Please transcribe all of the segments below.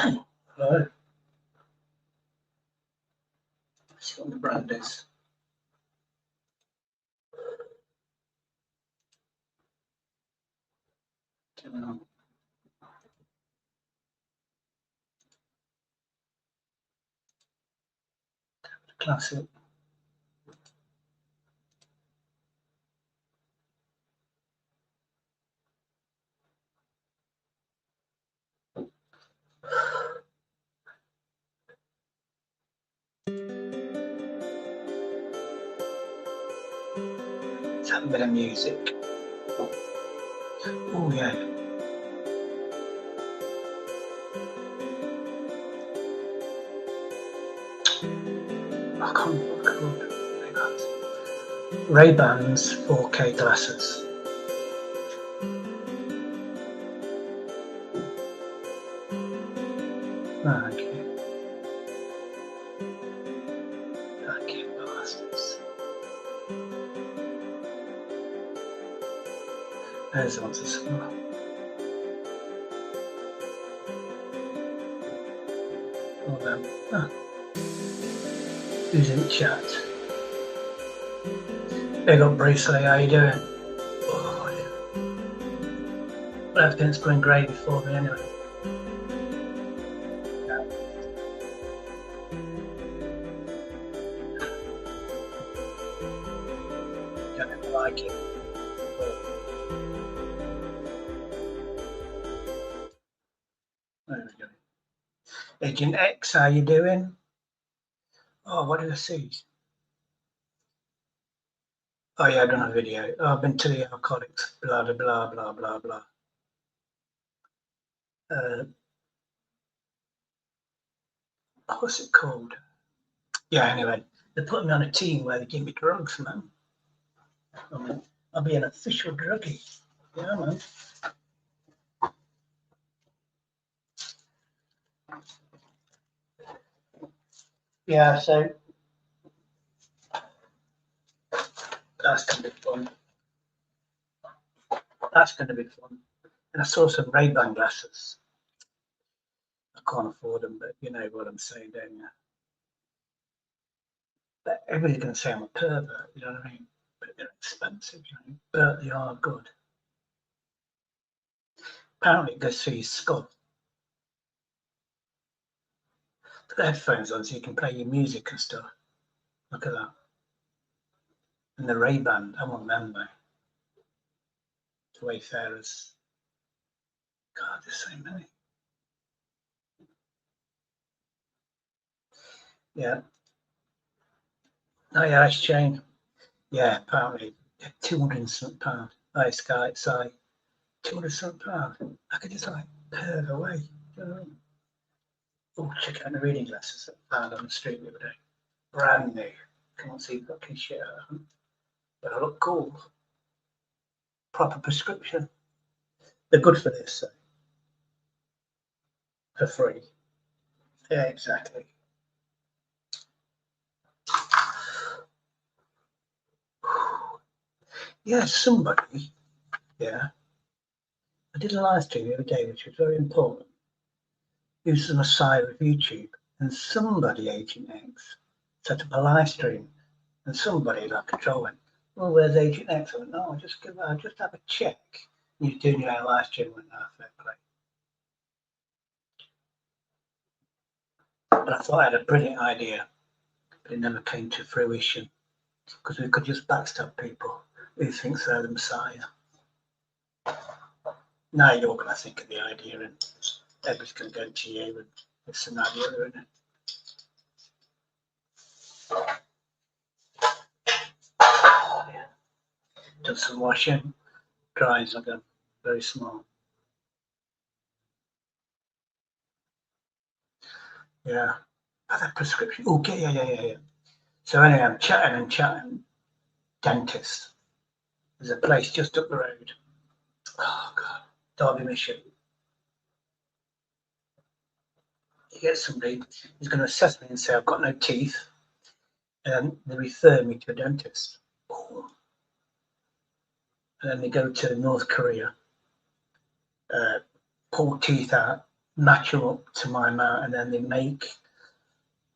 Hello. Let's see what the brand is. Don't know. Classic. Let's have a bit of music. Oh yeah. I can't remember what it's called. Ray-Bans 4K glasses. Oh, okay. Okay, bastards. There's the ones as well. Who's in the chat? Big up Bruce Lee, how you doing? Oh, yeah. Well, everything's going great before me anyway. Yeah. Don't ever like it. There we go. Agent X, how you doing? Oh, what did I see? Oh yeah, I've done a video. Oh, I've been to the Alcoholics, blah, blah, blah, blah, blah, blah. What's it called? Yeah, anyway, they put me on a team where they give me drugs, man. I mean, I'll be an official druggie. Yeah, man. Yeah, so that's going to be fun. That's going to be fun. And I saw some Ray-Ban glasses. I can't afford them, but you know what I'm saying, don't you? But everybody's going to say I'm a pervert, you know what I mean? But they're expensive, you know, but they are good. Apparently, it goes through your skull. Put the headphones on so you can play your music and stuff. Look at that. And the Ray-Ban, I want them, though. The Wayfarers. God, there's so many. Yeah. Oh, yeah, that's chain. Yeah, apparently. £200 and something. Hey, Sky, say, £200 and something. I could just like perv away. Do you know what I mean? Oh, check out the reading glasses that I found on the street the other day. Brand new. Can't see fucking shit out of them. But I look cool. Proper prescription. They're good for this, so. For free. Yeah, exactly. Yeah, somebody. Yeah. I did a live stream the other day, which was very important. It was the Messiah of YouTube. And somebody, Agent X, set up a live stream. And somebody like a troll went, well, where's Agent X? I went, no, just have a check. And you're doing your own live stream with that fair play. But I thought I had a brilliant idea, but it never came to fruition because we could just backstab people who think they're the Messiah. Now you're going to think of the idea and everybody's going to go to you and it's an idea, isn't it? Yeah. Done some washing, dries like a very small. Yeah. Oh, that prescription. Okay, yeah. So anyway, I'm chatting. Dentist. There's a place just up the road. Oh God, Derby Mission. You get somebody who's going to assess me and say I've got no teeth, and they refer me to a dentist. Oh. And then they go to North Korea, pull teeth out, match them up to my amount, and then they make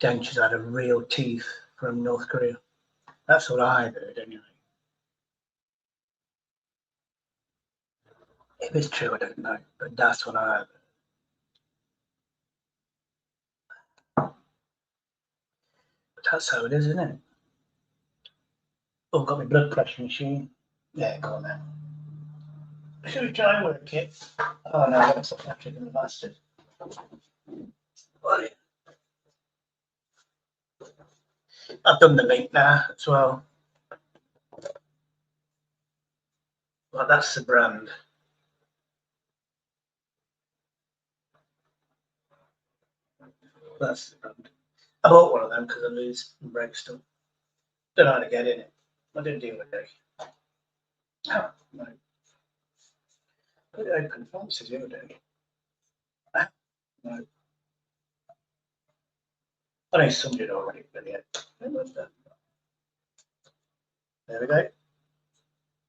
dentures out of real teeth from North Korea. That's what I heard, anyway. If it's true, I don't know, but that's what I heard. But that's how it is, isn't it? Oh, I've got my blood pressure machine. Yeah, go on then. Should we try and work it? Oh no, that's not better than the bastard. I've done the link now as well. Well, that's the brand. That's the brand. I bought one of them because I lose and break stuff. Don't know how to get in it. I didn't deal with it. Oh, no. Put it open fancy the other day. No. I know some did already, but yeah. There we go.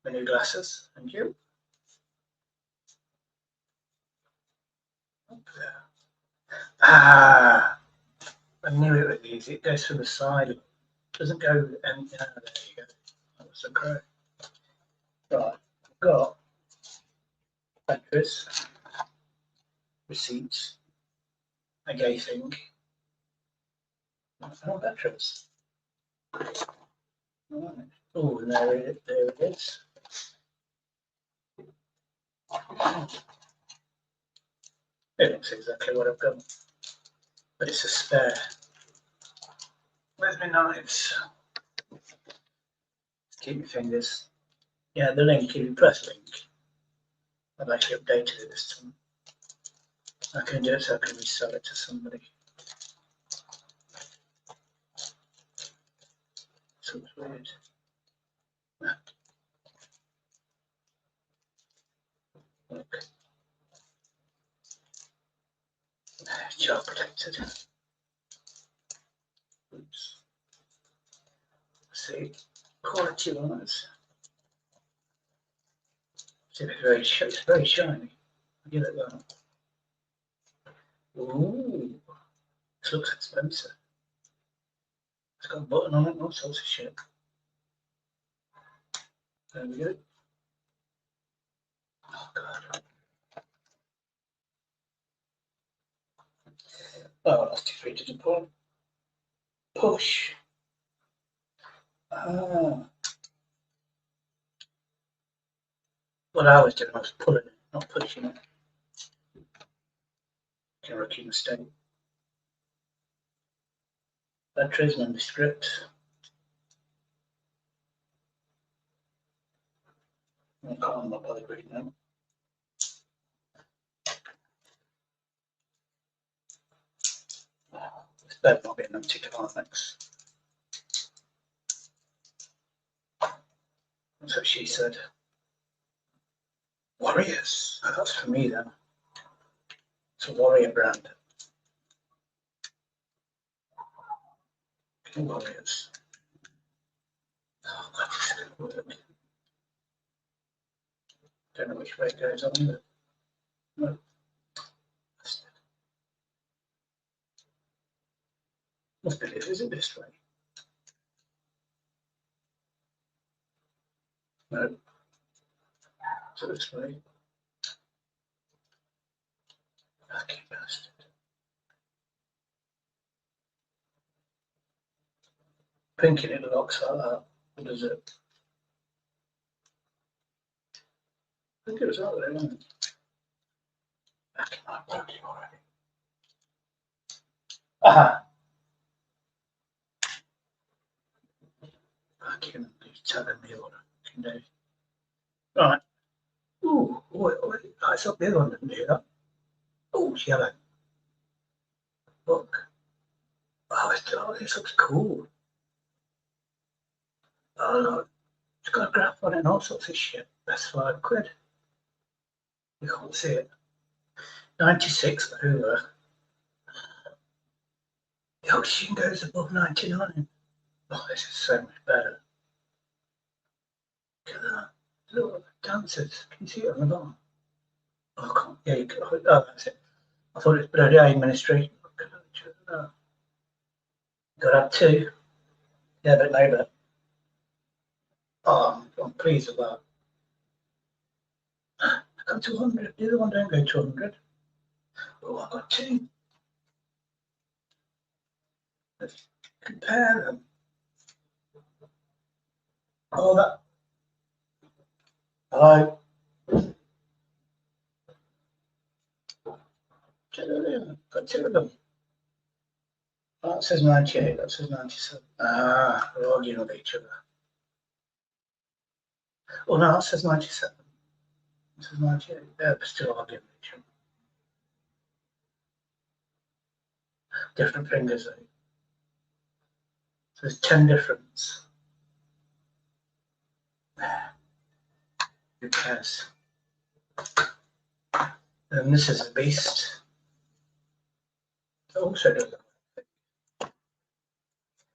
My new glasses. Thank you. Ah, I knew it was easy. It goes through the side. It doesn't go anything out. There you go. That was a crow. Right, I've got batteries, receipts, a gay thing. Oh, batteries. Right. Oh, and there it is. It looks exactly what I've got, but it's a spare. Where's my knives? Keep your fingers. Yeah, the link, if you press link, I've actually updated it this time. I can do it so I can resell it to somebody. So it's weird. Look. Child protected. Oops. See, quality wise. See, it's very shiny. I'll give it that. Ooh, this looks expensive. It's got a button on it and all sorts of shit. There we go. Oh god. Oh, that's too free to pull. Push. Ah. What I was doing, I was pulling it, not pushing it. It's a rookie mistake. Batteries, nondescript. I can't not bother reading them. This better not be an empty Carmex. That's what she said. Warriors. Oh, that's for me then. It's a Warrior brand. Warriors. Oh, God, this is going to work. Don't know which way it goes on either. No. Must be it, is it this way? No. So this way. Lucky bastard. Thinking it looks like that. What is it? I think it was out there, wasn't it? Back in my body already. Aha! Fucking telling me what I can do. Right. Ooh, wait, I thought the other one didn't do that. Oh, it's yellow. Look. Oh, this looks cool. Oh, look. It's got a graph on it and all sorts of shit. That's £5. You can't see it. 96 over. The oxygen goes above 99. Oh, this is so much better. Look at that. Look, dancers. Can you see it on the bottom? Oh, I can't. Yeah, you can. Oh, that's it. I thought it was bloody aid ministry. Got up two. Yeah, but no, but I'm pleased with that. I got 200. The other one don't go 200. Oh, I got two. Let's compare them. Oh, that. Hello. Got two of them. Oh, that says 98. That says 97. Ah, we're arguing with each other. Oh no, that says 97. This is 98. Yeah, we're still arguing with each other. Different fingers. So there's 10 difference. Who cares? And this is a beast. It also does it.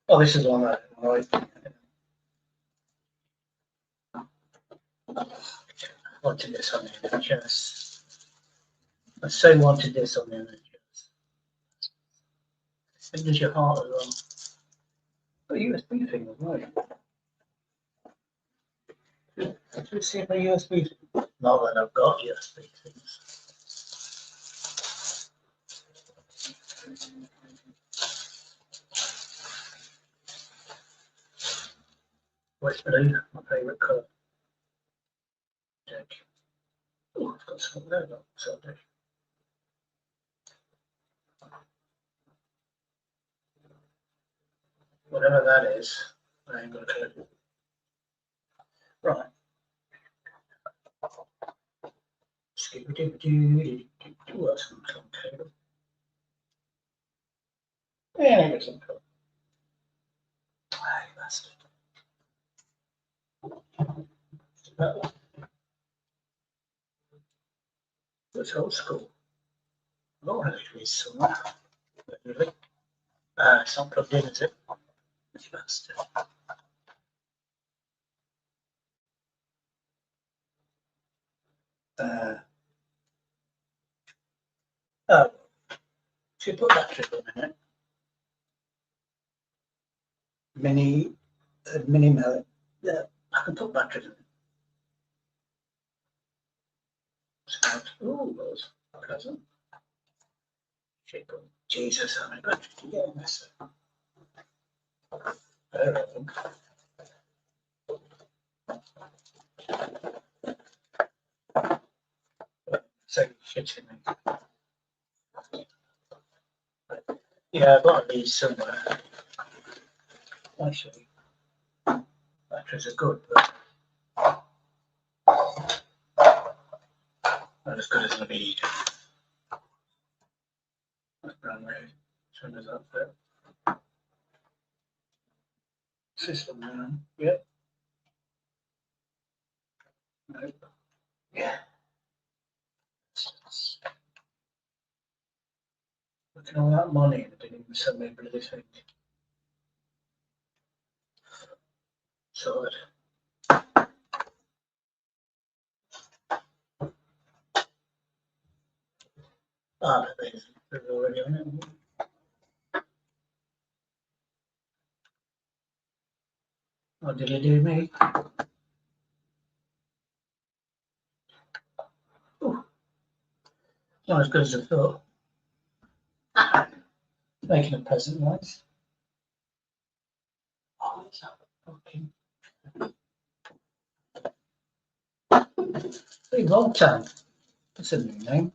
Oh, this is one that I wanted this on the NHS. I so wanted this on the NHS. It does your heart as well. Got a USB thing as well. Should we see if my USB thing? Not that I've got USB things. What's blue? My favourite colour. Oh, I've got something there. Not something. Whatever that is, I ain't got a clue. Right. Skip-a-doo-doo-doo-doo. That's some cable. Yeah, I got some cable. Hey, bastard. That's old school. I don't want to use somewhere. Really? It's not plugged in, is it? You bastard. Oh, should put batteries in it. Mini melon. Yeah, I can put batteries in it. Oh, those pleasant. Jesus, how many batteries do you get in this? So shitting me. Yeah, I've got these somewhere. Actually, batteries are good, but not as good as the lead. That's brand new. Which one does that fit? System man. Yep. Nope. Yeah. Looking at all that money and I didn't even send me a bloody thing. Sorted. Ah, but they're already on it. What did you do, me? Ooh. Not as good as I thought. Making a pleasant noise. Oh, it's that fucking big long time. That's a new name.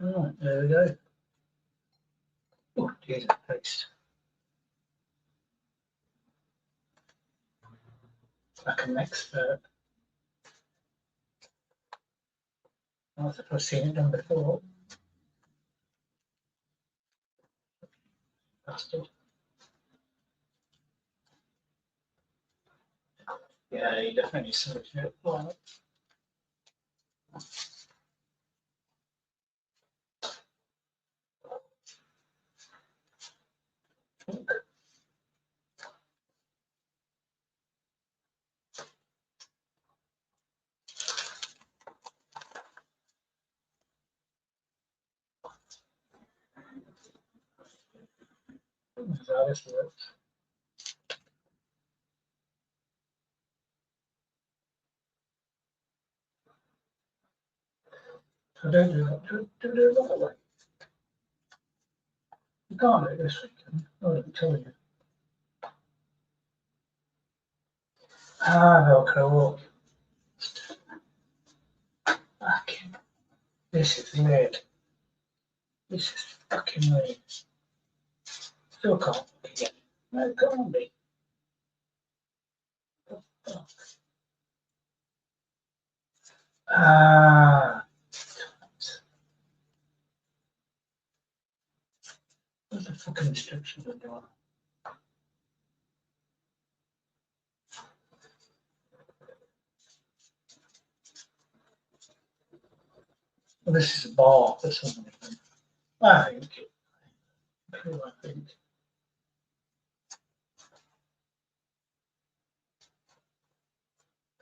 Alright, there we go. Oh, Jesus, paste. Like an expert. I thought I've seen it done before. Bastard. Yeah, he definitely served it. Well, how this works. So don't do that. Do it that way. You can't do it this weekend. I don't tell you. Velcro up. Fucking. This is weird. This is fucking weird. Still can't get it. No, it can't be. What the fuck? What the fucking instructions are doing? Well, this is a bar or something. I think. I think.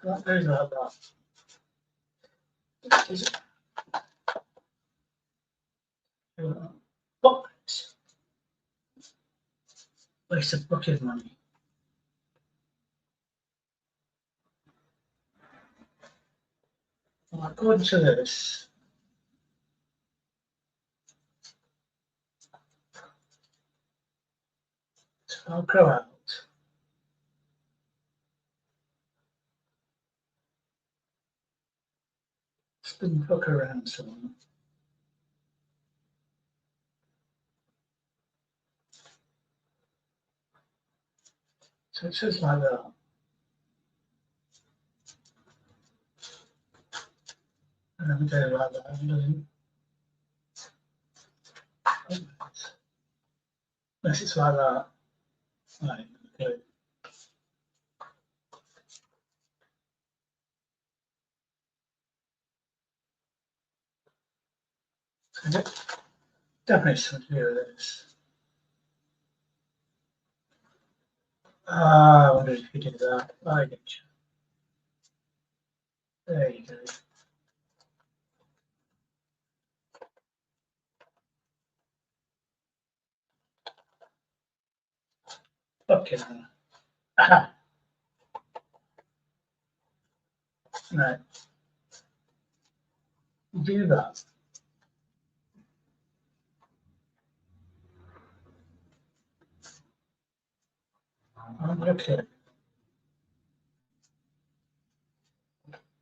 That goes like that. Is it? Buckets. Waste of bucket money. Well, according to this, so I'll go out. Spin fuck around some. So it says like that. And then we go like that. And doesn't. Unless it's like that. Right, okay. So definitely something to do with this. I wonder if you did that. I get you. There you go. Okay. Aha. Right. Do that. Okay.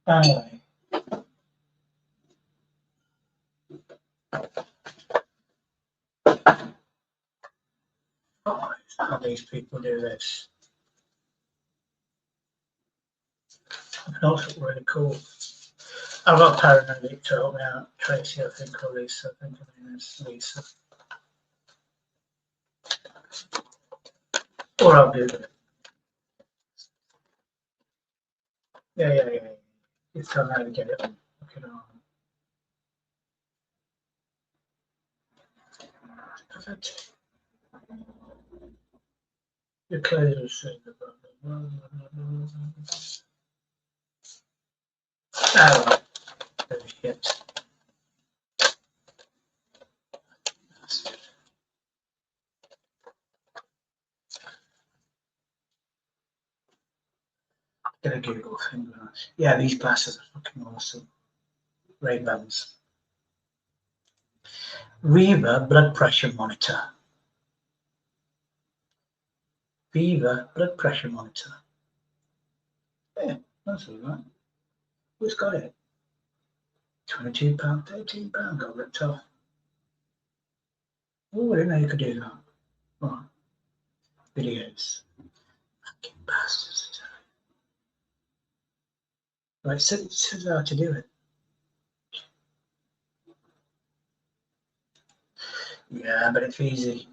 Anyway. Oh, how these people do this. It also really cool. I've got Paranoid to help me out. Tracy, I think, or Lisa. I think her name is Lisa. Or I'll do it. Yeah. It's time how to get it on. Look it on. Perfect. Your clothes are saying oh, shit. Get a Google thing. Yeah, these glasses are fucking awesome. Ray-Bans. Viva blood pressure monitor. Viva blood pressure monitor. Yeah, that's all right. Who's got it? £22, £13 got ripped off. Oh, I didn't know you could do that. Right. Videos. Fucking bastards. Right, so it says how to do it. Yeah, but it's easy.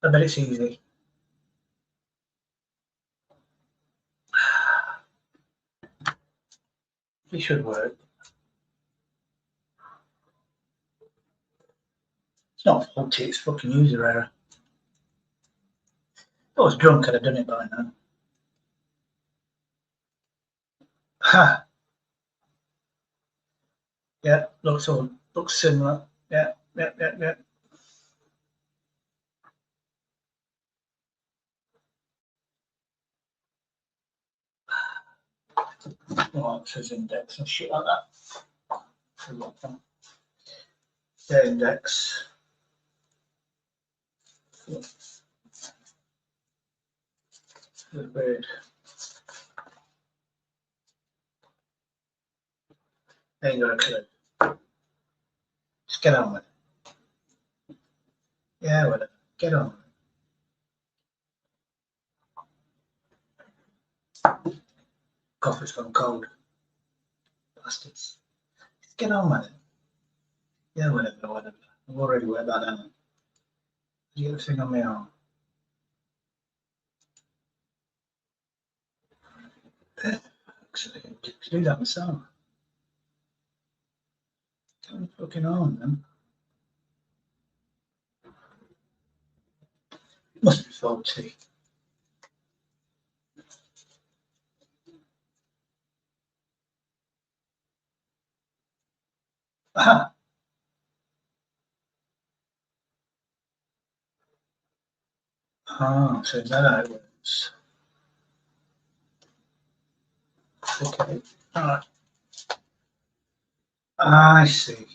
I bet it's easy. It should work. It's not faulty, it's fucking user error. If I was drunk, I'd have done it by now. Ha! Yeah, looks similar. Yeah. Right, says index and shit like that. The index. The bird. Ain't got a clue. Just get on with it. Yeah, whatever. Get on with it. Coffee's gone cold. Bastards. Just get on with it. Yeah, whatever. I've already worked that out. Did you get the thing on my arm? Actually, do that myself. Turn the fucking on then. Must be faulty. Aha. Ah, so is that how it works? Okay. All right. I see.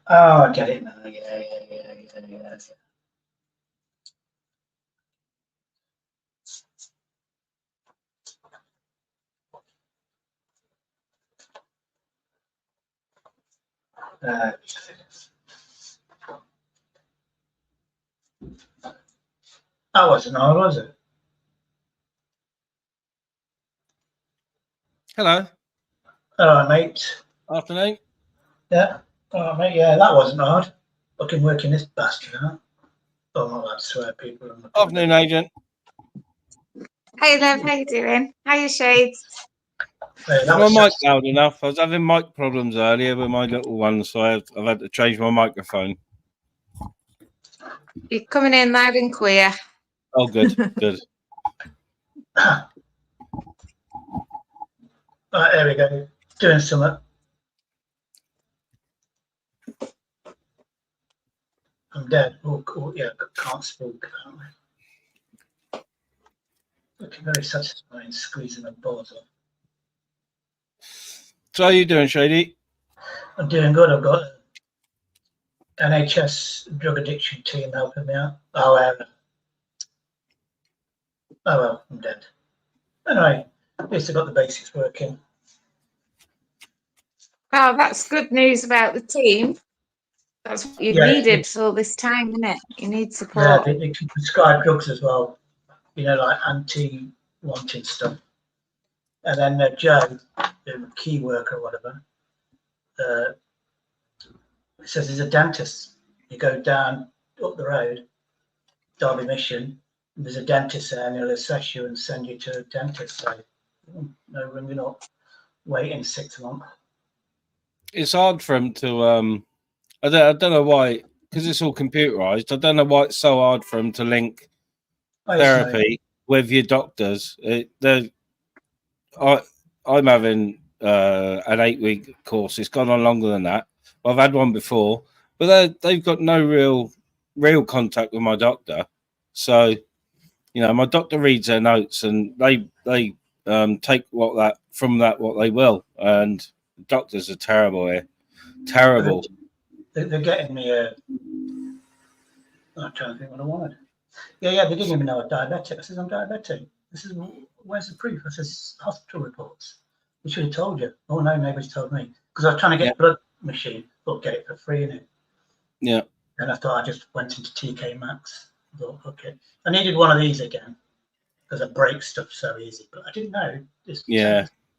Oh, I get it now. Yeah. That wasn't hard, was it? Hello. All right, mate. Afternoon. Yeah. All right, mate. Yeah, that wasn't hard. Fucking working this bastard out. Oh, I'm not allowed to swear, people. Afternoon, agent. Hey love, how you doing? How you Shades? Hey, Is that my was mic loud enough? I was having mic problems earlier with my little one, so I've had to change my microphone. You're coming in loud and clear. Oh, good, good. Right, there we go. Doing something. I'm dead. Oh, yeah, can't speak, apparently. Looking very satisfying, squeezing the balls off. So how you doing, Shady? I'm doing good. I've got an NHS drug addiction team helping me out. Oh well, I'm dead. Anyway, at least I got the basics working. Oh, that's good news about the team. That's what you needed all this time, isn't it? You need support. Yeah, they can prescribe drugs as well, you know, like anti-wanting stuff. And then Joe, the key worker or whatever, says he's a dentist. You go down up the road, Derby Mission, and there's a dentist there, and he'll assess you and send you to a dentist. So no ringing up, waiting 6 months. It's hard for him to I don't know why, because it's all computerized. I don't know why it's so hard for him to link therapy with your doctors. I'm having an 8-week course. It's gone on longer than that. I've had one before, but they've got no real contact with my doctor. So, you know, my doctor reads their notes and they take what they will. And doctors are terrible here. Terrible. They're getting me I'm trying to think what I wanted. Yeah, they didn't even know I'm diabetic. I says, I'm diabetic. This is, where's the proof? I says, hospital reports. We should have told you. Oh, no, nobody's told me. Because I was trying to get a blood machine, but get it for free, innit? Yeah. And I thought I just went into TK Maxx. I thought, okay. I needed one of these again because I break stuff so easy, but I didn't know this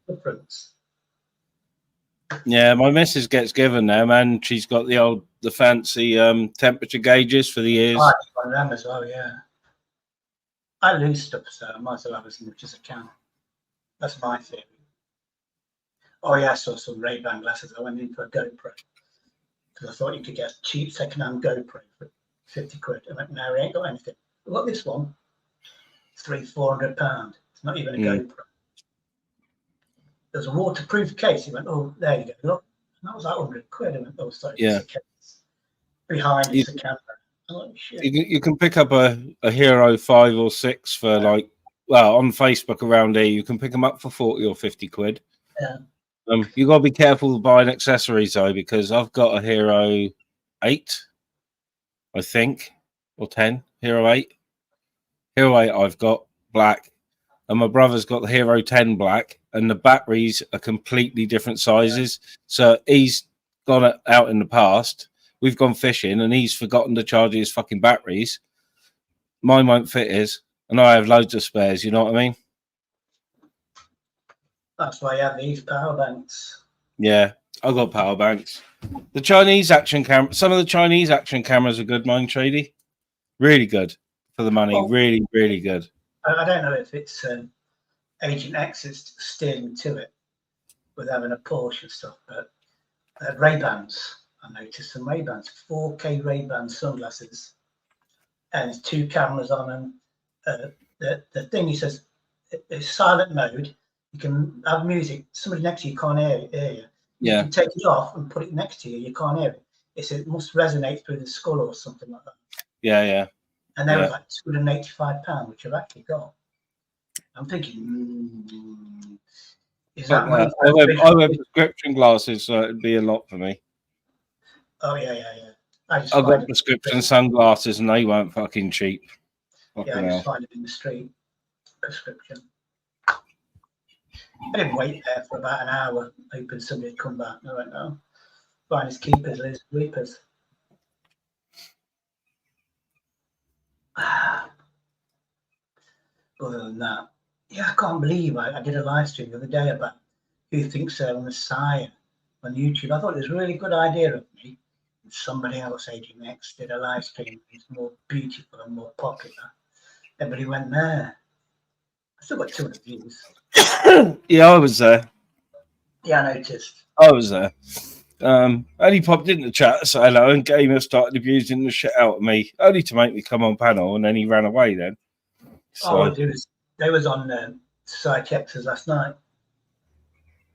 difference. Yeah, my missus gets given them, and she's got the fancy temperature gauges for the ears. I have one of them as well, yeah. I lose stuff, so I might as well have as much as I can. That's my theory. Oh yeah, I saw some Ray-Ban glasses. I went in for a GoPro because I thought you could get a cheap second-hand GoPro for 50 quid. I went, no, we ain't got anything. I've got this one, £300-400. It's not even a GoPro. There's a waterproof case. He went, oh, there you go. Look. And that was like 100 quid. I went, oh, sorry, it's a case. Behind it's a camera. Oh, shit. You can pick up a Hero 5 or 6 for like, well, on Facebook around here, you can pick them up for 40 or 50 quid. Yeah. You got to be careful buying accessories though, because I've got a Hero 8, I think, or 10, Hero 8. Hero 8 I've got black, and my brother's got the Hero 10 black, and the batteries are completely different sizes. So he's gone out in the past. We've gone fishing, and he's forgotten to charge his fucking batteries. Mine won't fit his, and I have loads of spares. You know what I mean? That's why you have these power banks. Yeah, I've got power banks. The Chinese action camera, some of the Chinese action cameras are good, mine, Trady. Really good for the money. Well, really, really good. I don't know if it's Agent X's steering to it with having a Porsche and stuff, but Ray-Bans, I noticed some Ray-Bans, 4K Ray-Ban sunglasses, and there's 2 cameras on them. The thing he says, it's silent mode. You can have music. Somebody next to you can't hear you. You Yeah, can take it off and put it next to you. You can't hear it. It must resonate through the skull or something like that. yeah. And they Yeah. were like £285, which I've actually got. I'm thinking, is that money? I wear prescription glasses, so it'd be a lot for me. Oh yeah. I just I've find got it- prescription sunglasses, and they weren't fucking cheap. Yeah, Fucking I hell. just find it in the street. Prescription. I didn't wait there for about an hour, hoping somebody would come back. I went, no. Finders keepers, losers weepers. Other than that, yeah, I can't believe I did a live stream the other day about who thinks they're a Messiah on YouTube. I thought it was a really good idea of me. And somebody else, Agent X, did a live stream. It's more beautiful and more popular. Everybody went there. I still got 200 views. Yeah, I was there. Yeah, I noticed. I was there. And he popped into the chat to say hello, and Gamer started abusing the shit out of me, only to make me come on panel, and then he ran away then. So, They was on Society X's last night.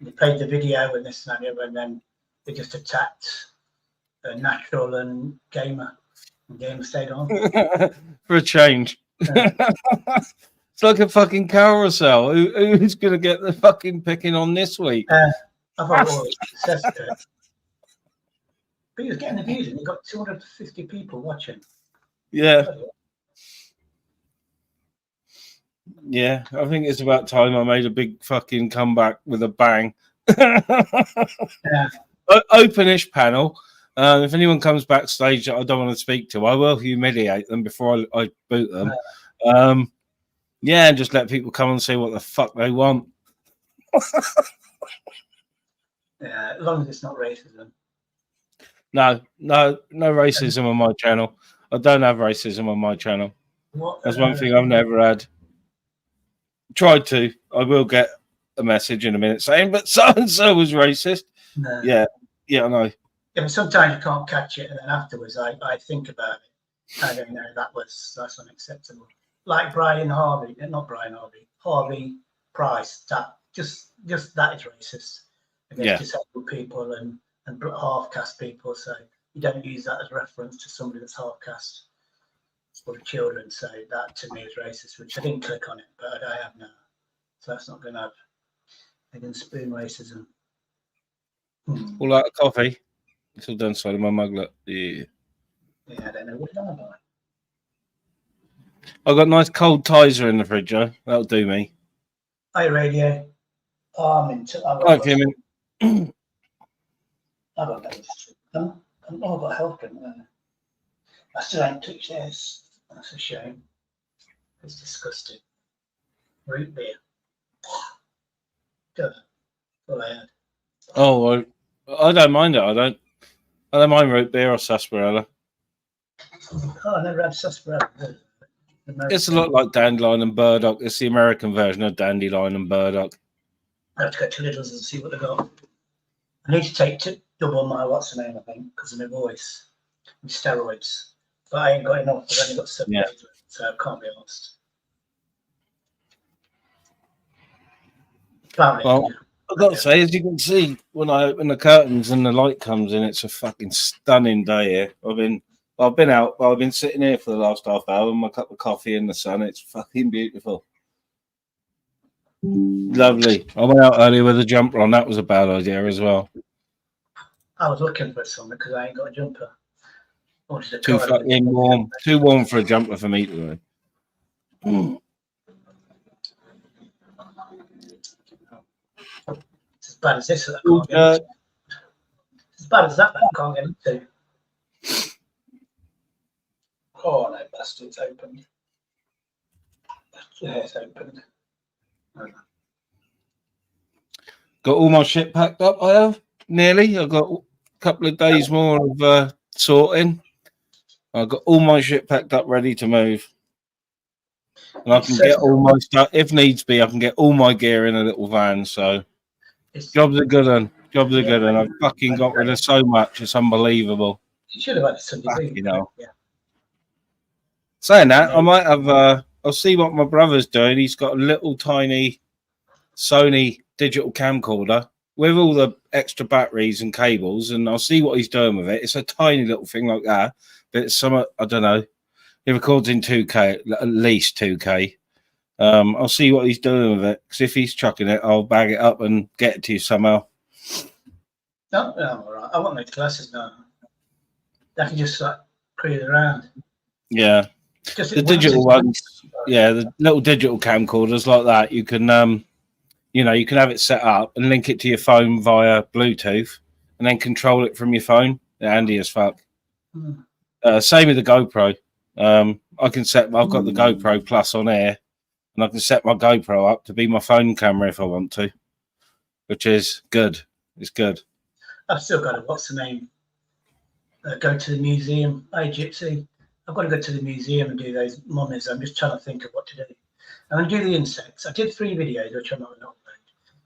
They played the video and this and that, and then they just attacked Natural and Gamer. And Gamer stayed on. for a change. Yeah. It's like a fucking carousel. Who's going to get the fucking picking on this week? I thought, oh, it's Cesca. But he was getting the views and he got 250 people watching. Yeah. Yeah, I think it's about time I made a big fucking comeback with a bang. Yeah. Openish panel. If anyone comes backstage that I don't want to speak to, I will humiliate them before I boot them. Yeah, and just let people come and say what the fuck they want. Yeah, as long as it's not racism. No racism on my channel. I don't have racism on my channel. What, That's one thing I've never had. Tried to. I will get a message in a minute saying, but so and so was racist. No. Yeah, I know. Yeah, but sometimes you can't catch it, and then afterwards, I think about it. I don't know. That's unacceptable. Like Harvey Price. That just that is racist against disabled people and half caste people. So you don't use that as reference to somebody that's half caste or children. So that to me is racist, which I didn't click on it, but I have now. So that's not going to have. They can spoon racism. All out of coffee. It's all done side of my mug. Look. Yeah. Yeah, I don't know what it's on about. I've got nice cold Tizer in the fridge, Joe. That'll do me. Hi, radio. Oh, I'm into. Hi, Kimmy. I've got I've got health drink there. I still ain't touched this. That's a shame. It's disgusting. Root beer. Good. That's all I had. Oh, I don't mind it. I don't mind root beer or sarsaparilla. Oh, I never had sarsaparilla. It's a lot like dandelion and burdock. It's the American version of dandelion and burdock. I have to go to Lidl's and see what they got. I need to take double my what's the name, I think, because of my voice. And steroids. But I ain't got enough. I've only got 7 days left, so I can't be honest. Well, I've got to say, as you can see, when I open the curtains and the light comes in, it's a fucking stunning day here. I've been I've been out, but I've been sitting here for the last half hour with my cup of coffee in the sun. It's fucking beautiful. Lovely. I went out earlier with a jumper on. That was a bad idea as well. I was looking for something because I ain't got a jumper. I wanted a Too cardigan. fucking warm. Too warm for a jumper for me today. It's as bad as this that I can't get into. It's as bad as that I can't get into. Oh, no, bastard's opened. Yeah, it's opened. Got all my shit packed up, I have. Nearly. I've got a couple of days more of sorting. I've got all my shit packed up, ready to move. And I can get all my stuff, if needs be, I can get all my gear in a little van. So, jobs are good one. Jobs are good one. I've fucking got rid of so much. It's unbelievable. You should have had a Sunday leave. You know. Yeah. Saying that, I might have, I'll see what my brother's doing. He's got a little tiny Sony digital camcorder with all the extra batteries and cables, and I'll see what he's doing with it. It's a tiny little thing like that, but it's some, I don't know. He records in 2K, at least 2K. I'll see what he's doing with it, because if he's chucking it, I'll bag it up and get it to you somehow. No, all right. I want my glasses now. I can just like cruise around. Yeah. Just The digital ones, yeah, the little digital camcorders like that, you can, you know, you can have it set up and link it to your phone via Bluetooth and then control it from your phone. They're handy as fuck. Same with the GoPro. I can set, I've got the GoPro Plus on air, and I can set my GoPro up to be my phone camera if I want to, which is good. It's good. I've still got to, what's the name? Go to the museum. Hey, Gypsy, I've got to go to the museum and do those mummies. I'm just trying to think of what to do. I'm going to do the insects. I did 3 videos, which I'm not going to upload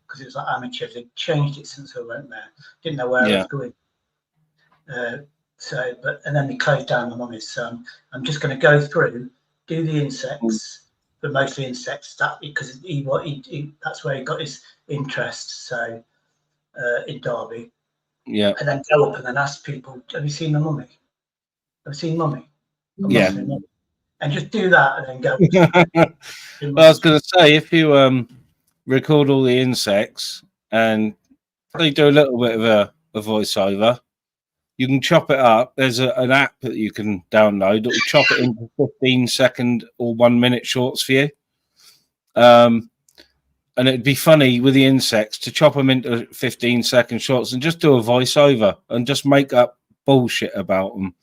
because it was like amateur. They changed it since I went there. Didn't know where I was going. And then they closed down the mummies. So I'm just going to go through, do the insects, but mostly insects. That because that's where he got his interest. So in Derby. Yeah. And then go up and then ask people, have you seen the mummy? Have you seen mummy? Yeah. And just do that and then go. Well, I was going to say, if you record all the insects and they do a little bit of a voiceover, you can chop it up. There's an app that you can download that will chop it into 15-second or 1-minute shorts for you. And it'd be funny with the insects to chop them into 15-second shorts and just do a voiceover and just make up bullshit about them.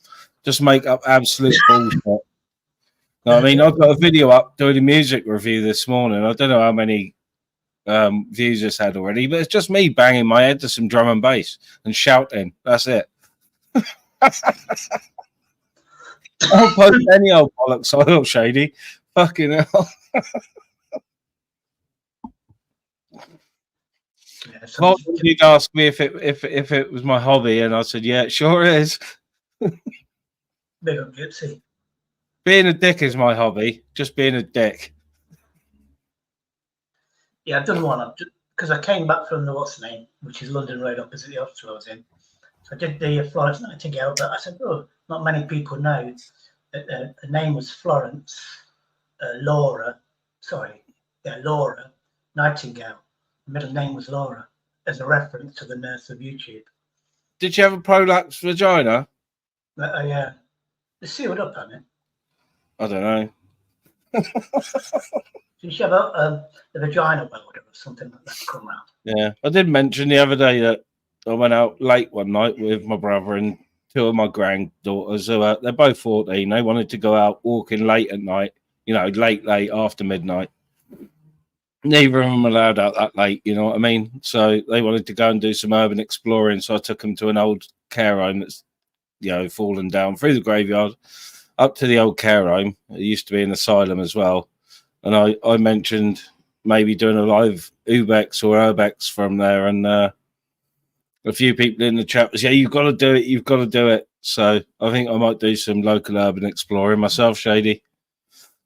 Just make up absolute bullshit. I mean, I've got a video up doing a music review this morning. I don't know how many views it's had already, but it's just me banging my head to some drum and bass and shouting. That's it. I'll post any old bollocks I will, Shady. Fucking hell. You'd ask me if it was my hobby, and I said, yeah, it sure is. Big up Gypsy. Being a dick is my hobby. Just being a dick. Yeah, I've done one because I came back from the what's the name, which is London Road opposite the hospital I was in. So I did the Florence Nightingale, but I said, oh, not many people know that the name was Florence Laura Nightingale. The middle name was Laura, as a reference to the nurse of YouTube. Did you have a prolapse vagina? Yeah, they sealed up on it. I don't know. Did she have a vagina welder or something like that come round? Yeah, I did mention the other day that I went out late one night with my brother and 2 of my granddaughters. They're both 14. They wanted to go out walking late at night, you know, late after midnight. Neither of them allowed out that late, you know what I mean? So they wanted to go and do some urban exploring. So I took them to an old care home that's, you know, fallen down through the graveyard up to the old care home. It used to be an asylum as well. And I mentioned maybe doing a live Ubex or Urbex from there. And a few people in the chat was, yeah, you've got to do it. You've got to do it. So I think I might do some local urban exploring myself, Shady.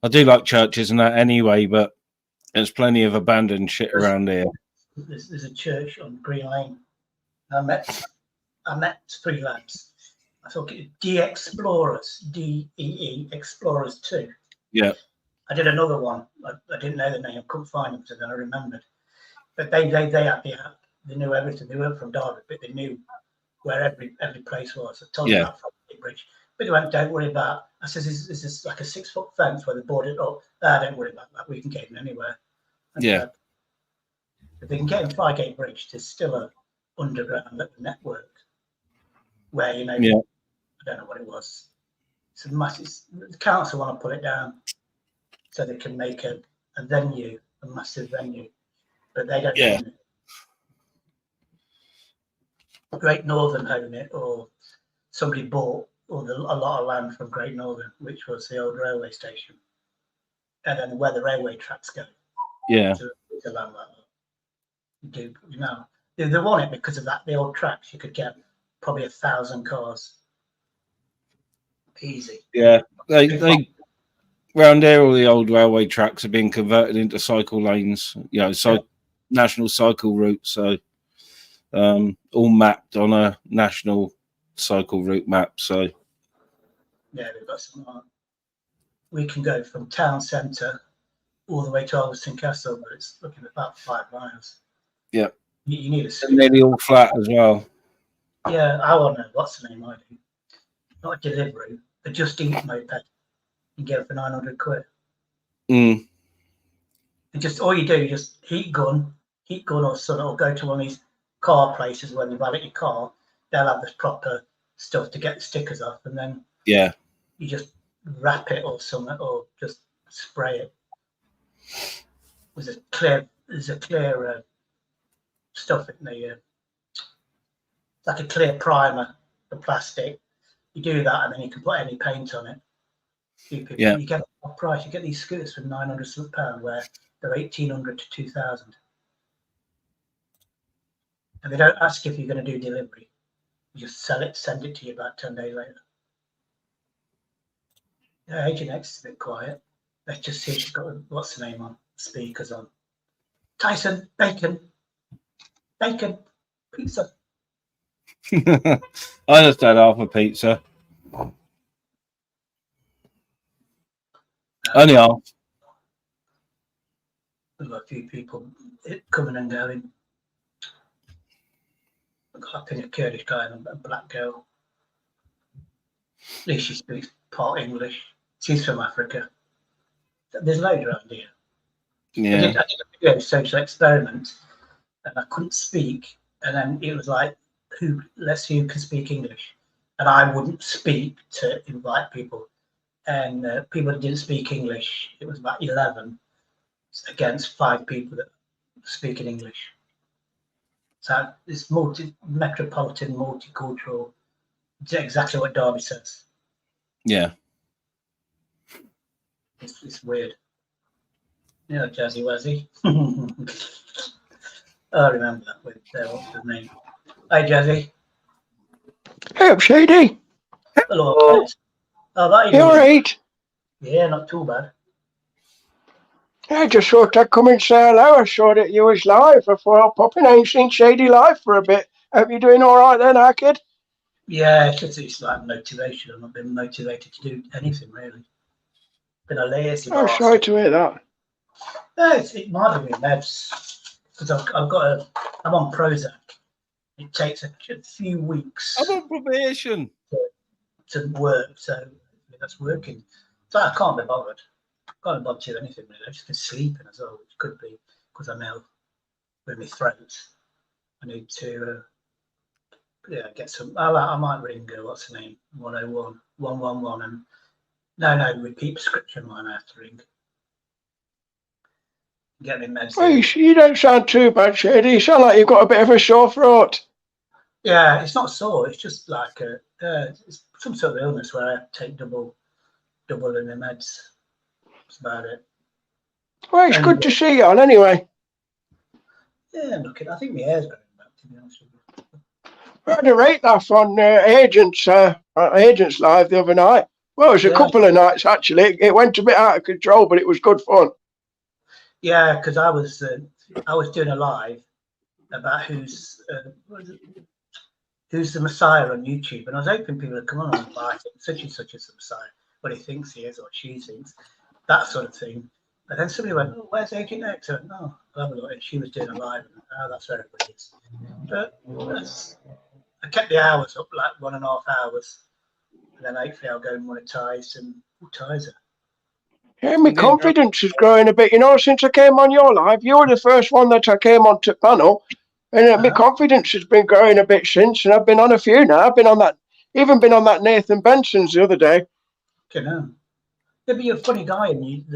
I do like churches and that anyway, but there's plenty of abandoned shit around here. There's a church on Green Lane. I met 3 lads. I thought it D Explorers, DEE Explorers 2. Yeah. I did another one. I didn't know the name. I couldn't find them, so then I remembered. But they had the app. They knew everything. They weren't from Derby, but they knew where every place was. I told them about Froggate Bridge. But they went, don't worry about. I said, is this like a 6-foot fence where they boarded it up? Don't worry about that. We can get in anywhere. And Yeah. if they can get in Froggate Bridge, there's still a underground network where, you know, Yeah. I don't know what it was. It's a massive. The council want to put it down so they can make a venue, a massive venue, but they don't own it. Great Northern own it, or somebody bought a lot of land from Great Northern, which was the old railway station, and then where the railway tracks go. Yeah. To land like that. You know, they want it because of that. The old tracks, you could get probably 1,000 cars. Easy. Yeah. They round here, all the old railway tracks have been converted into cycle lanes, you know, national cycle routes. So all mapped on a national cycle route map. So yeah, we've got some. We can go from town centre all the way to Alveston Castle, but it's looking at about 5 miles. Yeah. You need a and nearly all flat as well. Yeah, I want to. What's the name I do? Not a delivery, a Just Eat moped. You get it for 900 quid. Mm. And just all you do, just heat gun or something, or go to one of these car places where they validate your car. They'll have this proper stuff to get the stickers off, and then Yeah. you just wrap it or something, or just spray it. There's a clear stuff in the like a clear primer, the plastic. You do that, and then you can put any paint on it. You get a price. You get these scooters for £900, where they're 1,800 to 2,000, and they don't ask if you're going to do delivery. You just sell it, send it to you about 10 days later. Yeah, Agent X is a bit quiet. Let's just see if she's got what's the name on speakers on. Tyson, bacon, pizza. I just had half a pizza. Only half. We've got a few people coming and going. I've got a Kurdish guy and a black girl. At least she speaks part English. She's from Africa. There's loads around here. Yeah. I did a video social experiment, and I couldn't speak. And then it was like, let's see who can speak English. And I wouldn't speak to invite people. And people that didn't speak English, it was about 11 against 5 people that speak in English. So it's metropolitan, multicultural. It's exactly what Derby says. Yeah. It's weird. Yeah, Jazzy Wazzy. I remember that with what's his name. Hey, Jazzy. Hey up, Shady. Hello. Mate. Oh, that You alright? Yeah, not too bad. I just thought I'd come and say hello. I saw that you was live. I thought I'll pop in. I ain't seen Shady live for a bit. Hope you're doing alright then, kid? Yeah, it's like motivation. I've not been motivated to do anything really. Been a lazy I'm bastard. sorry to hear that. No, it might be meds because I'm on Prozac. It takes a few weeks I'm on probation to work, so that's working. So I can't be bothered. Can't be bothered to do anything really. I've just been sleeping as well, which could be because I'm ill with my throat. I need to get some. I might ring what's the name 101 111 and no repeat prescription line. I have to ring. Get me meds. Well, you don't sound too bad, Shady. You sound like you've got a bit of a sore throat. Yeah, it's not sore. It's just like it's some sort of illness where I have to take double in the meds. That's about it. Well, it's good to see you on anyway. Yeah, look, I think my hair's going back, to be honest with you. I had a rate laugh on Agents Live the other night. Well, it was a couple of nights actually. It went a bit out of control, but it was good fun. Yeah, because I was doing a live about who's who's the Messiah on YouTube? And I was hoping people would come on and like it, such and such is the Messiah, what he thinks he is or she thinks, that sort of thing. But then somebody went, oh, where's Agent X? I went, oh, I'll have a look. And she was doing a live. And, oh, that's where everybody is. But I kept the hours up, like 1.5 hours. And then hopefully I'll go and monetize and monetize it. Yeah, my confidence is growing a bit. You know, since I came on your live, you were the first one that I came on to panel. And my confidence has been growing a bit since. And I've been on a few now. I've been on that, even been on that Nathan Benson's the other day. You know. Yeah, but you're a funny guy and you've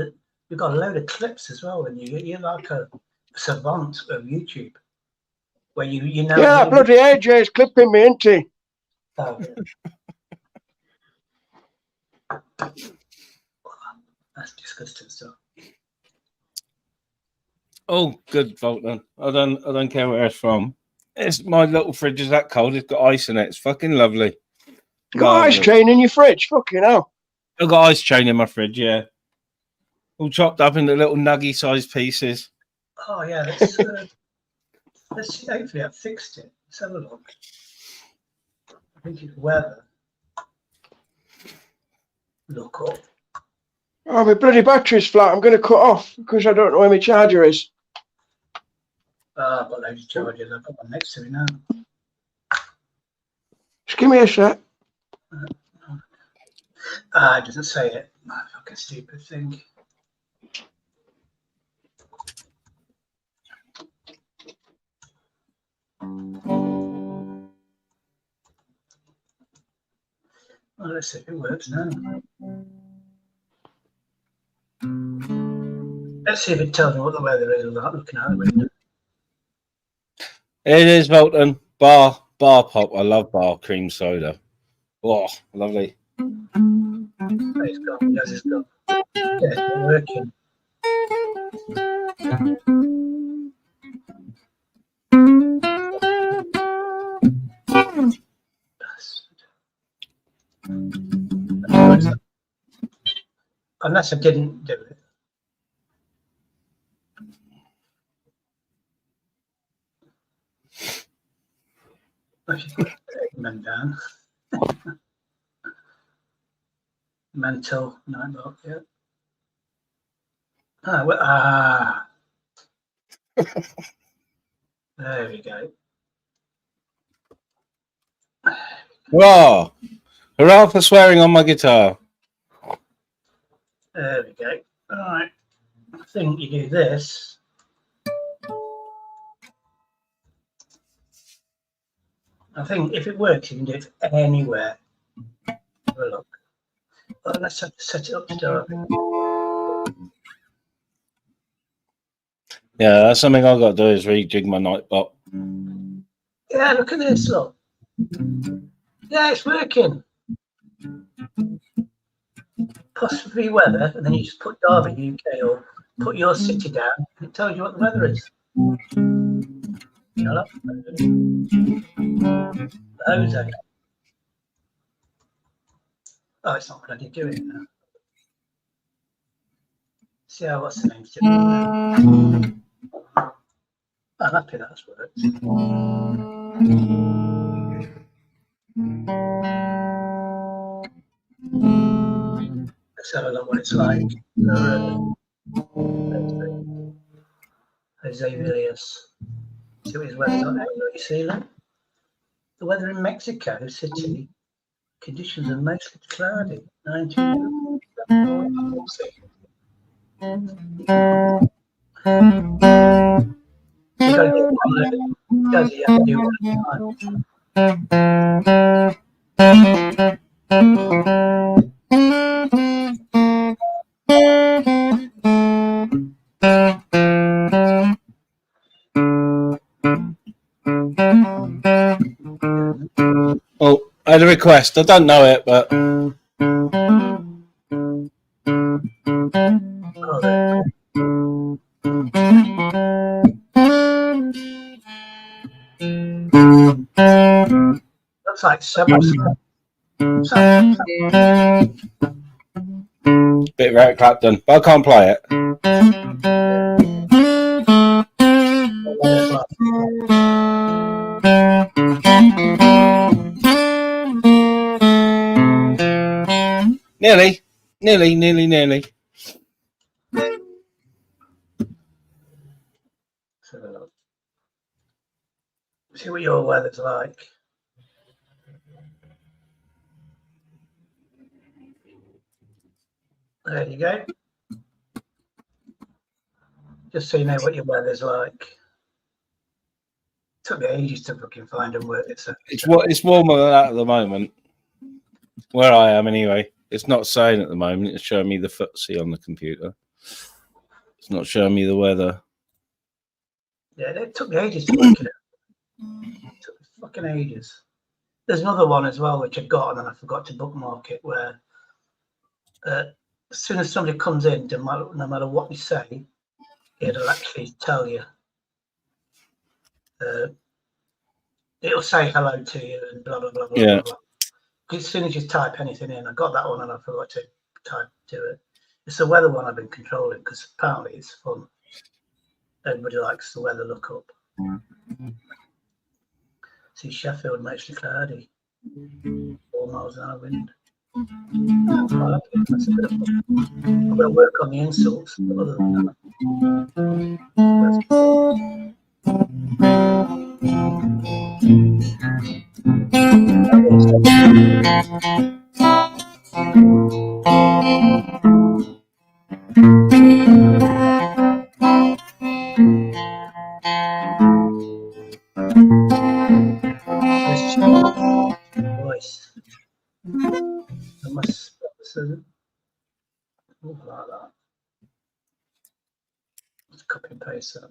got a load of clips as well. And you're like a savant of YouTube. Where you know. Yeah, that bloody AJ's clipping me, isn't he? Oh, that's disgusting stuff. Oh, good, Volton. I don't care where it's from. It's my little fridge is that cold. It's got ice in it. It's fucking lovely. You got ice chain in your fridge, fucking hell. I've got ice chain in my fridge, yeah. All chopped up into little nuggy sized pieces. Oh yeah, let's see. Hopefully I've fixed it. Let's have a look. I think it's weather. Look up. Oh, my bloody battery's flat. I'm going to cut off because I don't know where my charger is. I've got loads of chargers. I've got one next to me now. Just give me a sec. It doesn't say it. Fucking stupid thing. Well, let's see if it works now. Let's see if it tells me what the weather is without looking out the window. It is Volton. Bar pop. I love bar cream soda. Oh, lovely. It's gone. Yes, it's gone. Yeah, it's not working. Unless I didn't do it. I should put Eggman down. Mental Nightbot, yeah. There we go. Hurrah! Hurrah for swearing on my guitar. There we go. All right. I think you do this. I think if it works, you can do it anywhere. Have a look. Well, let's have to set it up to Derby. Yeah, that's something I've got to do is rejig my Nightbot. Yeah, look at this, look. Yeah, it's working. Possibly weather, and then you just put Derby UK or put your city down, and it tells you what the weather is. Shut up. Jose. Oh, it's not bloody doing it now. See how what's the name? I'm happy that's worked. Let's have a look what it's like. Jose Villas. See what his weather's like. You see that? The weather in Mexico City. Conditions are mostly cloudy. 19. Oh, I had a request. I don't know it, but looks like several. bit of Eric Clapton, but I can't play it. Nearly. So, see what your weather's like. There you go. Just so you know what your weather's like. Took me ages to fucking find and work this out. It's warmer than that at the moment. Where I am, anyway. It's not saying at the moment. It's showing me the footsie on the computer. It's not showing me the weather. Yeah, it took me ages to work it out. It took me fucking ages. There's another one as well which I got and then I forgot to bookmark it, where as soon as somebody comes in, no matter what you say, it'll actually tell you. It'll say hello to you and blah blah blah blah. Yeah. Blah, blah. As soon as you type anything in, I got that one and I forgot to type to it. It's the weather one I've been controlling because apparently it's fun. Everybody likes the weather lookup. See, Sheffield mostly cloudy, 4 miles an hour wind. That's a bit of fun. I'm going to work on the insults, but other than voice. I must like that. Let's copy and paste that.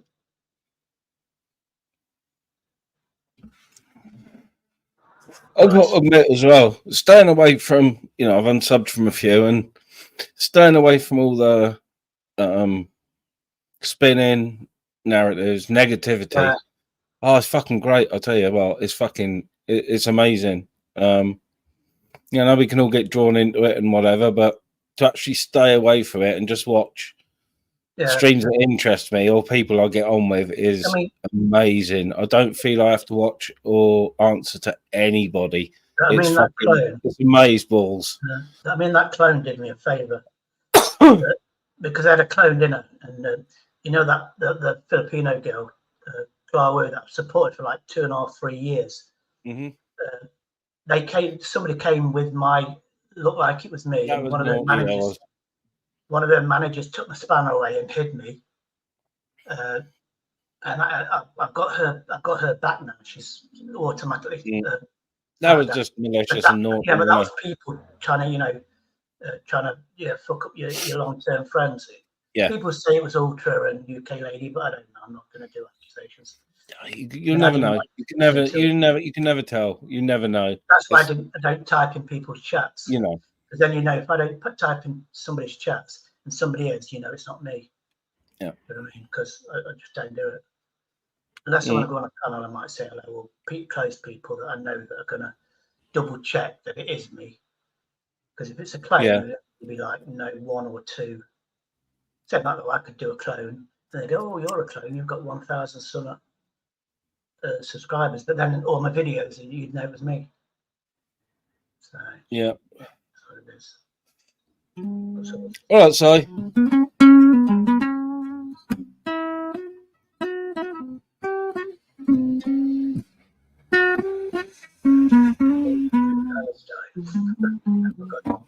I've got to admit as well, staying away from, I've unsubbed from a few and staying away from all the spinning narratives, negativity. Yeah. Oh, it's fucking great. I'll tell you about it's amazing. We can all get drawn into it and whatever, but to actually stay away from it and just watch streams that interest me or people I get on with is amazing. I don't feel I have to watch or answer to anybody. It's amazeballs. That clone did me a favour because I had a clone dinner, and that the Filipino girl, Klawu, that I supported for like 2.5, 3 years. Mm-hmm. Somebody came with looked like it was me, and one of their managers took my spanner away and hid me. And I've got her back now. She's automatically. That was just malicious and naughty. Yeah, but that was people trying to fuck up your long-term friends. Yeah. People say it was Ultra and UK Lady, but I don't know. I'm not going to do accusations. You never know. You can never tell. You never know. That's why I don't type in people's chats. Because then if I don't type in somebody's chats and somebody is, it's not me. Yeah. You know what I mean? Because I just don't do it. Unless I want to go on a panel, I might say hello, or close people that I know that are going to double check that it is me. Because if it's a clone, it'll be like, no, 1 or 2. Said like that, I could do a clone. And they go, oh, you're a clone. You've got 1,000 some subscribers. But then all my videos, you'd know it was me. So yeah, that's what it is. All right, Si.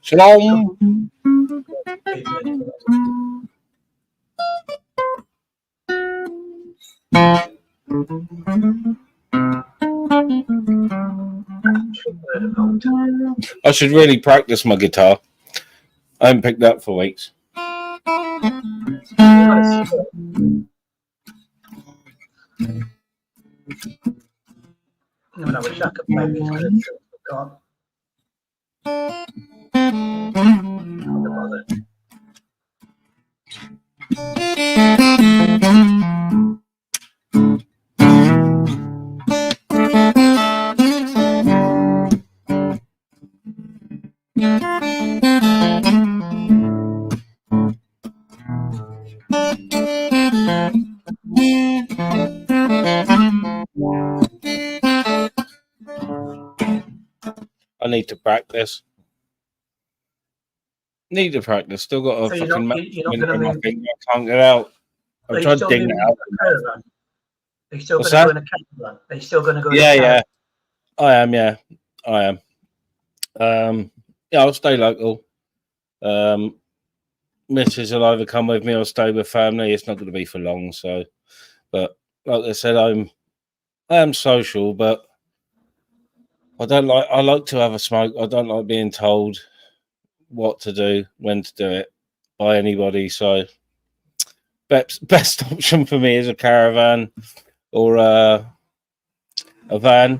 Shalom. I should really practice my guitar. I haven't picked that for weeks. I wish I could play these clips, but can't. I need to practice. Need to practice. Still got a So you're fucking not, match you're not in going to my move. finger. I can't get out. Are I've you tried still digging moving it out. into a caravan? Are you still What's going to go that? in a caravan? Are you still going to go in Yeah, a caravan? yeah. I am. Yeah, I am. Yeah, I'll stay local. Mrs. will either come with me or stay with family. It's not going to be for long. So, but like I said, I am social, but I like to have a smoke. I don't like being told what to do, when to do it by anybody. So, best option for me is a caravan or a van.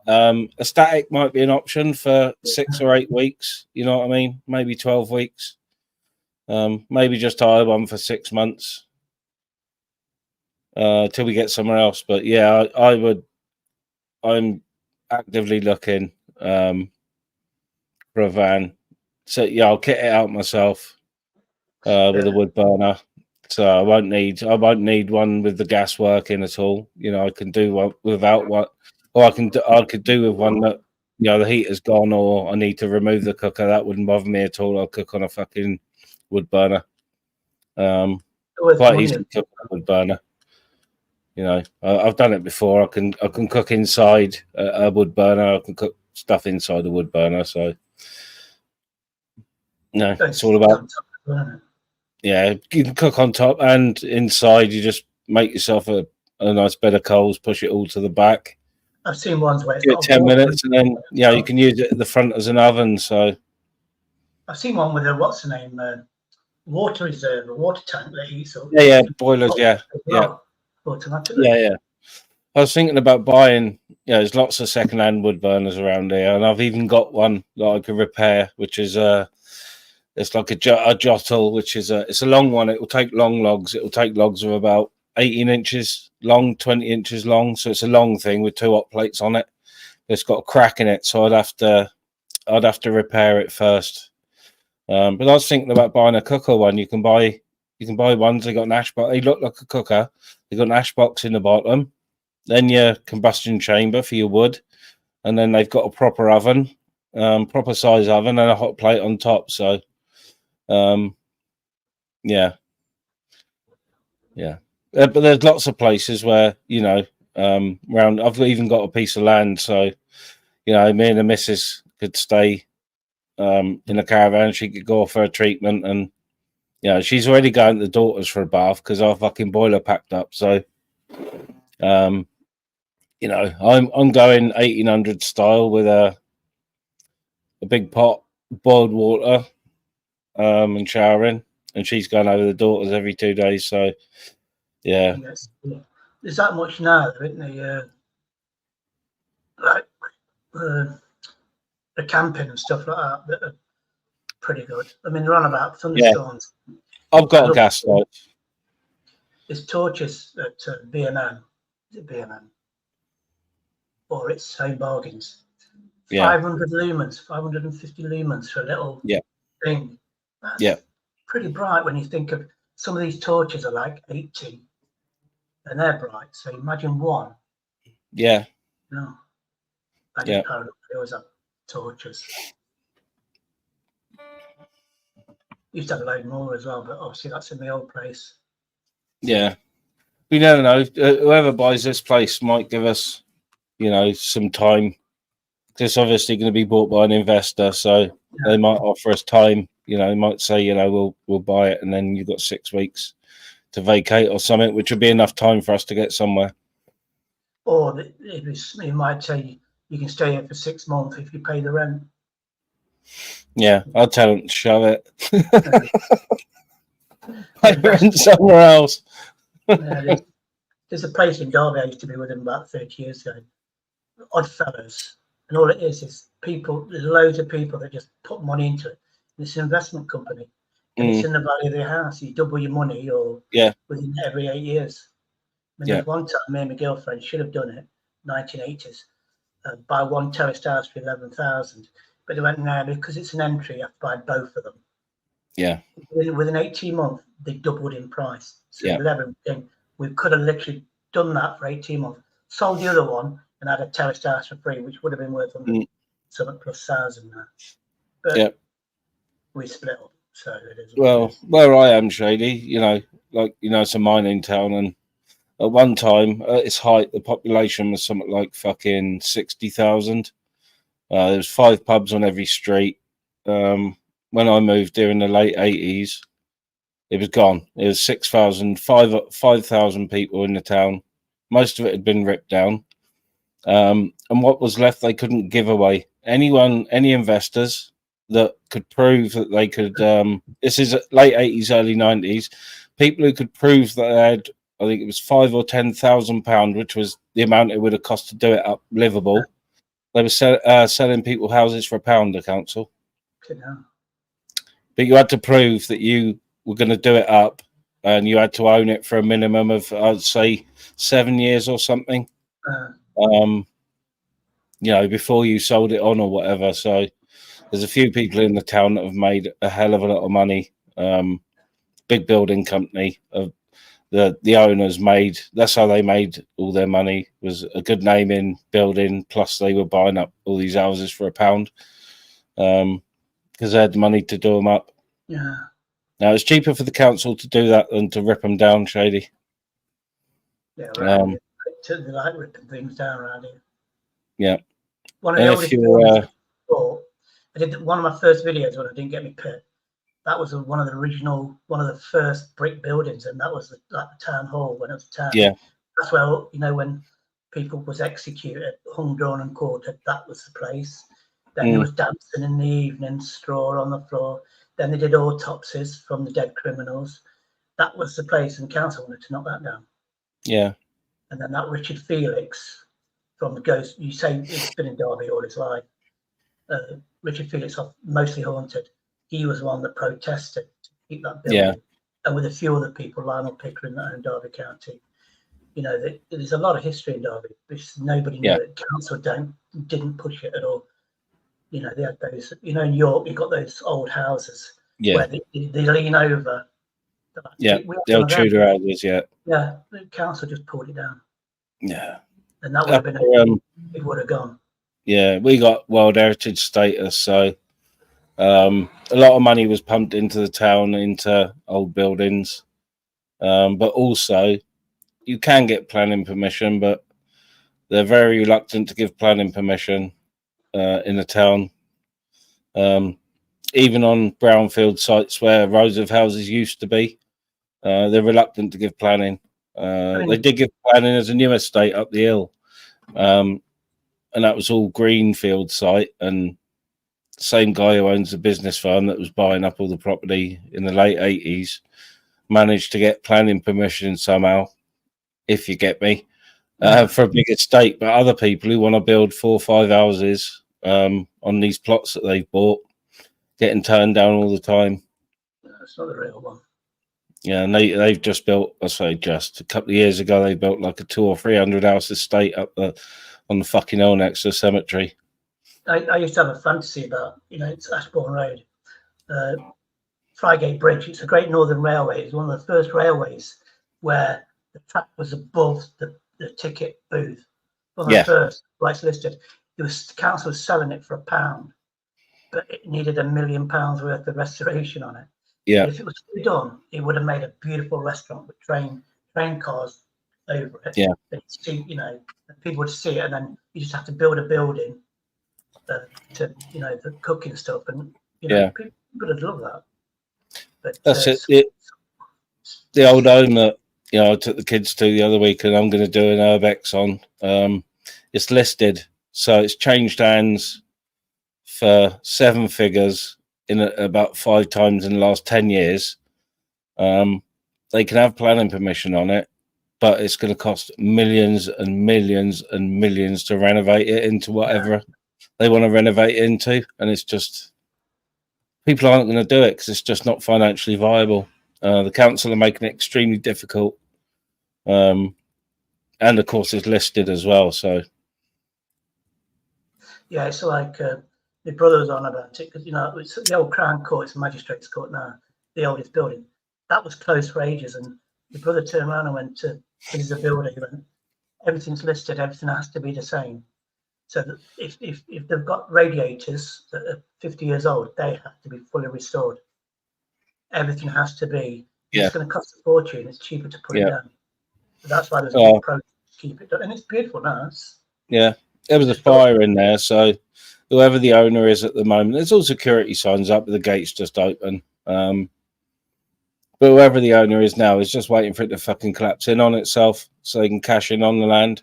A static might be an option for 6 or 8 weeks. You know what I mean? Maybe 12 weeks. Maybe just hire one for 6 months till we get somewhere else. But yeah, I'm actively looking for a van. So yeah, I'll kit it out myself with a wood burner. So I won't need one with the gas working at all. You know, I can do one without one, or I could do with one that, you know, the heater's gone, or I need to remove the cooker. That wouldn't bother me at all. I'll cook on a fucking wood burner. Quite easy to cook on a wood burner. You know, I've done it before. I can cook inside a wood burner. I can cook stuff inside the wood burner. So no, it's all about. Yeah, you can cook on top and inside. You just make yourself a nice bed of coals, push it all to the back. I've seen ones where it's Give it got 10 minutes, and then you can use it at the front as an oven. So I've seen one with a what's the name, water reserve, a water tank that heats up. yeah, boilers, yeah. Automatically. Yeah. I was thinking about buying. Yeah, there's lots of second-hand wood burners around here, and I've even got one that I could repair, which is it's like a jottle, which is it's a long one. It will take long logs. It will take logs of about 18 inches long, 20 inches long. So it's a long thing with 2 hot plates on it. It's got a crack in it, so I'd have to repair it first. But I was thinking about buying a cooker one. You can buy ones. They got an ash box. They look like a cooker. They got an ash box in the bottom. Then your combustion chamber for your wood, and then they've got a proper oven, proper size oven, and a hot plate on top. So. Yeah. But there's lots of places where, you know, around. I've even got a piece of land, so you know, me and the missus could stay in a caravan. She could go for a treatment, and yeah, she's already going to the daughters for a bath because our fucking boiler packed up. So, you know, I'm going 1800 style with a big pot, boiled water. And showering, and she's going over the daughters every 2 days. So, yeah. Yes. There's that much now, isn't there? Like the camping and stuff like that are pretty good. I mean, they're on about thunderstorms. Yeah. I've got a gas light. There's torches at B&M. Is it B&M? Or it's Home Bargains. Yeah. 500 lumens, 550 lumens for a little thing. That's pretty bright when you think of some of these torches are like 80 and they're bright. So imagine one. Yeah. No. I just always have torches. Used to have a load more as well, but obviously that's in the old place. Yeah. We never know. Whoever buys this place might give us, you know, some time. It's obviously going to be bought by an investor, so they might offer us time. You know, they might say, you know, we'll buy it, and then you've got 6 weeks to vacate or something, which would be enough time for us to get somewhere. Or he might say you can stay here for 6 months if you pay the rent. Yeah, I'll tell them to shove it. Pay rent somewhere else. There's a place in Derby I used to be with them about 30 years ago. Oddfellows. And all it is people, there's loads of people that just put money into it. It's an investment company. And it's in the value of their house. You double your money or within every 8 years. I mean, there's one time me and my girlfriend should have done it, 1980s, buy one terraced house for 11,000. But they went, no, because it's an entry, you have to buy both of them. Yeah. Within 18 months, they doubled in price. So 11, we could have literally done that for 18 months. Sold the other one and had a terraced house for free, which would have been worth something plus 1,000 now. But we split up. So it is. Well, where I am, Shady, it's a mining town, and at one time, at its height, the population was something like fucking 60,000. There was 5 pubs on every street. When I moved here in the late 80s, it was gone. It was 5,000 people in the town. Most of it had been ripped down. And what was left, they couldn't give away. Any investors that could prove that they could, this is late 80s, early 90s, people who could prove that they had, I think it was £5,000 or £10,000, which was the amount it would have cost to do it up livable. They were selling people houses for £1, the council. But you had to prove that you were going to do it up, and you had to own it for a minimum of, I'd say, 7 years or something. Before you sold it on or whatever. So there's a few people in the town that have made a hell of a lot of money. Big building company. The owners made, that's how they made all their money, was a good name in building, plus they were buying up all these houses for £1 because they had the money to do them up. Yeah. Now it's cheaper for the council to do that than to rip them down, Shady. Yeah, right. They like ripping things down around here. Yeah. One of the oldest buildings I did one of my first videos when I didn't get my pit. That was one of the first brick buildings, and that was the town hall when it was town. Yeah. That's where, when people was executed, hung, drawn and quartered, that was the place. Then there was dancing in the evening, straw on the floor. Then they did autopsies from the dead criminals. That was the place, and council wanted to knock that down. Yeah. And then that Richard Felix from the Ghost, you say he's been in Derby all his life. Richard Felix, mostly haunted. He was one that protested to keep that building. Yeah. And with a few other people, Lionel Pickering, that owned Derby County. There's a lot of history in Derby, because nobody knew it. Council didn't push it at all. They had those, in York, you've got those old houses where they lean over. The old Tudor houses, yeah. Yeah, the council just pulled it down. Yeah. And that would have been, it would have gone. Yeah, we got World Heritage status, so a lot of money was pumped into the town, into old buildings. But also, you can get planning permission, but they're very reluctant to give planning permission in the town. Even on brownfield sites where rows of houses used to be, they're reluctant to give planning. They did give planning as a new estate up the hill, and that was all greenfield site. And the same guy who owns the business firm that was buying up all the property in the late 80s managed to get planning permission somehow, if you get me, for a big estate. But other people who want to build 4 or 5 houses on these plots that they've bought, getting turned down all the time. That's not the real one. Yeah, and they've just built, just a couple of years ago, they built like a 200 or 300 house estate up on the fucking hill next to the cemetery. I used to have a fantasy about, it's Ashbourne Road, Frygate Bridge. It's a Great Northern Railway. It's one of the first railways where the track was above the ticket booth. One of the first rights listed. The council was selling it for £1, but it needed £1 million worth of restoration on it. Yeah. If it was done, it would have made a beautiful restaurant with train cars over it. Yeah. People would see it, and then you just have to build a building to the cooking stuff, and people would love that. But that's it. The old home that I took the kids to the other week, and I'm going to do an urbex on. It's listed, so it's changed hands for 7 figures in about 5 times in the last 10 years. They can have planning permission on it, but it's going to cost millions and millions and millions to renovate it into whatever they want to renovate it into. And it's just, people aren't going to do it because it's just not financially viable. The council are making it extremely difficult. And of course it's listed as well. So yeah, it's like my brother was on about it, because it's the old Crown Court, it's a magistrate's court now, the oldest building. That was closed for ages, and my brother turned around and went to he's a builder. He went, everything's listed, everything has to be the same. So that if they've got radiators that are 50 years old, they have to be fully restored. everything has to be. Yeah. It's going to cost a fortune. It's cheaper to put it Yeah. down. But that's why there's a Oh. big pro to keep it done. And it's beautiful now. Yeah, there was a fire in there, so whoever the owner is at the moment, there's all security signs up, but the gate's just open. But whoever the owner is now is just waiting for it to fucking collapse in on itself so they can cash in on the land.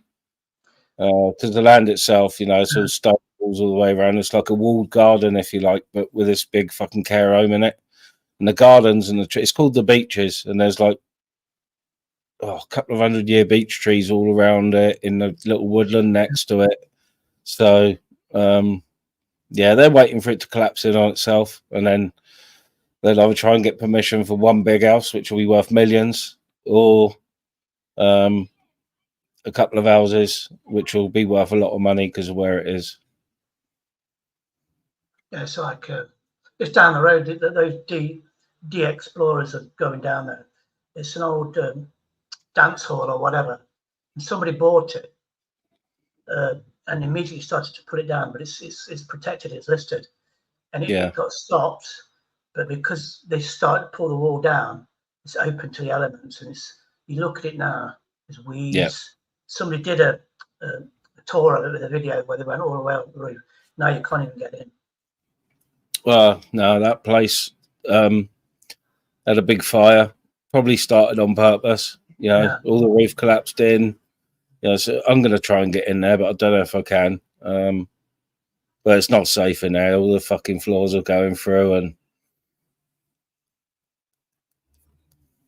Because the land itself, you know, it's all stone walls all the way around. It's like a walled garden, if you like, but with this big fucking care home in it. And the gardens and the trees, it's called the Beeches, and there's like a couple of 100-year beech trees all around it in the little woodland next to it. So, yeah, they're waiting for it to collapse in on itself, and then they'll either try and get permission for one big house, which will be worth millions, or a couple of houses, which will be worth a lot of money because of where it is. Yeah, it's like it's down the road. Those D Explorers are going down there. It's an old dance hall or whatever, and somebody bought it and immediately started to put it down. But it's protected. It's listed, and it got stopped. But because they started to pull the wall down, it's open to the elements, and you look at it now. There's weeds. Yeah. Somebody did a tour of it with a video where they went all the way up the roof. Now you can't even get in. Well, no, that place had a big fire. Probably started on purpose. You know, all the roof collapsed in. You know, so I'm going to try and get in there, but I don't know if I can. But it's not safe in there. All the fucking floors are going through, and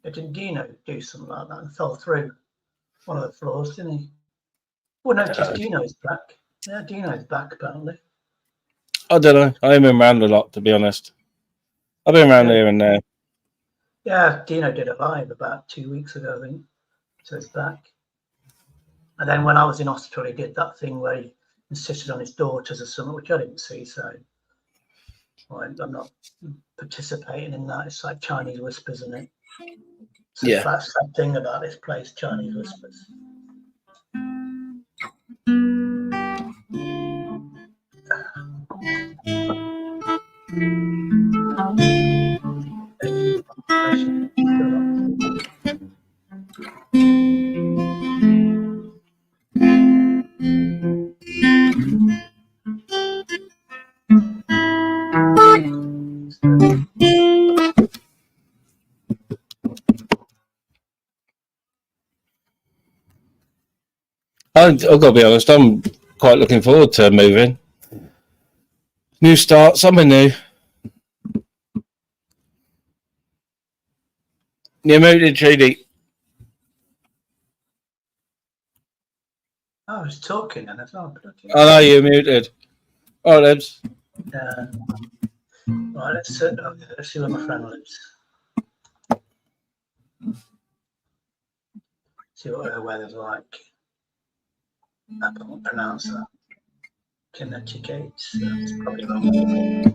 Didn't Dino do something like that and fell through one of the floors, didn't he? Well, no, just Dino's back. Yeah, Dino's back apparently. I don't know. I haven't been around a lot, to be honest. I've been around here and there. Yeah, Dino did it live about 2 weeks ago, I think. So it's back. And then when I was in hospital, he did that thing where he insisted on his daughters or something, which I didn't see. So I'm not participating in that. It's like Chinese whispers, isn't it? So Yeah. that's that thing about this place, Chinese whispers. I've got to be honest, I'm quite looking forward to moving. New start, something new. You're muted, JD. I was talking and I thought, I know you're muted. Oh, Lebs. Right, let's see where my friend lives. See what her weather's like. I can't pronounce that. Connecticut. That's probably wrong.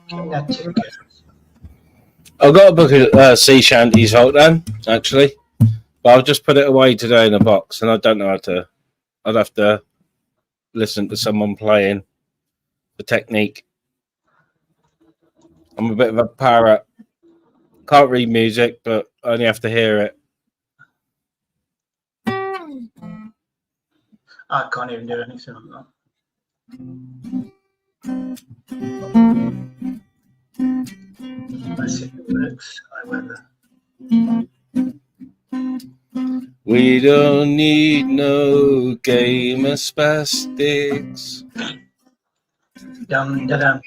Connecticut. I've got a book of sea shanties, Holden, actually. But I'll just put it away today in a box, and I don't know how to. I'd have to listen to someone playing the technique. I'm a bit of a parrot. Can't read music, but I only have to hear it. I can't even do anything on that. Let's see if it works. We don't need no game of spastics. Dum da dum.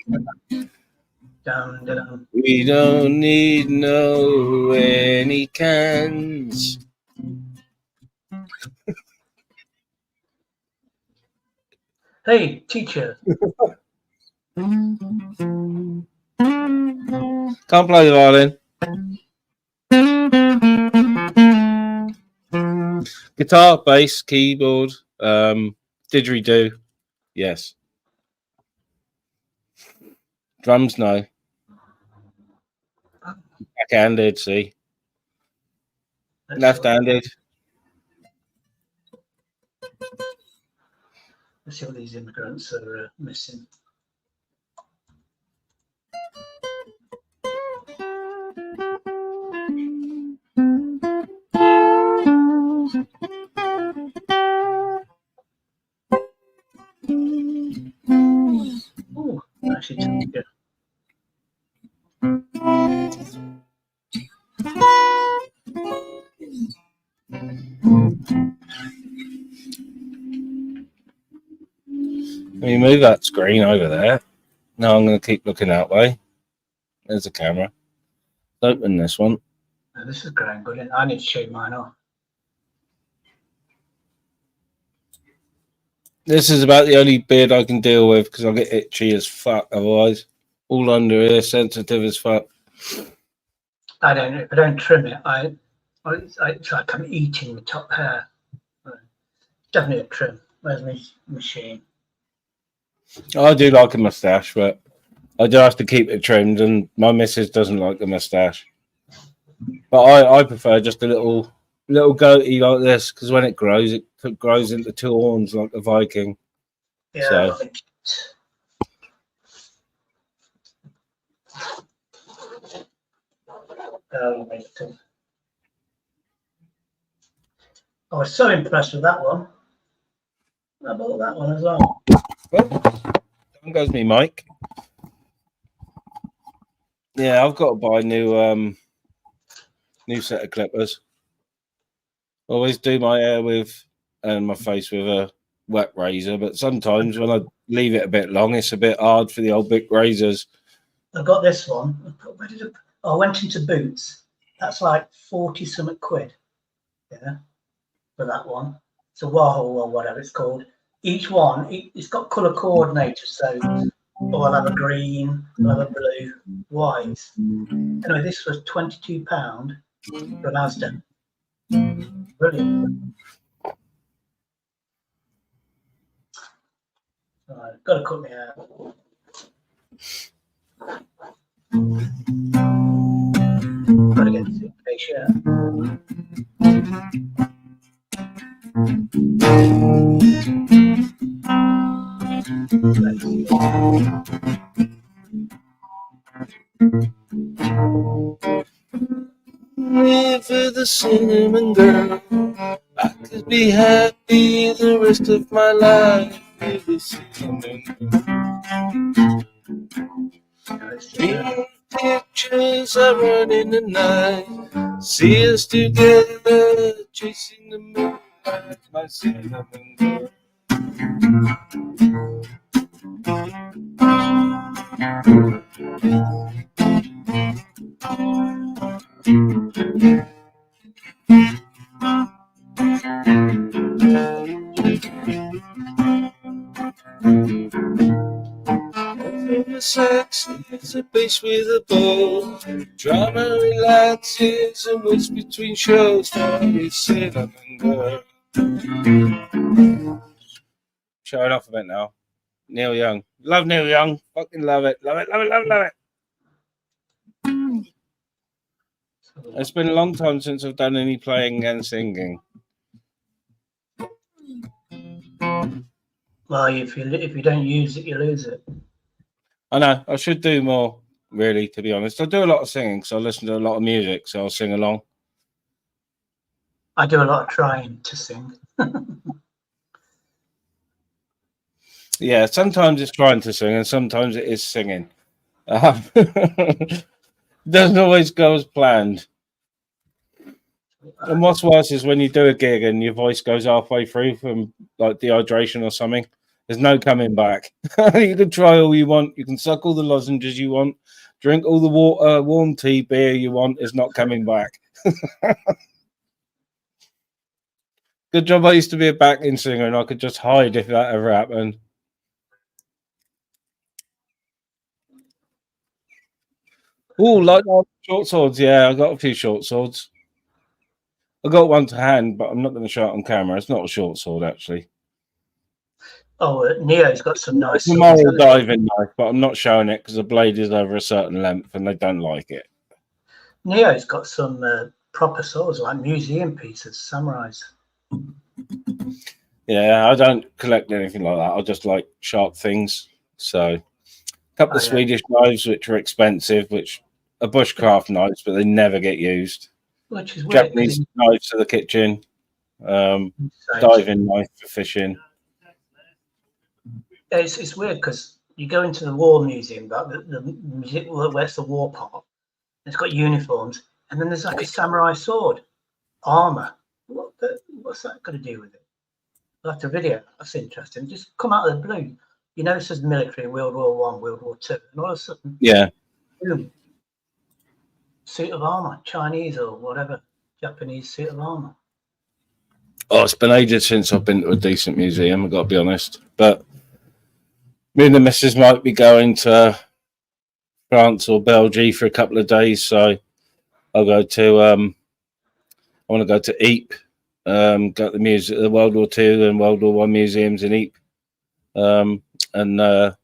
Dum da dum. We don't need no any cans. Hey, teacher. Can't play the violin. Guitar, bass, keyboard, didgeridoo, yes. Drums, no. Backhanded, see. Let's Left-handed. see what these immigrants are missing. Oh, actually, good. Let me move that screen over there. No, I'm going to keep looking that way. There's the camera. Open this one. Now, this is going good. I need to shave mine off. This is about the only beard I can deal with because I'll get itchy as fuck otherwise. All under here, sensitive as fuck. If I don't trim it, it's like I'm eating the top hair. Definitely a trim. Where's my machine? I do like a moustache, but I do have to keep it trimmed, and my missus doesn't like a moustache. But I prefer just a little goatee like this because when it grows into two horns like a Viking. Yeah. So. I was so impressed with that one. I bought that one as well. Down goes me mic. Yeah, I've got to buy new set of clippers. Always do my hair with and my face with a wet razor, but sometimes when I leave it a bit long, it's a bit hard for the old big razors. I got this one. Where did I went into Boots. That's like 40 something quid. Yeah, for that one. It's a Wahoo or whatever it's called. Each one, it's got colour coordinators. So I'll have a green, I'll have a blue, white. Anyway, this was £22 for Asda. Brilliant. Right, got to cut my hair. Got to get the suitcase, For the cinnamon girl, I could be happy the rest of my life with the cinnamon girl. Pictures I run in the night, see us together chasing the moonlight, my cinnamon girl. Sex is a bass with a bow. Drama relaxes and waits between shows for his cinnamon girl. Showing off a bit now. Neil Young. Love Neil Young. Fucking love it. Love it, love it, love it, love it. It's been a long time since I've done any playing and singing. Well, if you don't use it, you lose it. I know. I should do more, really, to be honest. I do a lot of singing, so I listen to a lot of music, so I'll sing along. I do a lot of trying to sing. Yeah, sometimes it's trying to sing, and sometimes it is singing. Doesn't always go as planned. And what's worse is when you do a gig and your voice goes halfway through from like dehydration or something. There's no coming back. You can try all you want. You can suck all the lozenges you want. Drink all the water, warm tea, beer you want. It's not coming back. Good job I used to be a backing singer and I could just hide if that ever happened. Oh, like short swords. Yeah, I got a few short swords. I got one to hand, but I'm not going to show it on camera. It's not a short sword, actually. Oh, Neo's got some nice. It's a moral diving knife, but I'm not showing it because the blade is over a certain length and they don't like it. Neo's got some proper swords, like museum pieces, samurais. Yeah, I don't collect anything like that. I just like sharp things. So, a couple of Oh, yeah. Swedish knives, which are expensive, which are bushcraft knives, but they never get used. Which is weird. Japanese knives for the kitchen, Same. diving knife for fishing. It's weird because you go into the war museum, like the museum where's the war part. It's got uniforms, and then there's like a samurai sword, armor. What's that got to do with it? I'll have to video. That's interesting. Just come out of the blue. You know, it says military, World War One, World War Two, and all of a sudden, Yeah, boom, suit of armor, Chinese or whatever, Japanese suit of armor. oh, it's been ages since I've been to a decent museum, I've got to be honest. But me and the missus might be going to France or Belgium for a couple of days, so I'll go to I want to go to Ypres, go to the World War II and World War One museums in Ypres, and the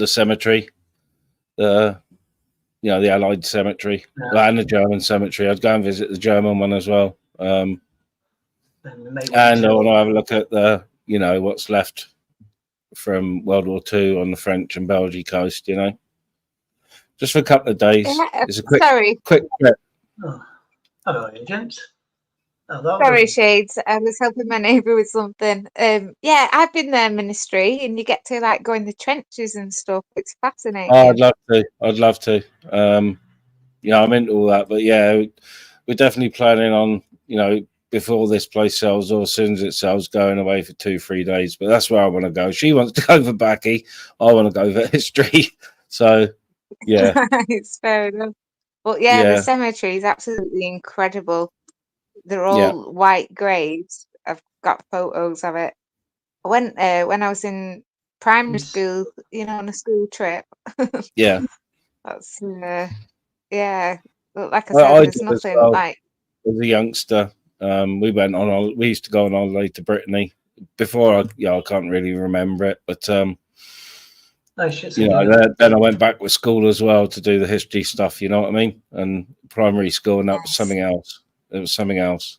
cemetery, the Allied cemetery, and the German cemetery. I'd go and visit the German one as well. And I want to have a look at the what's left from World War II on the French and Belgian coast. Just for a couple of days. Yeah, It's a quick trip. Oh, hello, agent. Sorry, Shades. I was helping my neighbour with something. Yeah, I've been there, ministry, and you get to like go in the trenches and stuff. It's fascinating. Oh, I'd love to. I'm into all that, but yeah, we're definitely planning on before this place sells or as soon as it sells, going away for 2-3 days. But that's where I want to go. She wants to go for Baki. I want to go for history. So yeah, It's fair enough. But yeah, the cemetery is absolutely incredible. They're all white graves. I've got photos of it. I went when I was in primary school, on a school trip. Yeah. That's like I said, there's nothing like. As a youngster, we used to go on holiday to Brittany. Before I can't really remember it, but then I went back with school as well to do the history stuff. You know what I mean? And primary school, and that was something else. It was something else.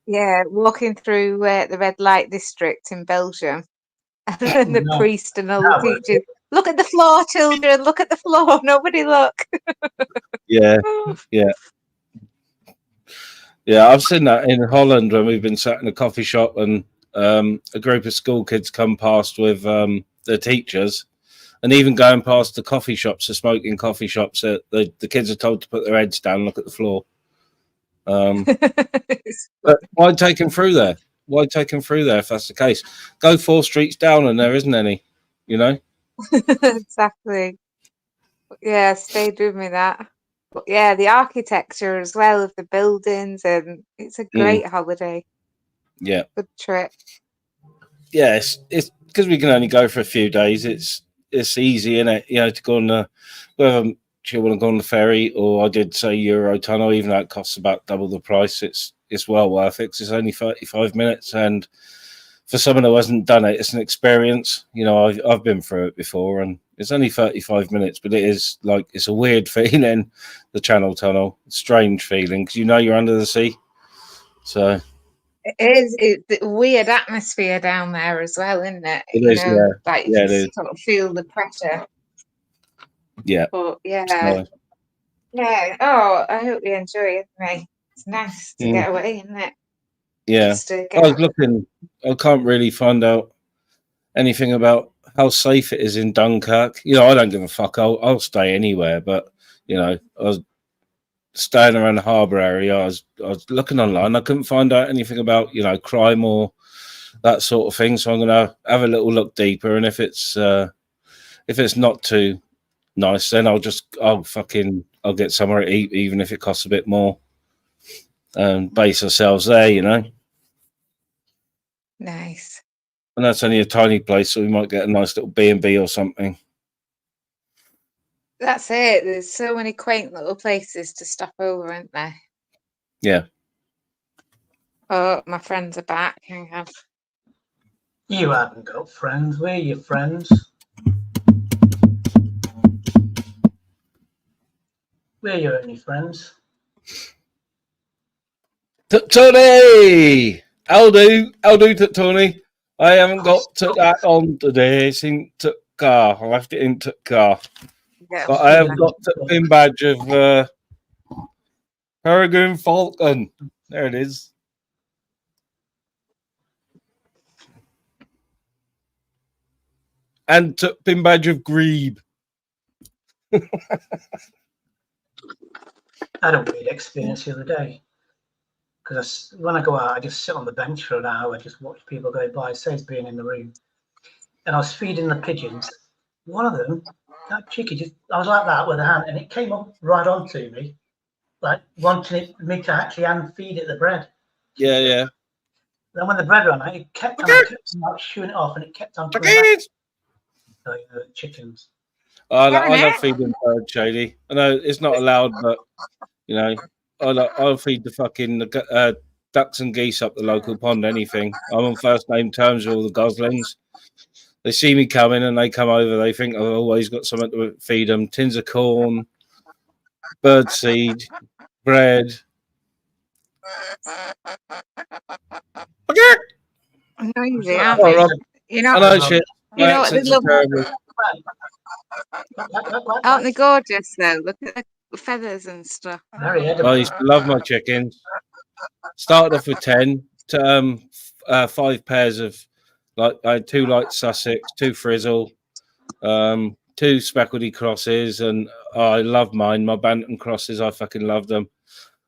Yeah, walking through the red light district in Belgium, and the priest and all the teachers. Look at the floor, children. Look at the floor. Nobody look. Yeah. I've seen that in Holland when we've been sat in a coffee shop and a group of school kids come past with their teachers, and even going past the coffee shops, the smoking coffee shops, the kids are told to put their heads down and look at the floor. But why take them through there? Why take them through there if that's the case? Go 4 streets down and there isn't any, Exactly. Yeah, stayed with me that. But yeah, the architecture as well of the buildings, and it's a great holiday. Yeah. Good trip. Yeah, it's because we can only go for a few days. It's easy, innit? To go on whether you want to go on the ferry or I did say Eurotunnel, even though it costs about double the price, it's well worth it because it's only 35 minutes, and for someone who hasn't done it, it's an experience. I've been through it before, and it's only 35 minutes, but it is like it's a weird feeling, the Channel Tunnel, strange feeling because you're under the sea. So it is. It's a weird atmosphere down there as well, isn't it? It is, yeah. Like you sort of feel the pressure. Yeah. But yeah. Yeah. Oh, I hope you enjoy it, mate. It's nice to get away, isn't it? Yeah. I was looking. I can't really find out anything about how safe it is in Dunkirk. I don't give a fuck. I'll stay anywhere, but I was staying around the harbour area. I was looking online. I couldn't find out anything about crime or that sort of thing. So I'm gonna have a little look deeper, and if it's not too nice, then I'll get somewhere to eat, even if it costs a bit more, and base ourselves there. Nice. And that's only a tiny place, so we might get a nice little B&B or something. That's it. There's so many quaint little places to stop over, aren't there? Yeah. Oh, my friends are back. Hang on. You haven't got friends. We're your friends. We're your only friends. Tony! I'll do, Tony. I haven't got to that on today since the car. I left it in the car. Yeah, But I have got the pin badge of Peregrine Falcon. There it is. And the pin badge of Grebe. I had a weird experience the other day. Because when I go out, I just sit on the bench for an hour, just watch people go by, says being in the room. And I was feeding the pigeons. One of them, that chickie, I was like that with a hand, and it came up right onto me, like wanting me to actually hand feed it the bread. Yeah. Then when the bread ran out, it kept on shooing it off, and it kept on coming back. So, chickens. I love feeding birds, Shady. I know it's not allowed, but you know, I'll feed the fucking ducks and geese up the local pond. Anything. I'm on first name terms with all the goslings. They see me coming and they come over. They think I've always got something to feed them: tins of corn, bird seed, bread. Noisy, aren't they? You know, I know shit. You know what they love? Aren't they gorgeous though? Look at the feathers and stuff. I used to love my chickens. Started off with 10 to 5 pairs of, like, I had 2 light Sussex, 2 frizzle, 2 speckledy crosses, and I love mine. My Bantam crosses, I fucking love them.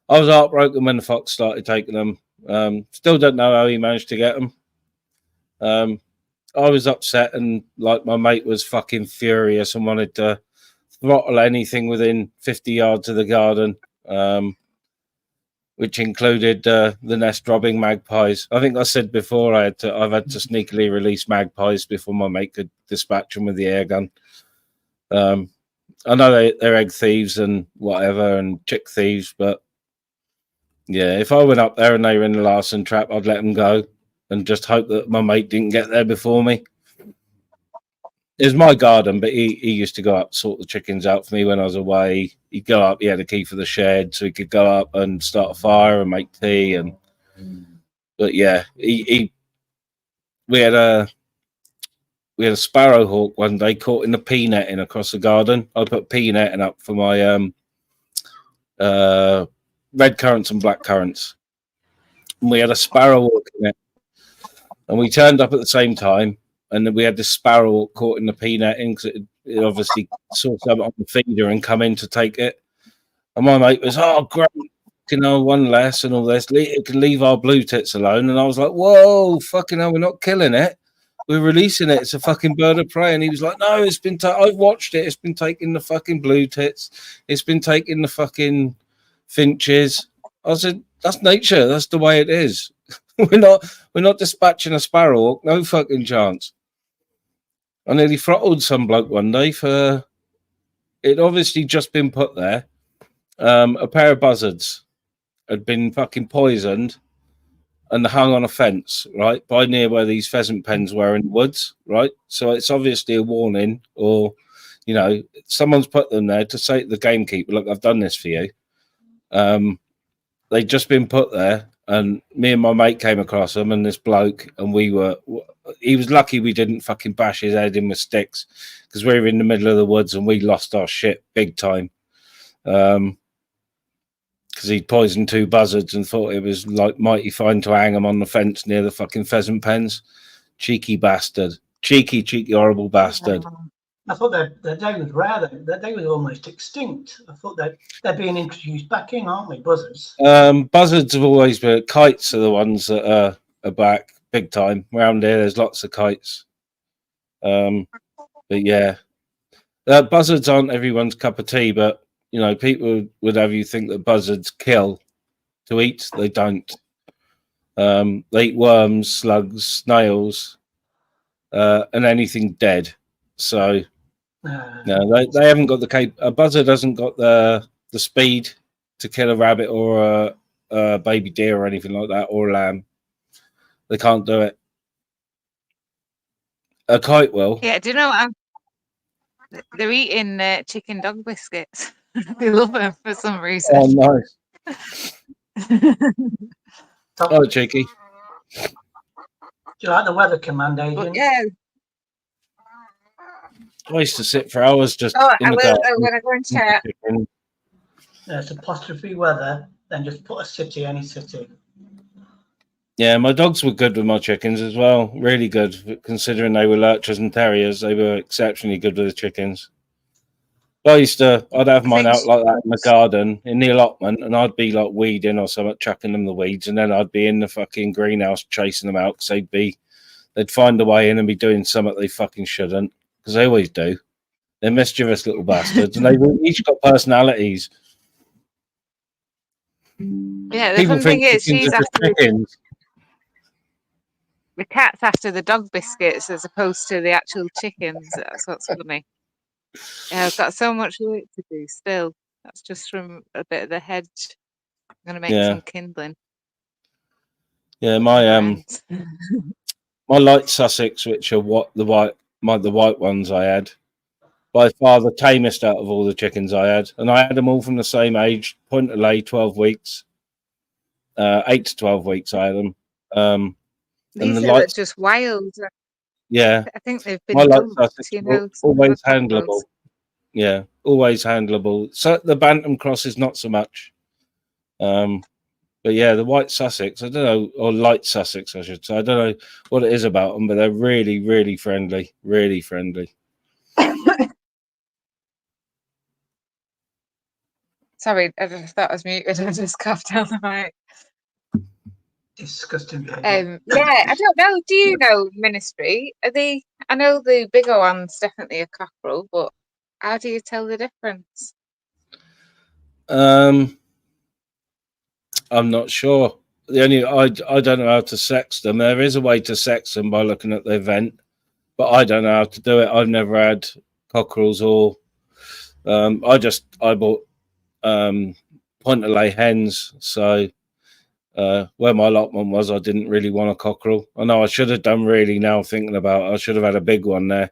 I was heartbroken when the fox started taking them. Still don't know how he managed to get them. I was upset, and like my mate was fucking furious and wanted to throttle anything within 50 yards of the garden, which included the nest robbing magpies. I think I said before I've had to sneakily release magpies before my mate could dispatch them with the air gun. I know they're egg thieves and whatever, and chick thieves, but yeah, if I went up there and they were in the larcen trap, I'd let them go and just hope that my mate didn't get there before me. It was my garden, but he used to go up, sort the chickens out for me when I was away. He'd go up, he had a key for the shed, so he could go up and start a fire and make tea. But yeah, we had a sparrowhawk one day caught in the pea netting across the garden. I put pea netting up for my red currants and black currants. And we had a sparrowhawk in it. And we turned up at the same time, and then we had this sparrow caught in the pea netting because it obviously saw something on the feeder and come in to take it. And my mate was, "Oh, great, one less and all this. It can leave our blue tits alone." And I was like, "Whoa, fucking hell, we're not killing it. We're releasing it. It's a fucking bird of prey." And he was like, "No, it's been. I've watched it. It's been taking the fucking blue tits. It's been taking the fucking finches." I said, "That's nature. That's the way it is. We're not dispatching a sparrowhawk. No fucking chance." I nearly throttled some bloke one day for it. Obviously just been put there. A pair of buzzards had been fucking poisoned and hung on a fence, right, by near where these pheasant pens were in the woods, right? So it's obviously a warning, or someone's put them there to say to the gamekeeper, "Look, I've done this for you." They'd just been put there, and me and my mate came across them, and this bloke, and he was lucky we didn't fucking bash his head in with sticks, because we were in the middle of the woods and we lost our shit big time. Because he'd poisoned 2 buzzards and thought it was like mighty fine to hang them on the fence near the fucking pheasant pens. Cheeky bastard. Cheeky, horrible bastard. I thought that they was rare. That they was almost extinct. I thought that they're being introduced back in, aren't they, buzzards? Buzzards have always been. Kites are the ones that are back big time. Around here, there's lots of kites. But yeah, buzzards aren't everyone's cup of tea. But people would have you think that buzzards kill to eat. They don't. They eat worms, slugs, snails, and anything dead. So no, they haven't got a buzzard hasn't got the speed to kill a rabbit or a baby deer or anything like that, or a lamb. They can't do it. A kite will. Yeah, do you know they're eating chicken dog biscuits? They love them for some Oh, reason. nice. So, Oh, cheeky. do you like the weather command, But Adrian? yeah, I used to sit for hours just oh, in I the will garden. when I go and chat. It's apostrophe weather, then just put a city, any city. Yeah, my dogs were good with my chickens as well. Really good, considering they were lurchers and terriers. They were exceptionally good with the chickens. I'd have mine out like that in the garden in the allotment, and I'd be like weeding or something, chucking them the weeds, and then I'd be in the fucking greenhouse chasing them out because they'd find a way in and be doing something they fucking shouldn't, because they always do. They're mischievous little bastards, and they've each got personalities. Yeah, the People fun thing think is chickens she's are just after chickens. the cat's after the dog biscuits as opposed to the actual chickens. That's what's funny. Yeah, I've got so much work to do still. That's just from a bit of the hedge. I'm gonna make Yeah. some kindling. Yeah, Right. my light Sussex, which are the white ones I had, by far the tamest out of all the chickens I had, and I had them all from the same age, point of lay, 12 weeks, 8 to 12 weeks. I had them, and These the are lights, just wild. yeah, I think they've my been light dumped, Sussex you were know. always handleable. Yeah, always handleable. So the Bantam crosses not so much. But yeah, the white Sussex, I don't know, or light Sussex, I should say. I don't know what it is about them, but they're really, really friendly. Really friendly. Sorry, I just thought I was muted. I just coughed down the mic. Disgusting behaviour. Yeah, I don't know. Do you know Ministry? Are they? I know the bigger one's definitely a cockerel, but how do you tell the difference? I'm not sure. I don't know how to sex them. There is a way to sex them by looking at their vent, but I don't know how to do it. I've never had cockerels or I bought point of lay hens. So where my allotment was, I didn't really want a cockerel. I know I should have done. Really, now thinking about it, I should have had a big one there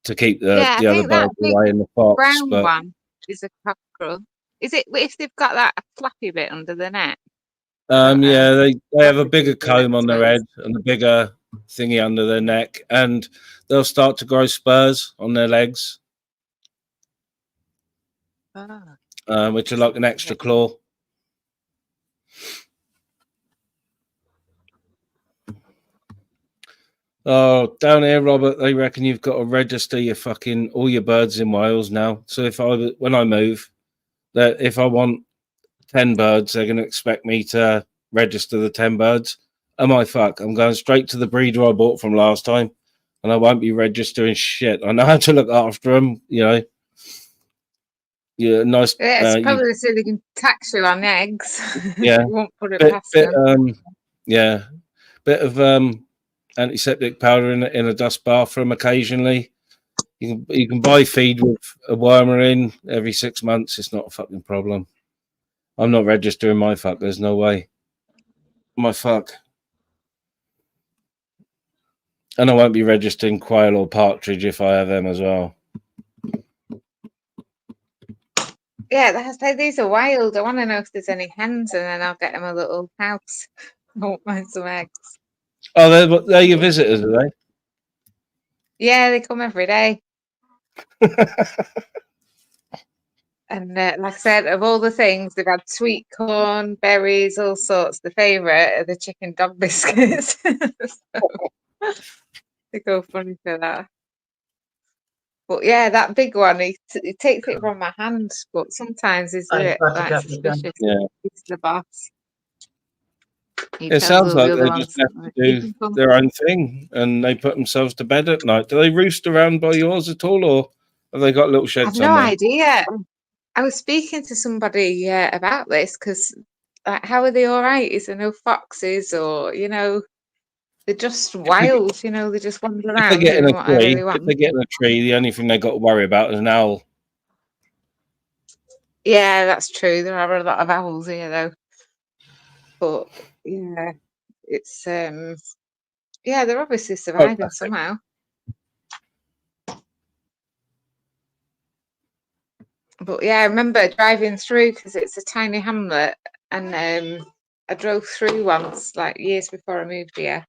to keep the other birds away in the fox. Brown But one is a cockerel. Is it if they've got that flappy bit under the neck? yeah, they have a bigger comb on their head and a bigger thingy under their neck, and they'll start to grow spurs on their legs, which are like an extra claw. Oh, down here, Robert, they reckon you've got to register all your birds in Wales now. So when I move, that if I want 10 birds, they're going to expect me to register the 10 birds. I'm going straight to the breeder I bought from last time, and I won't be registering shit. I know how to look after them, Yeah, nice. Yeah, it's probably so they can tax you on eggs. Yeah, you won't put it past them. Yeah, bit of antiseptic powder in a dust bathroom occasionally. You can buy feed with a wormer in every 6 months. It's not a fucking problem. I'm not registering my fuck. There's no way. My fuck. And I won't be registering quail or partridge if I have them as well. Yeah, these are wild. I want to know if there's any hens, and then I'll get them a little house. I won't mind some eggs. Oh, they're your visitors, are they? Yeah, they come every day. And like I said, of all the things, they've had sweet corn, berries, all sorts. The favourite are the chicken dog biscuits. They go funny for that. But yeah, that big one, he takes it from my hand, but sometimes he's a bit like suspicious. Yeah. He's the boss. It sounds like they just have to do their own thing and they put themselves to bed at night. Do they roost around by yours at all, or have they got a little shed somewhere? I've no idea. I was speaking to somebody about this because, like, how are they all right? Is there no foxes or, they're just wild, they just wander around. If they get in a tree, the only thing they got to worry about is an owl. Yeah, that's true. There are a lot of owls here, though. But yeah, it's they're obviously surviving somehow. But yeah, I remember driving through because it's a tiny hamlet, and I drove through once, like years before I moved here,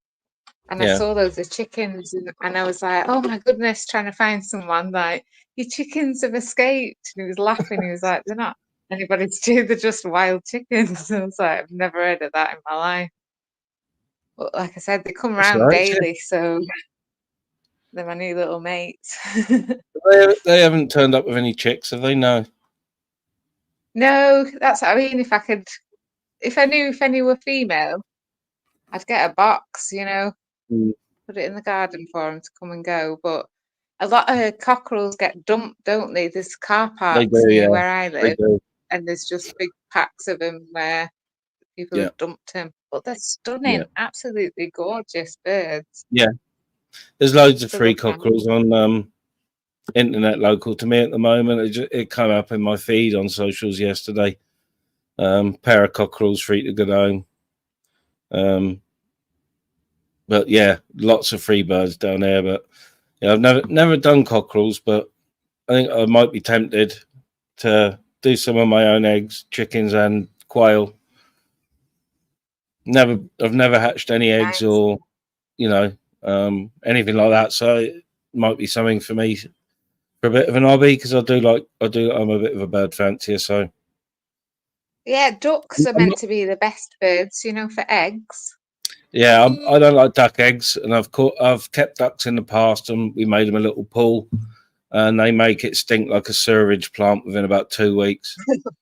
and I Yeah. saw loads of chickens, and I was like, "Oh my goodness!" Trying to find someone, like, "Your chickens have escaped," and he was laughing. He was like, "They're not anybody to do; they're just wild chickens." I was like, "I've never heard of that in my life." But like I said, they come That's round right. daily, so they're my new little mates. They haven't turned up with any chicks, have they? No. No, that's what I mean. If I knew if any were female, I'd get a box, put it in the garden for them to come and go. But a lot of cockerels get dumped, don't they? There's car They parks do, near yeah. where I They live, do. and there's just big packs of them where people Yeah. have dumped them. But they're stunning, Yeah. absolutely gorgeous birds. Yeah. There's loads of to free look at. cockerels on internet local to me at the moment. It came up in my feed on socials yesterday. Pair of cockerels free to go home. But yeah, lots of free birds down there. But yeah, I've never done cockerels, but I think I might be tempted to do some of my own eggs, chickens, and quail. I've never hatched any eggs Nice. or anything like that. So it might be something for me for a bit of an hobby because I'm a bit of a bird fancier. So Yeah, ducks are meant to be the best birds, for eggs. yeah, I don't like duck eggs, and I've kept ducks in the past, and we made them a little pool, and they make it stink like a sewerage plant within about 2 weeks.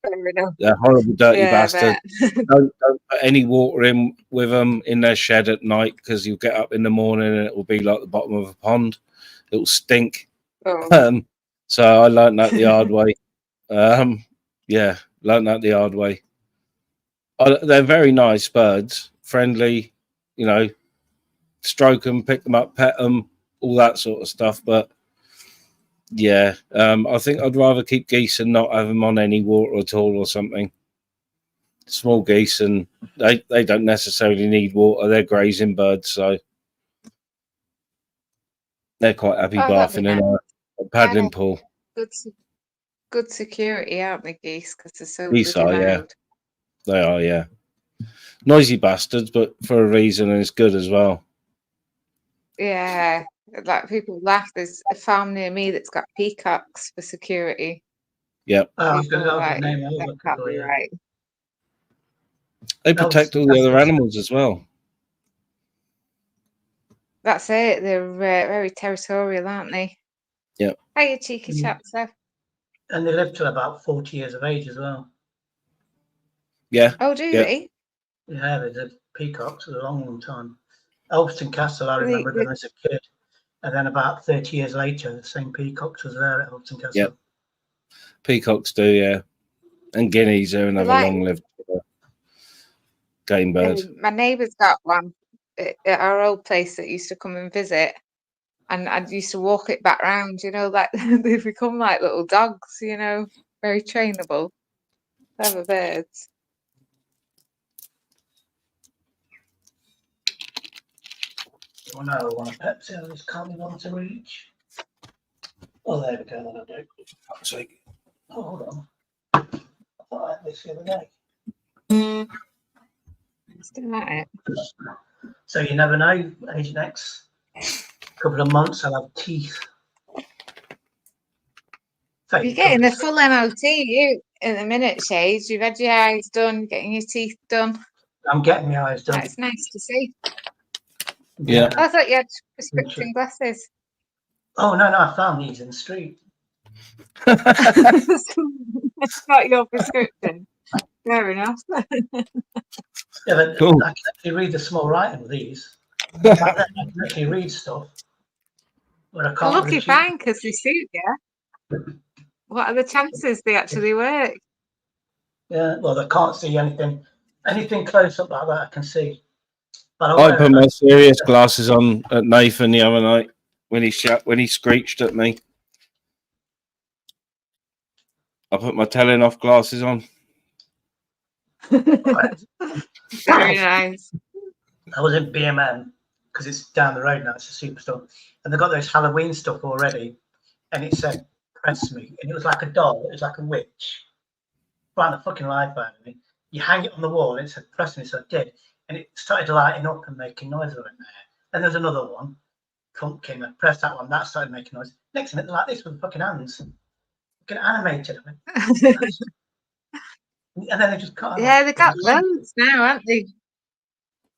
Fair enough. They're horrible, dirty Yeah, I bastards. bet. Don't put any water in with them in their shed at night because you'll get up in the morning and it will be like the bottom of a pond. It will stink. Oh. So I learned that the hard way. Yeah, learned that the hard way. They're very nice birds, friendly, stroke them, pick them up, pet them, all that sort of stuff. But yeah, I think I'd rather keep geese and not have them on any water at all or something. Small geese, and they don't necessarily need water. They're grazing birds, so they're quite happy bathing in a paddling pool. Good security, aren't they, geese? Because they're so Geese are, bloody yeah. loud. They are, yeah. Noisy bastards, but for a reason, and it's good as well. Yeah, like people laugh. There's a farm near me that's got peacocks for security. Yep. I was going to Like, name that can't be right. They protect all the other animals as well. That's it. They're very territorial, aren't they? Yeah. Hiya, cheeky chaps, though. And they live till about 40 years of age as well. Yeah. Oh, do they? Yeah, they did peacocks for a long, long time. Elveston Castle, I remember them as a kid. And then about 30 years later, the same peacocks was there at Elveston Castle. Yep. Peacocks do, yeah. And guineas are another long-lived game bird. My neighbour's got one at our old place that used to come and visit. And I used to walk it back round, like they become like little dogs, very trainable. Clever birds. Oh no, I want a Pepsi. I just can't be on to reach. Oh, there we go. Then I do. Oh, hold on. I thought I had this the other day. Still at it. So you never know, Agent X. Couple of months, I'll have teeth. You're getting a full MOT, you, in a minute, Shades. You've had your eyes done, getting your teeth done. I'm getting my eyes done. That's nice to see. Yeah. I thought you had prescription glasses. Oh, no, I found these in the street. That's not your prescription. Fair enough. Yeah, but cool. I can actually read the small writing with these. I can actually read stuff. But I can't. Well, lucky fine, because they suit you. What are the chances they actually work? Yeah, well, they can't see anything close up like that. I can see. But I put my serious glasses on at Nathan the other night when he screeched at me. I put my telling off glasses on. Very nice. I was in BMM because it's down the road now. It's a superstore, and they've got those Halloween stuff already. And it said pressed me, and it was like a doll. It was like a witch. Right, the fucking life out of me. You hang it on the wall, and it said press me, so I did, and it started lighting up and making noise right there. And there's another one, pumpkin. I pressed that one, that started making noise. Next minute, they're like this with fucking hands, fucking animated. And then they just cut. Yeah, they got loads now, haven't they?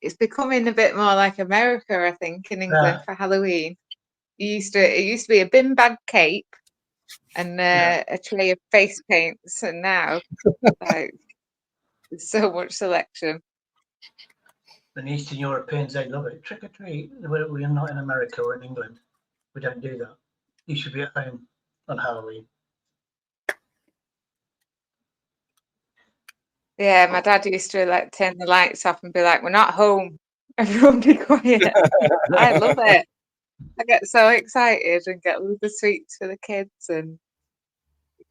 It's becoming a bit more like America, I think, in England for Halloween. It used to be a bin bag cape and a tray of face paints, and now like there's so much selection. And Eastern Europeans, they love it. Trick or treat. We are not in America or in England. We don't do that. You should be at home on Halloween. Yeah, my dad used to like turn the lights off and be like, "We're not home. Everyone be quiet." I love it. I get so excited and get all the sweets for the kids and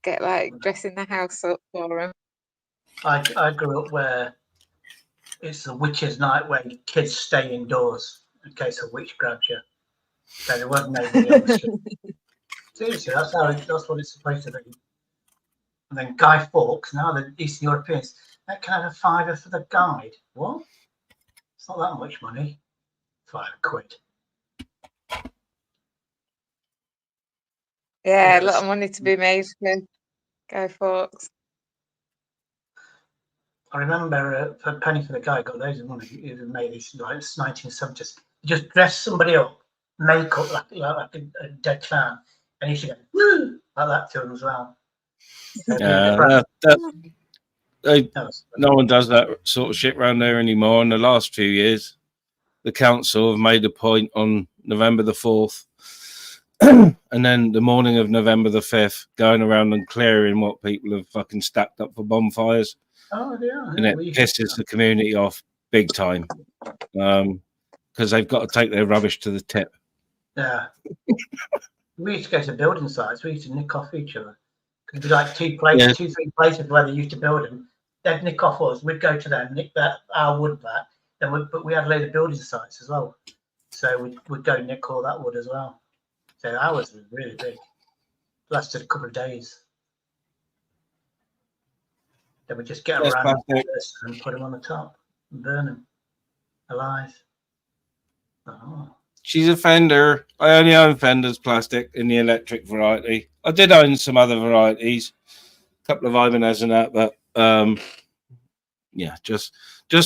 get like dressing the house up for them. I grew up where it's the witch's night where kids stay indoors in case a witch grabs you. So there wasn't nobody on the street. Seriously, that's what it's supposed to be. And then Guy Fawkes, now the Eastern Europeans, that can have a £5 for the guide. What? It's not that much money. £5. Yeah, a lot of money to be made for Guy Fawkes. I remember for a penny for the guy got loads of money. He made these like 1970s. He just dressed somebody up, makeup like a dead clown, and he should go woo like that to him as well. No one does that sort of shit around there anymore. In the last few years, the council have made a point on November the 4th, and then the morning of November the 5th, going around and clearing what people have fucking stacked up for bonfires. Oh, yeah. And it pisses the community off big time because they've got to take their rubbish to the tip. Yeah. We used to go to building sites. We used to nick off each other. Because there's like 2, 3 places where they used to build them. They'd nick off us. We'd go to them, nick our wood back. But we had a load of building sites as well. So we'd go nick all that wood as well. So ours was really big. Lasted a couple of days. Then we just get around and put them on the top and burn them alive. Oh. She's a Fender. I only own Fender's plastic in the electric variety. I did own some other varieties, a couple of Ibanez and that, but yeah, just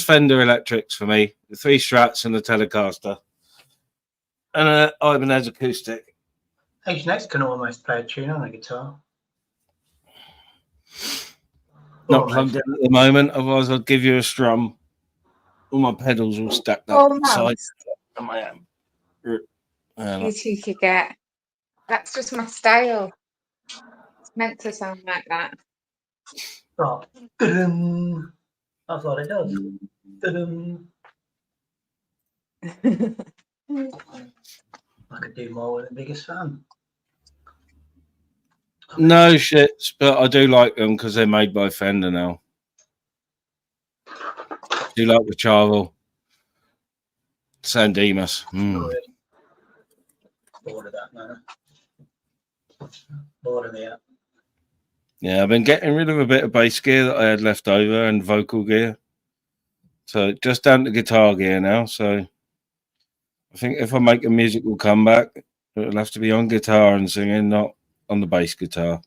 Fender electrics for me. The 3 Strats and the Telecaster, and an Ibanez acoustic. H-Next can almost play a tune on a guitar. Not plugged in at the moment, otherwise I'd give you a strum. All my pedals all stacked up inside. I am. You cheeky get. That's just my style. It's meant to sound like that. Oh, da-dum. That's what it does. Da-dum. I could do more with the biggest fan. No shits, but I do like them because they're made by Fender now. Do you like the Charvel? San Dimas. Bored of that, man. Bored of the app. Yeah, I've been getting rid of a bit of bass gear that I had left over and vocal gear. So just down to guitar gear now. So I think if I make a musical comeback, it'll have to be on guitar and singing, not on the bass guitar.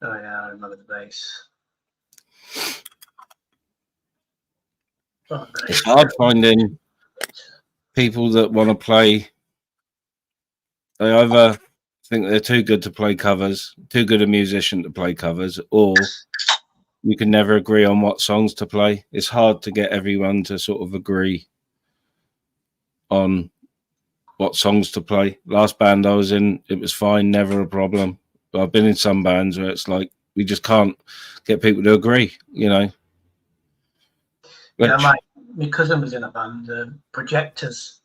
Oh yeah, I remember the bass. It's hard finding people that want to play. They either think they're too good to play covers, too good a musician to play covers, or you can never agree on what songs to play. It's hard to get everyone to sort of agree on what songs to play. Last band I was in, it was fine, never a problem. But I've been in some bands where it's like we just can't get people to agree, you know. Yeah, my cousin was in a band, Projectors,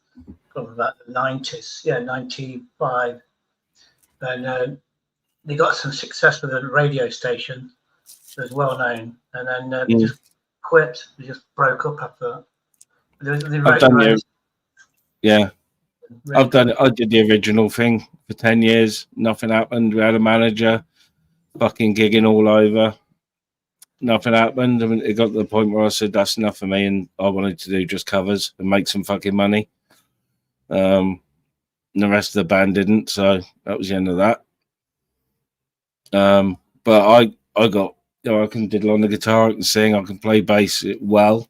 from about the 90s, 95. And they got some success with a radio station that was well known. And then they just quit. They just broke up after that. They wrote Yeah, I've Really done it. I did the original thing for 10 years. Nothing happened. We had a manager fucking gigging all over. Nothing happened. I mean, it got to the point where I said, that's enough for me. And I wanted to do just covers and make some fucking money. And the rest of the band didn't. So that was the end of that. But I got, I can diddle on the guitar. I can sing. I can play bass well.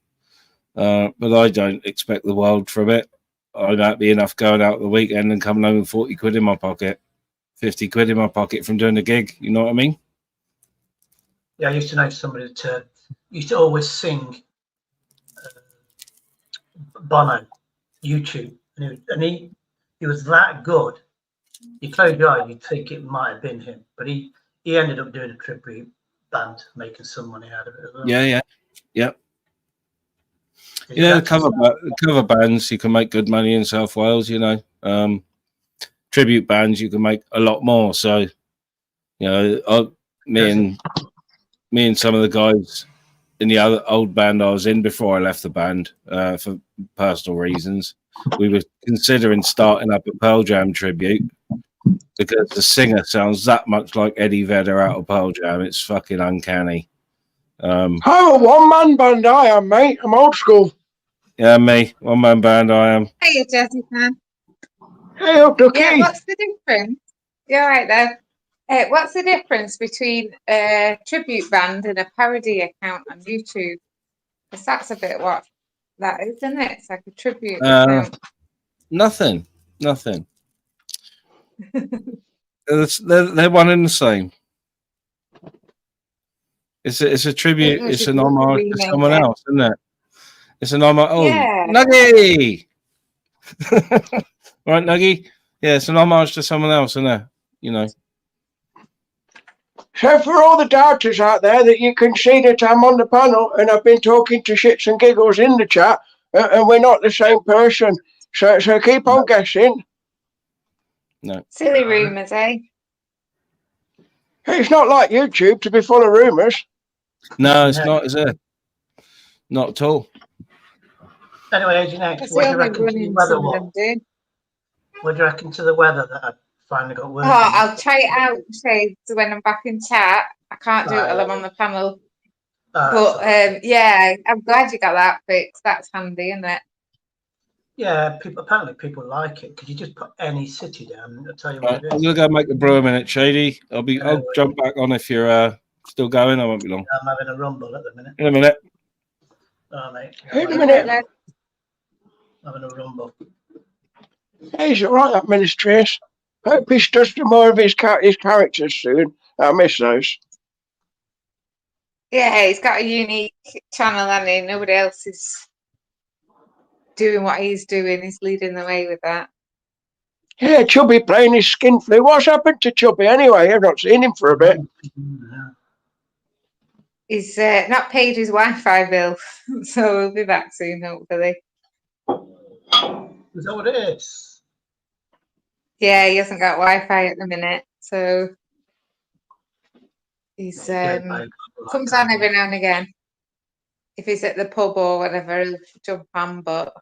But I don't expect the world from it. I might be enough going out the weekend and coming home with 40 quid in my pocket, 50 quid in my pocket from doing a gig. You know what I mean? Yeah, I used to know somebody that used to always sing Bono, YouTube, and he was that good. You close your eye, you'd think it might have been him, but he ended up doing a tribute band, making some money out of it as well. Yeah. The cover bands, you can make good money in South Wales, you know. Tribute bands, you can make a lot more. So, you know, me and some of the guys in the other old band I was in before I left the band for personal reasons, we were considering starting up a Pearl Jam tribute because the singer sounds that much like Eddie Vedder out of Pearl Jam. It's fucking uncanny. I'm a one-man band, I am, mate. I'm old school. Yeah, me, one-man band, I am. Hey, Jazzy fan. Hey, up, Ducky. Yeah, what's the difference? You're right there. What's the difference between a tribute band and a parody account on YouTube? Because that's a bit what that is, isn't it? It's like a tribute account. Nothing. They're one and the same. It's a tribute. It's an homage to someone else, isn't it? It's an homage. Oh, yeah. Nuggy! Right, Nuggy? Yeah, it's an homage to someone else, isn't it? You know. So for all the doubters out there, that you can see that I'm on the panel and I've been talking to shits and giggles in the chat, and we're not the same person. So keep on guessing. No. Silly rumours, eh? It's not like YouTube to be full of rumours. No, it's not, is it? Not at all. Anyway, AJ, what do you reckon to the weather? What do you reckon to the weather that I finally got working? Oh, I'll try it out, Shades, when I'm back in chat. I can't do it while I'm on the panel. But yeah, I'm glad you got that fixed. That's handy, isn't it? Yeah, apparently people like it. Could you just put any city down? I'll tell you what it is. I'm gonna go make the brew a minute, Shady. I'll jump back on if you're still going. I won't be long. I'm having a rumble at the minute. In a minute. Oh, mate. In a minute. Having a rumble. Hey, he's all right, that Ministries. Hope he does some more of his characters soon. I miss those. Yeah, he's got a unique channel, and nobody else is doing what he's doing. He's leading the way with that. Yeah, Chubby playing his skin flu. What's happened to Chubby anyway? I've not seen him for a bit. He's not paid his Wi-Fi bill, so we'll be back soon, hopefully. Is that what it is? Yeah, he hasn't got Wi-Fi at the minute, so he's comes on every now and again. If he's at the pub or whatever, he'll jump on, but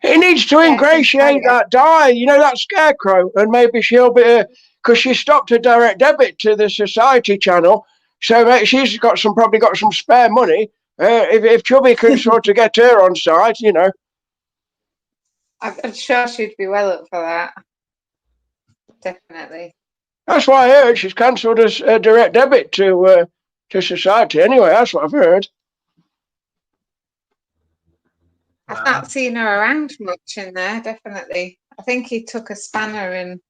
he needs to ingratiate that Di, you know, that Scarecrow, and maybe she'll be, because she stopped her direct debit to the Society channel, so she's probably got some spare money. If Chubby can sort of get her on side, you know. I'm sure she'd be well up for that. Definitely. That's what I heard. She's cancelled a direct debit to Society. Anyway, that's what I've heard. I've not seen her around much in there, definitely. I think he took a spanner and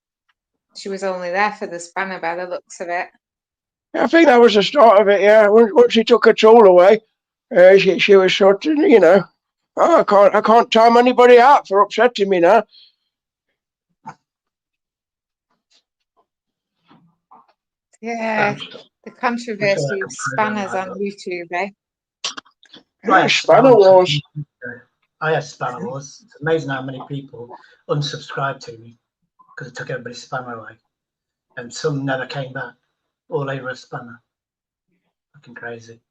she was only there for the spanner by the looks of it. I think that was the start of it, yeah. Once he took her tool away, she was sort of, you know, oh, I can't time anybody out for upsetting me now. Yeah, the controversy of spanners on YouTube, eh? Right, Spanner Wars. I had Spanner Wars. It's amazing how many people unsubscribed to me because it took everybody's spanner away. And some never came back. All over a spanner. Fucking crazy.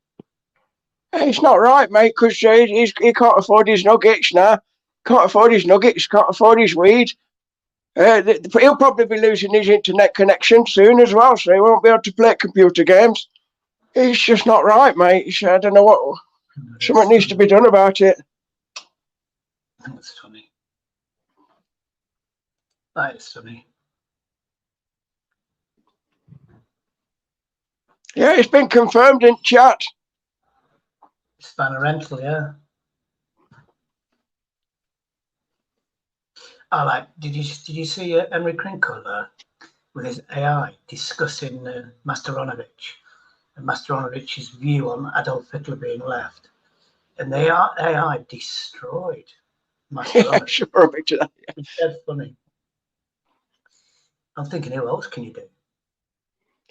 Hey, it's not right, mate, because he can't afford his nuggets now. Can't afford his nuggets, can't afford his weed. He'll probably be losing his internet connection soon as well, so he won't be able to play computer games. It's just not right, mate. I don't know what. Something needs to be done about it. That's funny. That is funny. Yeah, it's been confirmed in chat. Spanner rental, yeah. I like. Did you see Henry Crinkle with his AI discussing Masteronovich and Masteronovich's view on Adolf Hitler being left, and the AI destroyed Masteronovich. Yeah, sure, a bit of that. It's dead funny. I'm thinking, who else can you do?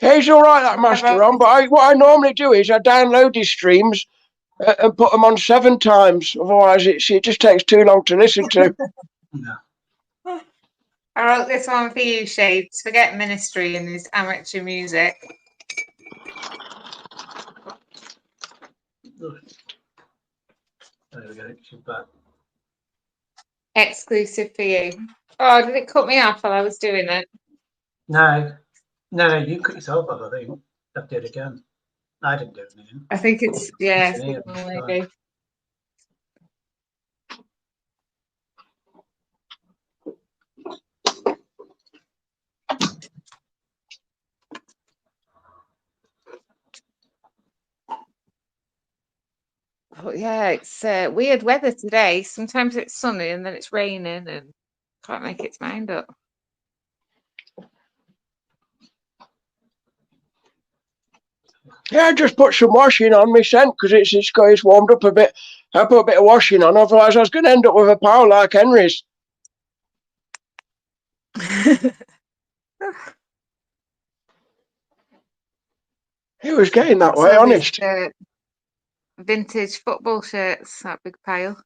Yeah, he's all right, that Masteron, but what I normally do is I download his streams and put them on 7 times. Otherwise, it just takes too long to listen to. No. I wrote this one for you, Shades. Forget Ministry and his amateur music. There we go. She's back. Exclusive for you. Oh, did it cut me off while I was doing it? No, you cut yourself off, I think. I did again. I didn't do anything. I think it's, yeah, It's an ear, maybe. Oh, yeah, it's weird weather today. Sometimes it's sunny and then it's raining and can't make its mind up. Yeah, I just put some washing on my scent because it's warmed up a bit. I put a bit of washing on, otherwise I was going to end up with a pile like Henry's. He was getting that way, honest. Vintage football shirts, that big pile.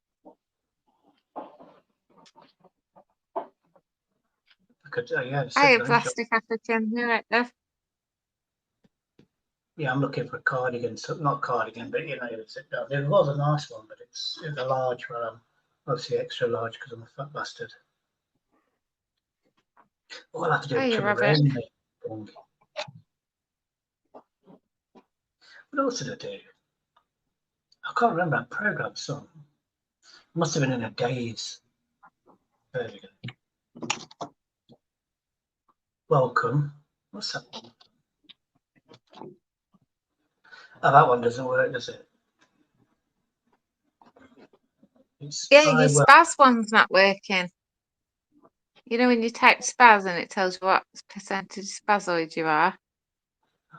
Hi, Plastic African. You're right there. Yeah, I'm looking for a cardigan. So not cardigan, but you know, there was a nice one, but it's a large one. Obviously extra large because I'm a fat bastard. Well, I'll have to do a Chubby Rain thing. What else did I do? I can't remember. I programmed some. Must have been in a daze. There we go. Welcome. What's that one? Oh, that one doesn't work, does it? Yeah, your spaz one's not working. You know when you type spaz and it tells you what percentage spazoid you are?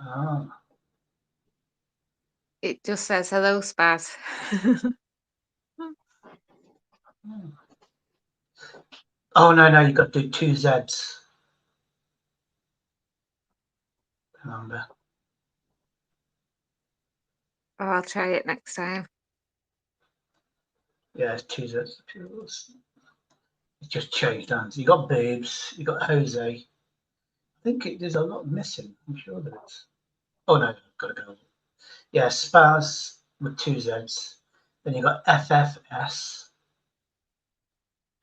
Ah. It just says hello, spaz. Oh, no, you've got to do 2 Zs. Remember. Oh, I'll try it next time. Yeah, it's 2 Zs. It's just changed hands. You got boobs, you got Jose. I think there's a lot missing. I'm sure there is. Oh no, gotta go. Yeah, Spaz with 2 Zs. Then you got FFS.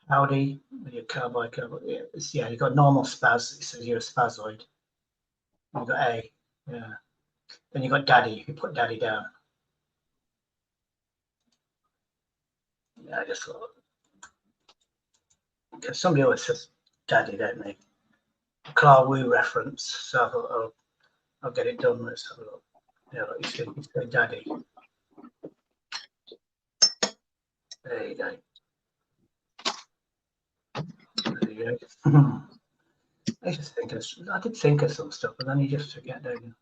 Howdy with your cowboy. Yeah, you got normal Spaz. It says you're a spazoid. You got A. Yeah. Then you got Daddy. You put Daddy down. Yeah, I just thought. Because somebody always says Daddy, don't they? Clark Wu reference. So I thought, I'll get it done. Let's have a look. Yeah, like you say Daddy. There you go. There you go. I did think of some stuff, and then you just forget, don't you?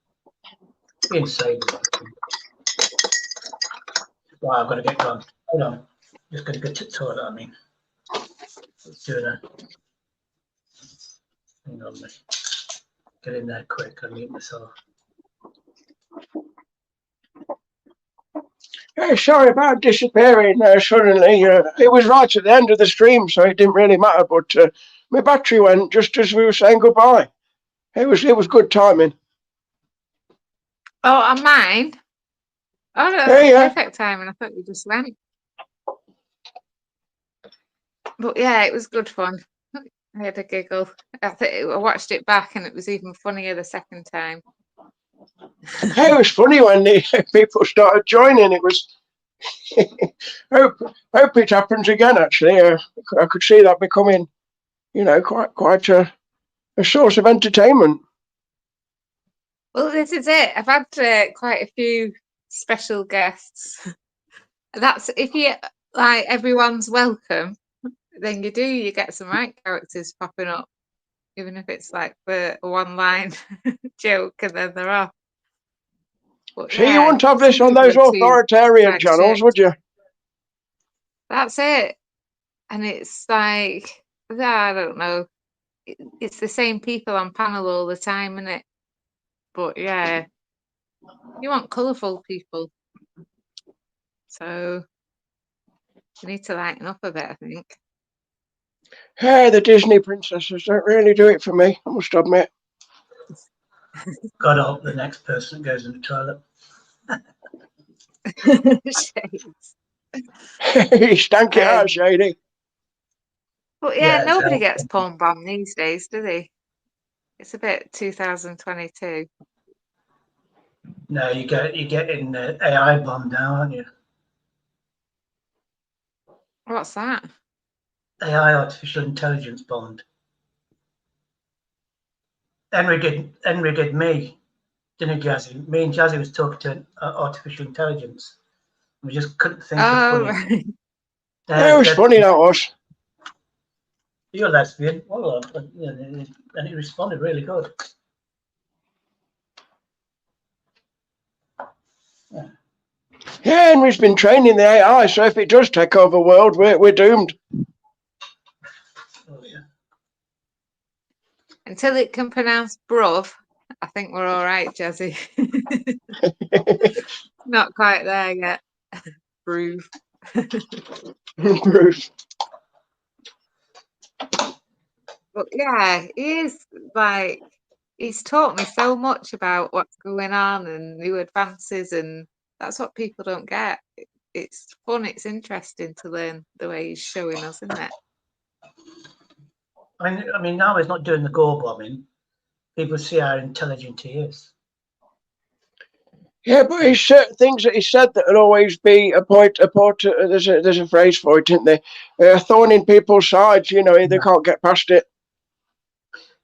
Being saved. Well, I've got to get going. Hold on. Just got to go to the toilet, I mean. Let's do that. Hang on, mate. Get in there quick. I mute myself. Hey, sorry about disappearing suddenly. It was right at the end of the stream, so it didn't really matter. But my battery went just as we were saying goodbye. It was good timing. Oh, on mine? Oh, no, yeah. Perfect timing. I thought you just went. But yeah, it was good fun. I had a giggle. I watched it back, and it was even funnier the second time. It was funny when the people started joining. It was. hope it happens again. Actually, I could see that becoming, quite a source of entertainment. Well, this is it. I've had quite a few special guests. That's if you like everyone's welcome, then you get some right characters popping up, even if it's like for a one-line joke and then they're off. But See, you wouldn't have this on those authoritarian channels, would you? That's it. And it's like, I don't know. It's the same people on panel all the time, isn't it? But yeah, you want colourful people. So you need to lighten up a bit, I think. Hey, the Disney princesses don't really do it for me, I must admit. God help the next person that goes in the toilet. Shades. You stank it out, Shady. But yeah, nobody gets porn bombed these days, do they? It's a bit 2022. No, you get in AI bomb now, aren't you? What's that? AI, artificial intelligence bombed. Henry did me, didn't he, Jazzy? Me and Jazzy was talking to artificial intelligence. We just couldn't think of funny. Right. It was funny, that was. You're lesbian. Well, and he responded really good. Yeah, Henry's been training the AI, so if it does take over the world, we're doomed. Oh, yeah. Until it can pronounce bruv, I think we're all right, Jazzy. Not quite there yet. Bruv. Bruce. But yeah, he is like, he's taught me so much about what's going on and new advances, and that's what people don't get. It's fun, it's interesting to learn the way he's showing us, isn't it? I mean, now he's not doing the gore bombing. People see how intelligent he is. Yeah, but he's certain things that he said that will always be a point. There's a phrase for it, isn't there? Thorn in people's sides. They can't get past it.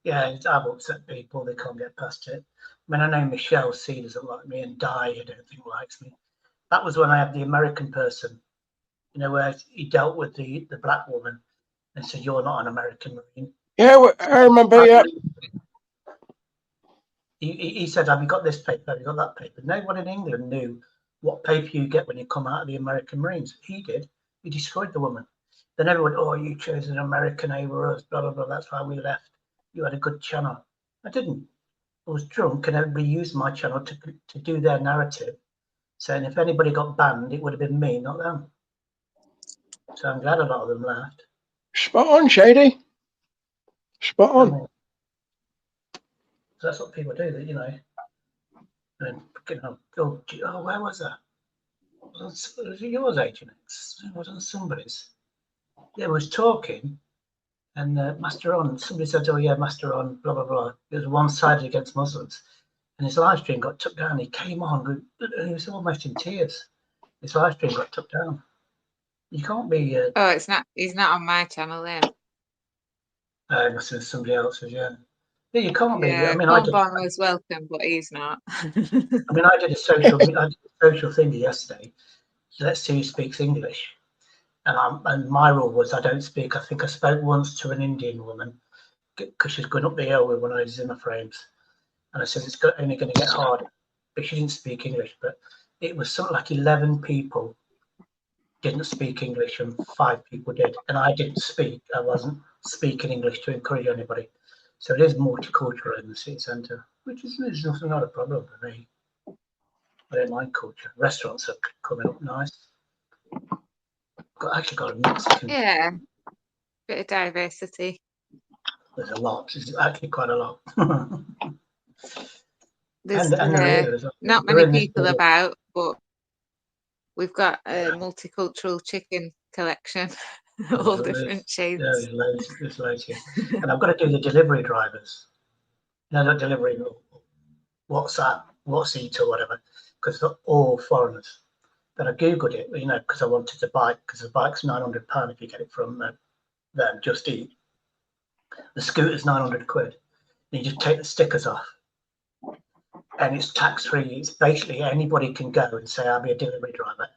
Yeah, I've upset people. They can't get past it. I know Michelle C doesn't like me, and Di, I don't think likes me. That was when I had the American person, where he dealt with the black woman and said, "You're not an American Marine." Yeah, I remember. Yeah. He said, "Have you got this paper? Have you got that paper?" No one in England knew what paper you get when you come out of the American Marines. He did. He destroyed the woman. Then everyone, "Oh, you chose an American over us, blah, blah, blah. That's why we left. You had a good channel." I didn't. I was drunk, and everybody used my channel to do their narrative, saying if anybody got banned, it would have been me, not them. So I'm glad a lot of them left. Spot on, Shady. Spot on. So that's what people do, and oh, where was that? Was it yours, Agent X? It wasn't somebody's. Yeah, it was talking, and Master On, somebody said, "Oh yeah, Master On, blah blah blah." It was one-sided against Muslims, and his live stream got took down. He came on, and he was almost in tears. His live stream got took down. You can't be. Oh, it's not. He's not on my channel then. It must have been somebody else's. Yeah, you can't be. Yeah, I mean, Cornbon was welcome, but he's not. I mean, I did a social thing yesterday. So let's see who speaks English. And my rule was I don't speak. I think I spoke once to an Indian woman because she's going up the hill with one of those Zimmer frames. And I said, it's only going to get harder. But she didn't speak English. But it was something like 11 people didn't speak English and 5 people did. And I didn't speak. I wasn't speaking English to encourage anybody. So it is multicultural in the city centre, which is not a problem for me. I don't mind culture. Restaurants are coming up nice. Actually got a Mexican. Yeah, bit of diversity. There's a lot. There's actually quite a lot. There's not many people about, but we've got a multicultural chicken collection. All There's different loads, shades. there's loads here. And I've got to do the delivery drivers. No, not delivery, WhatsApp, WhatsApp or whatever, because they're all foreigners. But I googled it, because I wanted to buy, because the bike's £900 if you get it from them, Just Eat. The scooter's 900 quid. And you just take the stickers off, and it's tax free. It's basically anybody can go and say, "I'll be a delivery driver."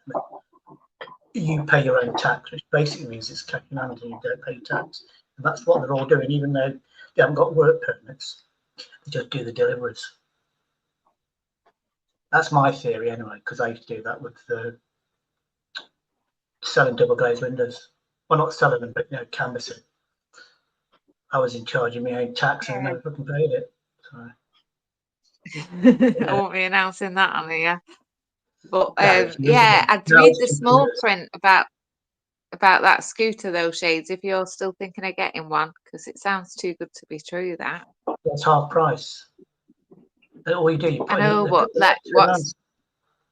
You pay your own tax, which basically means it's cash in hand and you don't pay tax. And that's what they're all doing, even though they haven't got work permits. They just do the deliveries. That's my theory anyway, because I used to do that with selling double glazed windows. Well, not selling them, but canvassing. I was in charge of my own tax and I never fucking paid it. So, I won't be announcing that on here. But No, yeah, I'd no, read it's the small computers. print about that scooter though, Shades, if you're still thinking of getting one, because it sounds too good to be true, that. It's half price. All you do, you put I know, but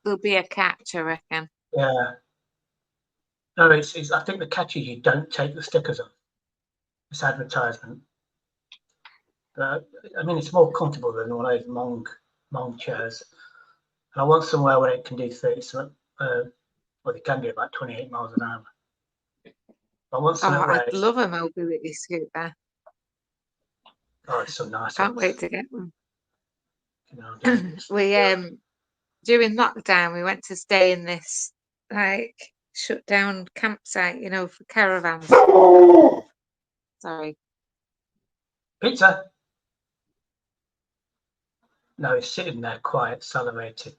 there'll be a catch, I reckon. Yeah. No, it's. I think the catch is you don't take the stickers off. It's advertisement. But I mean, it's more comfortable than one of those Mong chairs. And I want somewhere where it can do 30. Well, they can do about 28 miles an hour. I want somewhere where I'd love a mobility scooter. It's so nice. Can't wait to get one. Dangerous. We during lockdown we went to stay in this shut down campsite, for caravans. Sorry. Pizza. No, he's sitting there quiet, salivating.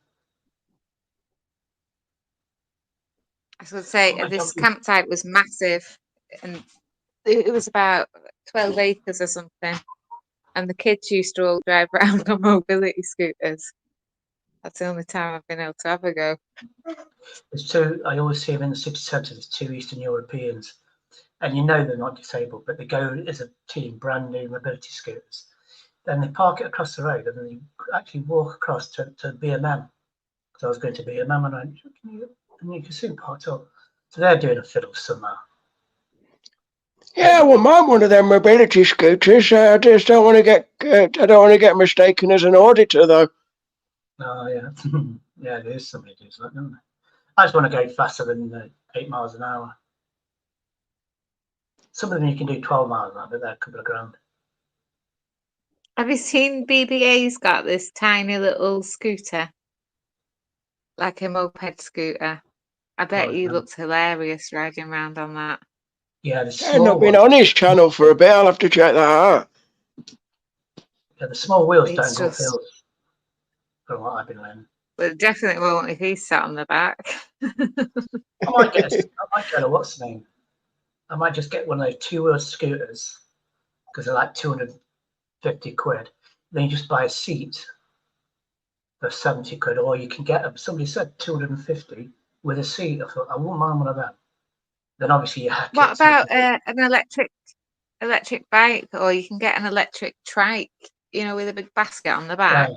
I was going to say this campsite was massive, and it was about 12 acres or something. And the kids used to all drive around on mobility scooters. That's the only time I've been able to have a go. There's two. I always see them in the city centre. There's two Eastern Europeans, and they're not disabled, but they go as a team, brand new mobility scooters. Then they park it across the road, and then they actually walk across to BMM. Because I was going to BMM, and you can see them parked up. So they're doing a fiddle somehow. Yeah, well, mine one of them mobility scooters. I just don't want to get mistaken as an auditor, though. Oh yeah, yeah. There's somebody who does that, don't they? I just want to go faster than 8 miles an hour. Some of them you can do 12 miles an hour, but they're a couple of grand. Have you seen BBA's got this tiny little scooter, like a moped scooter? I bet he looks hilarious riding around on that. Yeah, the I've not been on his channel for a bit. I'll have to check that out. Yeah, the small wheels It's don't go up hills, from what I've been learning. But it definitely won't if he's sat on the back. I might get a what's the name? I might just get one of those two-wheel scooters because they're like 250 quid. Then you just buy a seat for 70 quid, or you can get them. Somebody said 250 with a seat. I thought I wouldn't mind one of them. Then obviously you hack it. What about an electric bike, or you can get an electric trike, with a big basket on the back?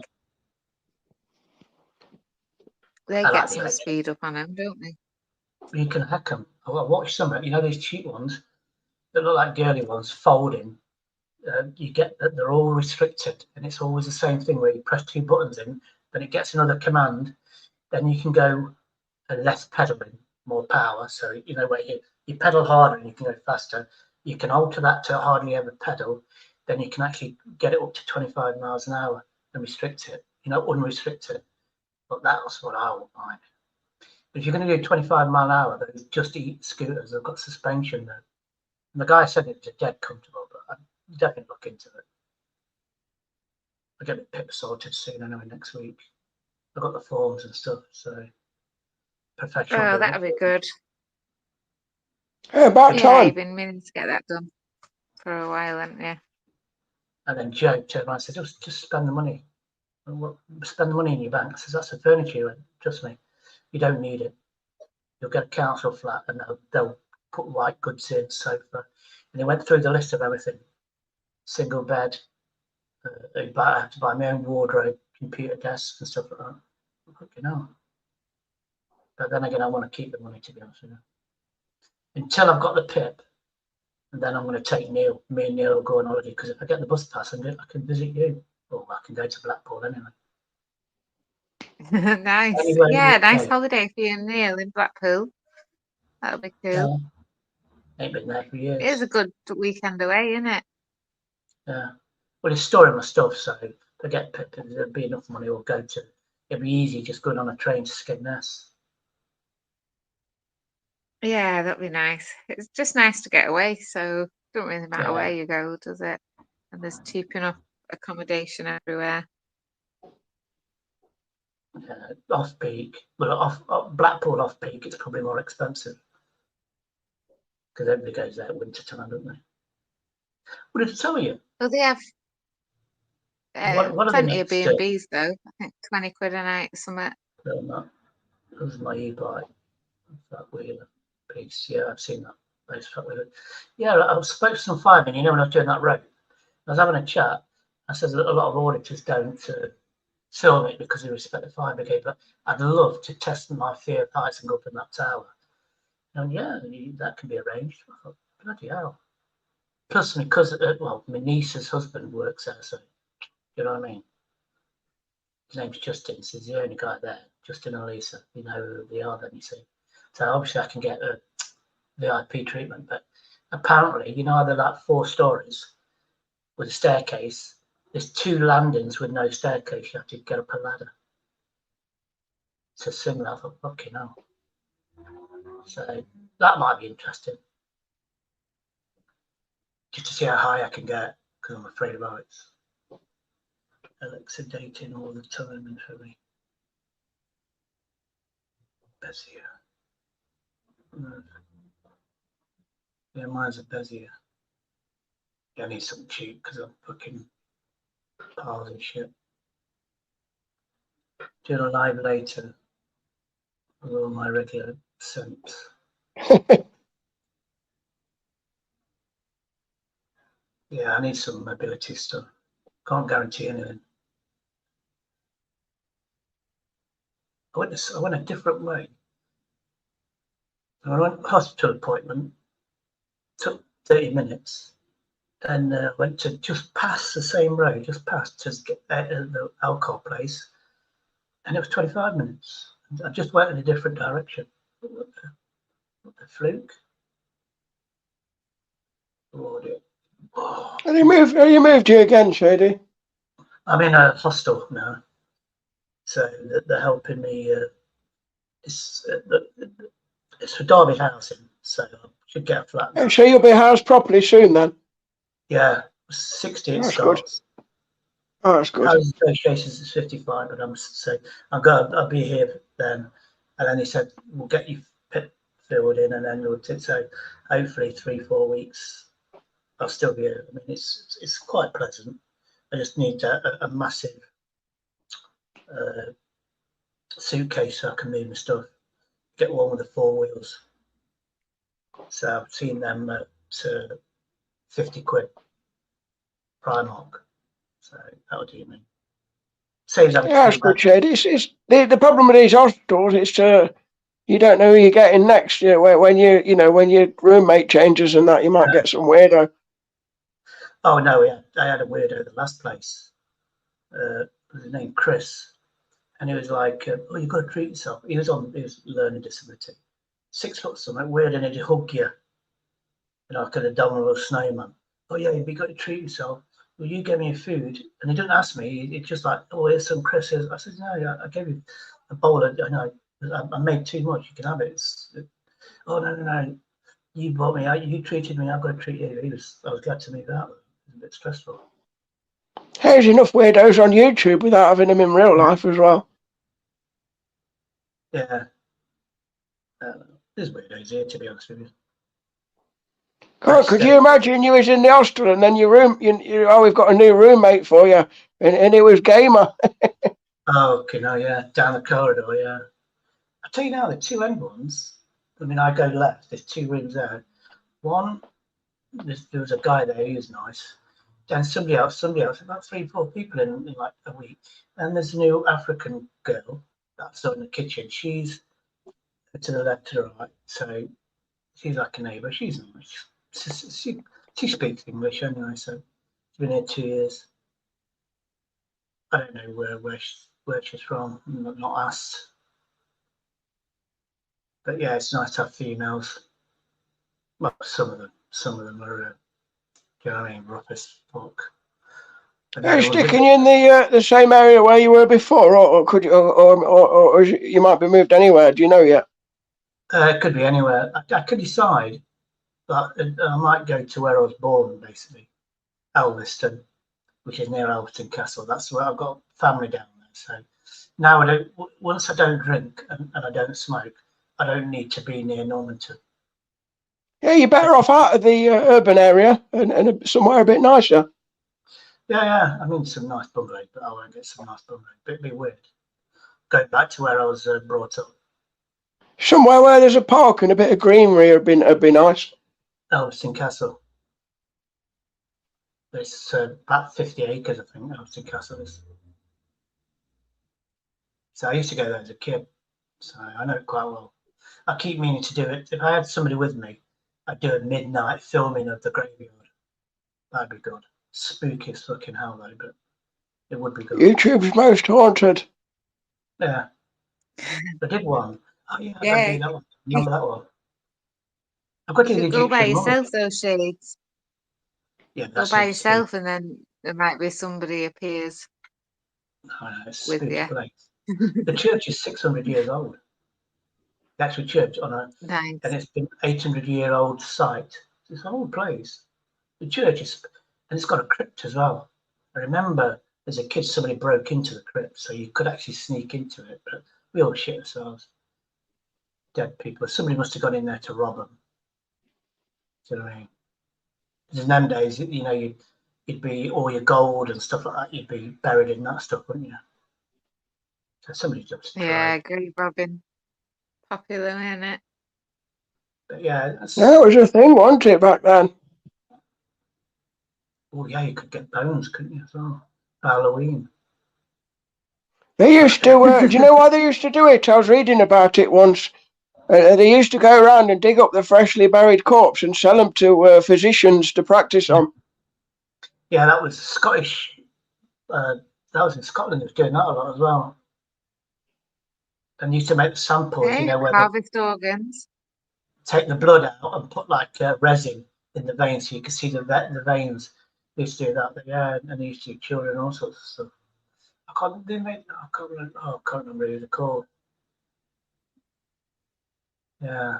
They get some speed up on them, don't they? You can hack them. I watched some. These cheap ones that look like girly ones folding. You get that they're all restricted, and it's always the same thing where you press two buttons in, then it gets another command. Then you can go less pedaling, more power. So where you pedal harder and you can go faster. You can alter that to hardly ever pedal. Then you can actually get it up to 25 miles an hour and restrict it. Unrestricted. But that's what I would mind. But if you're going to do 25 mile an hour, those Just Eat scooters have got suspension there. And the guy said it's dead comfortable, but I'd definitely look into it. I'll get the pip sorted soon, anyway, next week. I've got the forms and stuff, so professional. Oh, that'll be good. Yeah, about time. You've been meaning to get that done for a while, haven't you? And then Joe turned around and said, just spend the money. Spend the money in your bank. I says, that's the furniture you want. Trust me, you don't need it. You'll get a council flat and they'll put white goods in, sofa. And they went through the list of everything. Single bed. I have to buy my own wardrobe, computer desks and stuff like that. But then again, I want to keep the money, to be honest with you. until I've got the PIP, and then I'm going to take Neil. Me and Neil will go on holiday because if I get the bus pass, I can visit you, or I can go to Blackpool anyway. Nice. Anyway, Yeah, nice okay. holiday for you and Neil in Blackpool. That'll be cool. Ain't been there for It is years. a good weekend away, isn't it? Yeah. Well, it's storing my stuff, so if I get PIP, there'll be enough money. We'll go to. It'll be easy just going on a train to Skegness. Yeah, that'd be nice. It's just nice to get away, so it don't really matter where you go, does it? And there's cheap enough accommodation everywhere. Off peak, well, off Blackpool off peak, it's probably more expensive because everybody goes there at winter time, don't they? What did I tell you? Well, they have What are the plenty of next? B&Bs though. I think 20 quid a night or something. That was my e-bike. That wheeler piece. Yeah, I've seen that. Those fat wheeler. Yeah, I spoke to some firemen. You know, when I was doing that road, I was having a chat. I said that a lot of auditors don't film it because they respect the fire brigade, but I'd love to test my fear of heights and go up in that tower. And yeah, that can be arranged. I thought, bloody hell. Plus, because well, my niece's husband works there, so you know what I mean. His name's Justin. So he's the only guy there. Justin and Lisa. You know who they are, then you see. So obviously, I can get a VIP treatment. But apparently, you know how they're like 4 stories with a staircase. There's 2 landings with no staircase. You have to get up a ladder. So similar. I thought, fucking hell. So that might be interesting. Just to see how high I can get, because I'm afraid of heights. Alexa dating all the time and for me. Bezier. Yeah, mine's a Bezier. Yeah, I need something cheap because I'm fucking piles of shit. Doing a live later with all my regular scents. Yeah, I need some mobility stuff. Can't guarantee anything. I went a different way. I went hospital appointment, took 30 minutes, and went to just past the same road, just past to get the alcohol place, and it was 25 minutes. I just went in a different direction. What the fluke? Oh, Have you moved here again, Shady? I'm in a hostel now, so they're helping me. It's for Derby housing, so I should get a flat now. So you'll be housed properly soon then? Yeah, 60 it That's starts. good. Oh, that's good. Housing associations is 55, but I'll be here then. And then he said we'll get you PIP filled in, and then we'll so hopefully 3-4 weeks I'll still be here. I mean, it's quite pleasant. I just need a massive suitcase so I can move my stuff. Get one with the 4 wheels. So I've seen them at 50 quid Primark. So that'll do me. Saves having Yeah, that's good, Shady. It's the problem with these hospitals is you don't know who you're getting next. You know, when your roommate changes and that, you might get some weirdo. Oh no, yeah, I had a weirdo at the last place. His name Chris, and he was like, "Oh, you've got to treat yourself." He was learning disability, 6 foot something, weird, and he'd hug you, like an abominable snowman. Oh yeah, you've got to treat yourself. Will you give me food? And he didn't ask me. It's just like, oh, here's some Chris's. I said, no, I gave you a bowl of. I made too much. You can have it. Oh no. You bought me out. You treated me. I've got to treat you. I was glad to move out. It was a bit stressful. There's enough weirdos on YouTube without having them in real life as well. Yeah. There's weirdos here, to be honest with you. God, could you imagine you was in the hostel and then we've got a new roommate for you, and it was Gamer. Oh, okay, no, yeah, down the corridor, yeah. I tell you now, the 2 end ones. I mean, I go left. There's 2 rooms there. One, there was a guy there. He was nice. Then somebody else. About 3-4 people in like a week. And there's a new African girl that's in the kitchen. She's to the left, to the right. So She's like a neighbour. She's nice. She speaks English anyway, so she's been here 2 years. I don't know where she's from. I'm not asked. But yeah, it's nice to have females. Well, some of them are, you know what I mean, rough as fuck. Are you sticking in the same area where you were before, or could you, or you might be moved anywhere? Do you know yet? It could be anywhere. I could decide, but I might go to where I was born, basically, Elveston, which is near Elveston Castle. That's where I've got family down there. So now once I don't drink and I don't smoke, I don't need to be near Normanton. Yeah, you're better off out of the urban area and somewhere a bit nicer. Yeah. I mean, some nice bungalows, but I won't get some nice bungalows. It'd be weird. Go back to where I was brought up. Somewhere where there's a park and a bit of greenery would be nice. Elveston Castle. It's about 50 acres, I think, Elveston Castle is. So I used to go there as a kid, so I know it quite well. I keep meaning to do it. If I had somebody with me, I'd do a midnight filming of the graveyard. That'd be good. Spooky as fucking hell, though, but it would be good. YouTube's Most Haunted. Yeah. I did one. Oh, yeah, I Yeah. do that one. Remember that one? I've got You the could go by Egyptian mummy. yourself, though, Shades. Yeah, Go that's by it. yourself, and then there might be somebody appears I know, it's a with spooky you. place. The church is 600 years old. The actual church Nice. and it's been 800-year-old site. It's an old place. The church is, and it's got a crypt as well. I remember as a kid somebody broke into the crypt, so you could actually sneak into it, but we all shit ourselves. Dead people. Somebody must have gone in there to rob them. Do you know what I mean? Because in them days, you know, you'd be all your gold and stuff like that. You'd be buried in that stuff, wouldn't you? So somebody just tried. Yeah, grave robbing. Popular, isn't it? But yeah, That was a thing, wasn't it, back then? Oh yeah, you could get bones, couldn't you, as well? Halloween. They used to, do you know why they used to do it? I was reading about it once. They used to go around and dig up the freshly buried corpse and sell them to physicians to practice on. Yeah, that was Scottish. That was in Scotland. They was doing that a lot as well. And used to make the samples, Okay, you know, where harvest organs. take the blood out and put like resin in the veins so you can see the veins. They used to do that, but yeah, and they used to do children, all sorts of stuff. I can't remember who they're called. Yeah.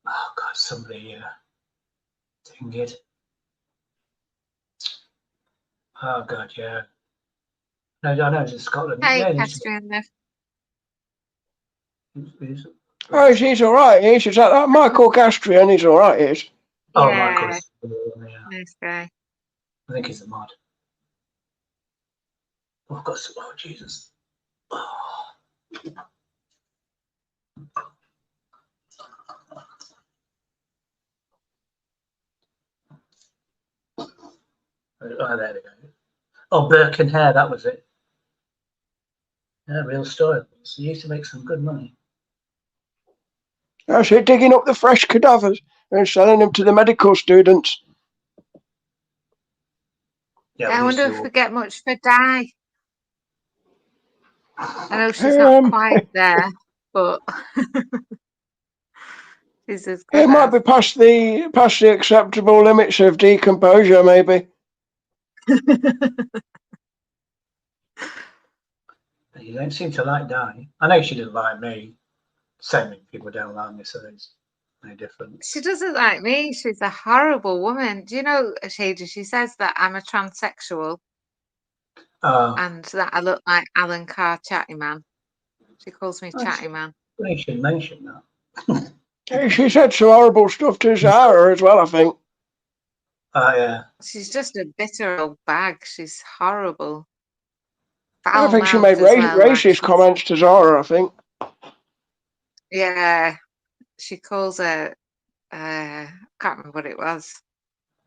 Oh God, somebody dang it. Oh God, yeah. No, I know it's in Scotland. Hey, Yeah, Castrian. Oh, he's all right. He's that Michael Castrian. He's all right. He is. Oh, Yeah, Michael. Yeah. nice guy. I think he's a mod. Oh, I've got some. Oh, Jesus. Oh. Oh, there we go. Oh, Burke and Hare, that was it. Yeah, real story. So he used to make some good money. That's it, digging up the fresh cadavers and selling them to the medical students. Yeah, I we used wonder to if all- we get much for Di. I know she's not quite there, but she's as good It might as. be past the acceptable limits of decomposure, maybe. You don't seem to like Di. I know she didn't like me. So many people don't like me, so there's no difference. She doesn't like me. She's a horrible woman. Do you know, Shady? She says that I'm a transsexual and that I look like Alan Carr Chatty Man. She calls me Chatty Man. You should mention that. She said some horrible stuff to Zara as well, I think. Oh, yeah. She's just a bitter old bag. She's horrible. I think she made racist comments to Zara, I think. Yeah. She calls her, I can't remember what it was,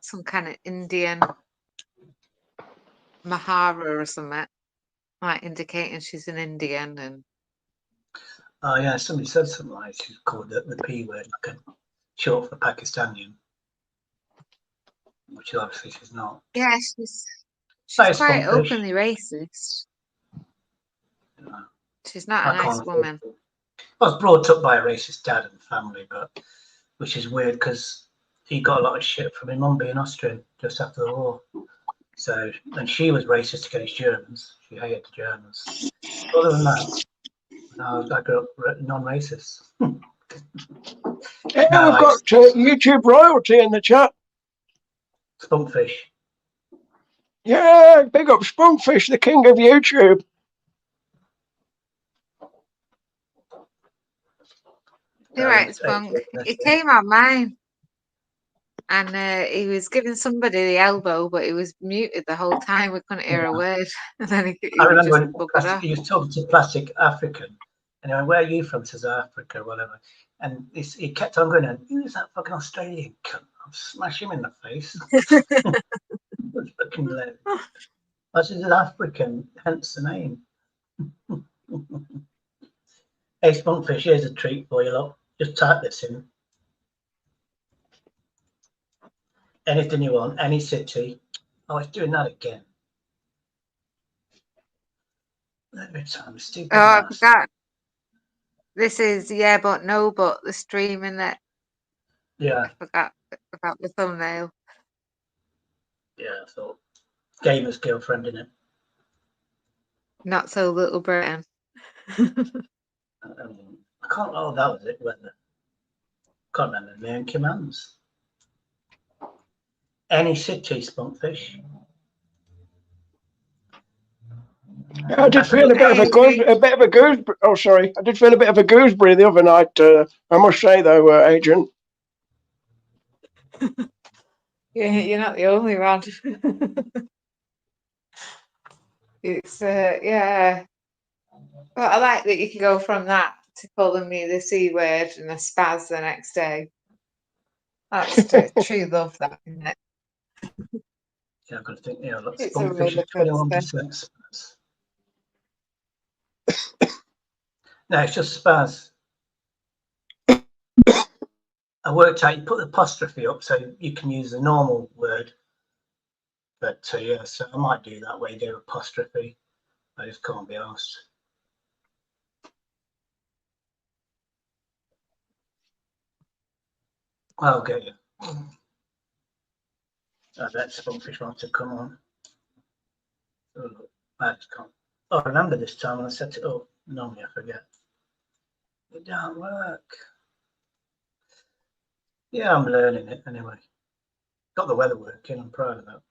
some kind of Indian Mahara or something, like indicating she's an Indian. And Oh, yeah, somebody said something like she called it the P word. short for Pakistani, which obviously she's not. Yeah, she's Nice quite spunkfish. openly racist. Yeah. She's not I a nice can't woman. afford it. I was brought up by a racist dad and family, but which is weird because he got a lot of shit from his mum being Austrian just after the war. So, and she was racist against Germans. She hated the Germans. Other than that, I grew up non-racist. Yeah, No, we've got YouTube royalty in the chat. Spunkfish. Yeah, big up Spunkfish, the king of YouTube. You're right, Spunk. He came on mine. And he was giving somebody the elbow, but he was muted the whole time. We couldn't hear a word. And then he I remember just buggered off. he was talking to Plastic African, and he went, "Where are you from?" Says Africa, or whatever. And he kept on going, "Who's that fucking Australian cunt? I'll smash him in the face." Fucking hilarious. I said, "He's African, hence the name." Hey, Spunkfish, here's a treat for you lot. Just type this in. Anything you want, any city. Oh, it's doing that again. Every time, stupid. Oh, I forgot. This is but the streaming that. Yeah. I forgot about the thumbnail. Yeah, I thought Gamer's girlfriend in it. Not so Little Britain. I can't. Oh, that was it. Can't remember the main commands. Any city, Spunkfish. I did feel a bit of a gooseberry. Oh, sorry. I did feel a bit of a gooseberry the other night. I must say, though, Agent. Yeah, you're not the only one. It's yeah. But I like that you can go from that to calling me the C word and a spaz the next day. That's true love, that, isn't it? Yeah, I've got to think. Yeah, look, It's a Spunkfish is roller 21%. No, it's just spaz. I worked out you put the apostrophe up so you can use the normal word. But yeah, so I might do that way, do apostrophe. I just can't be asked. I'll get you. I bet Spunkfish wants to come on. Oh, look, I just can't. Oh, I remember this time when I set it up. Normally I forget. It don't work. Yeah, I'm learning it anyway. Got the weather working. I'm proud of that.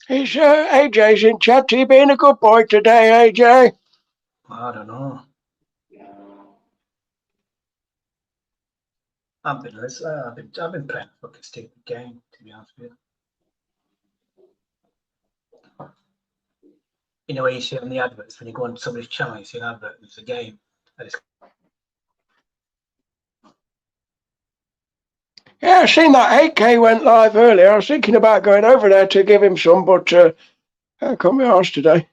Is AJ's in chat? You being a good boy today, AJ? I don't know. I've been playing a fucking stupid game, to be honest with you. You know where you see on the adverts when you go on somebody's channel, you see an advert, it's a game. Yeah, I seen that 8K went live earlier. I was thinking about going over there to give him some, but I can't be asked today.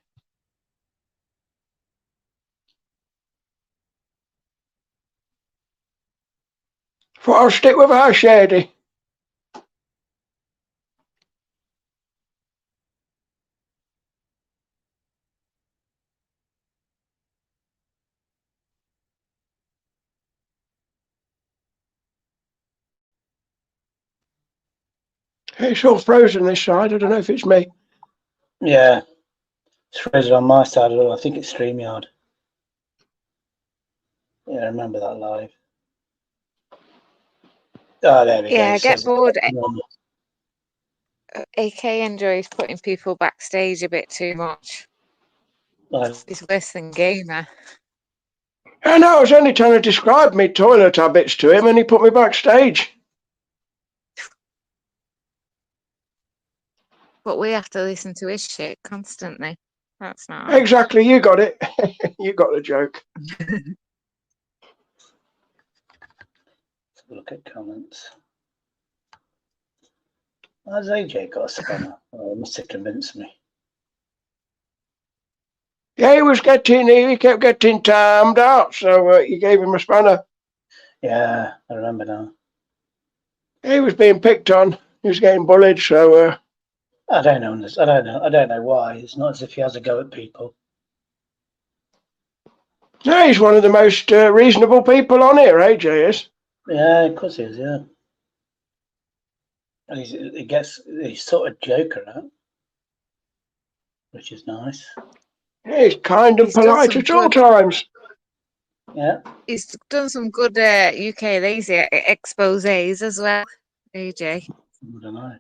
But I'll stick with our Shady. It's all frozen this side. I don't know if it's me. Yeah, it's frozen on my side as well. I think it's StreamYard. Yeah, I remember that live. Oh, there we go. Yeah, I get bored. AK enjoys putting people backstage a bit too much. It's worse than Gamer. I know, I was only trying to describe me toilet habits to him and he put me backstage. But we have to listen to his shit constantly. That's not exactly. You got it. You got the joke. Look at comments. Has AJ got a spanner? Oh, it must have convinced me. Yeah, he kept getting timed out, so you gave him a spanner. Yeah, I remember now. He was being picked on. He was getting bullied. So I don't know. I don't know why. It's not as if he has a go at people. no, he's one of the most reasonable people on here, AJ is. Yeah, of course he is. Yeah, and he's sort of joker out, which is nice. He's kind and He's done polite some at all good- times. Yeah, He's done some good UK lazy exposés as well, AJ. I don't know.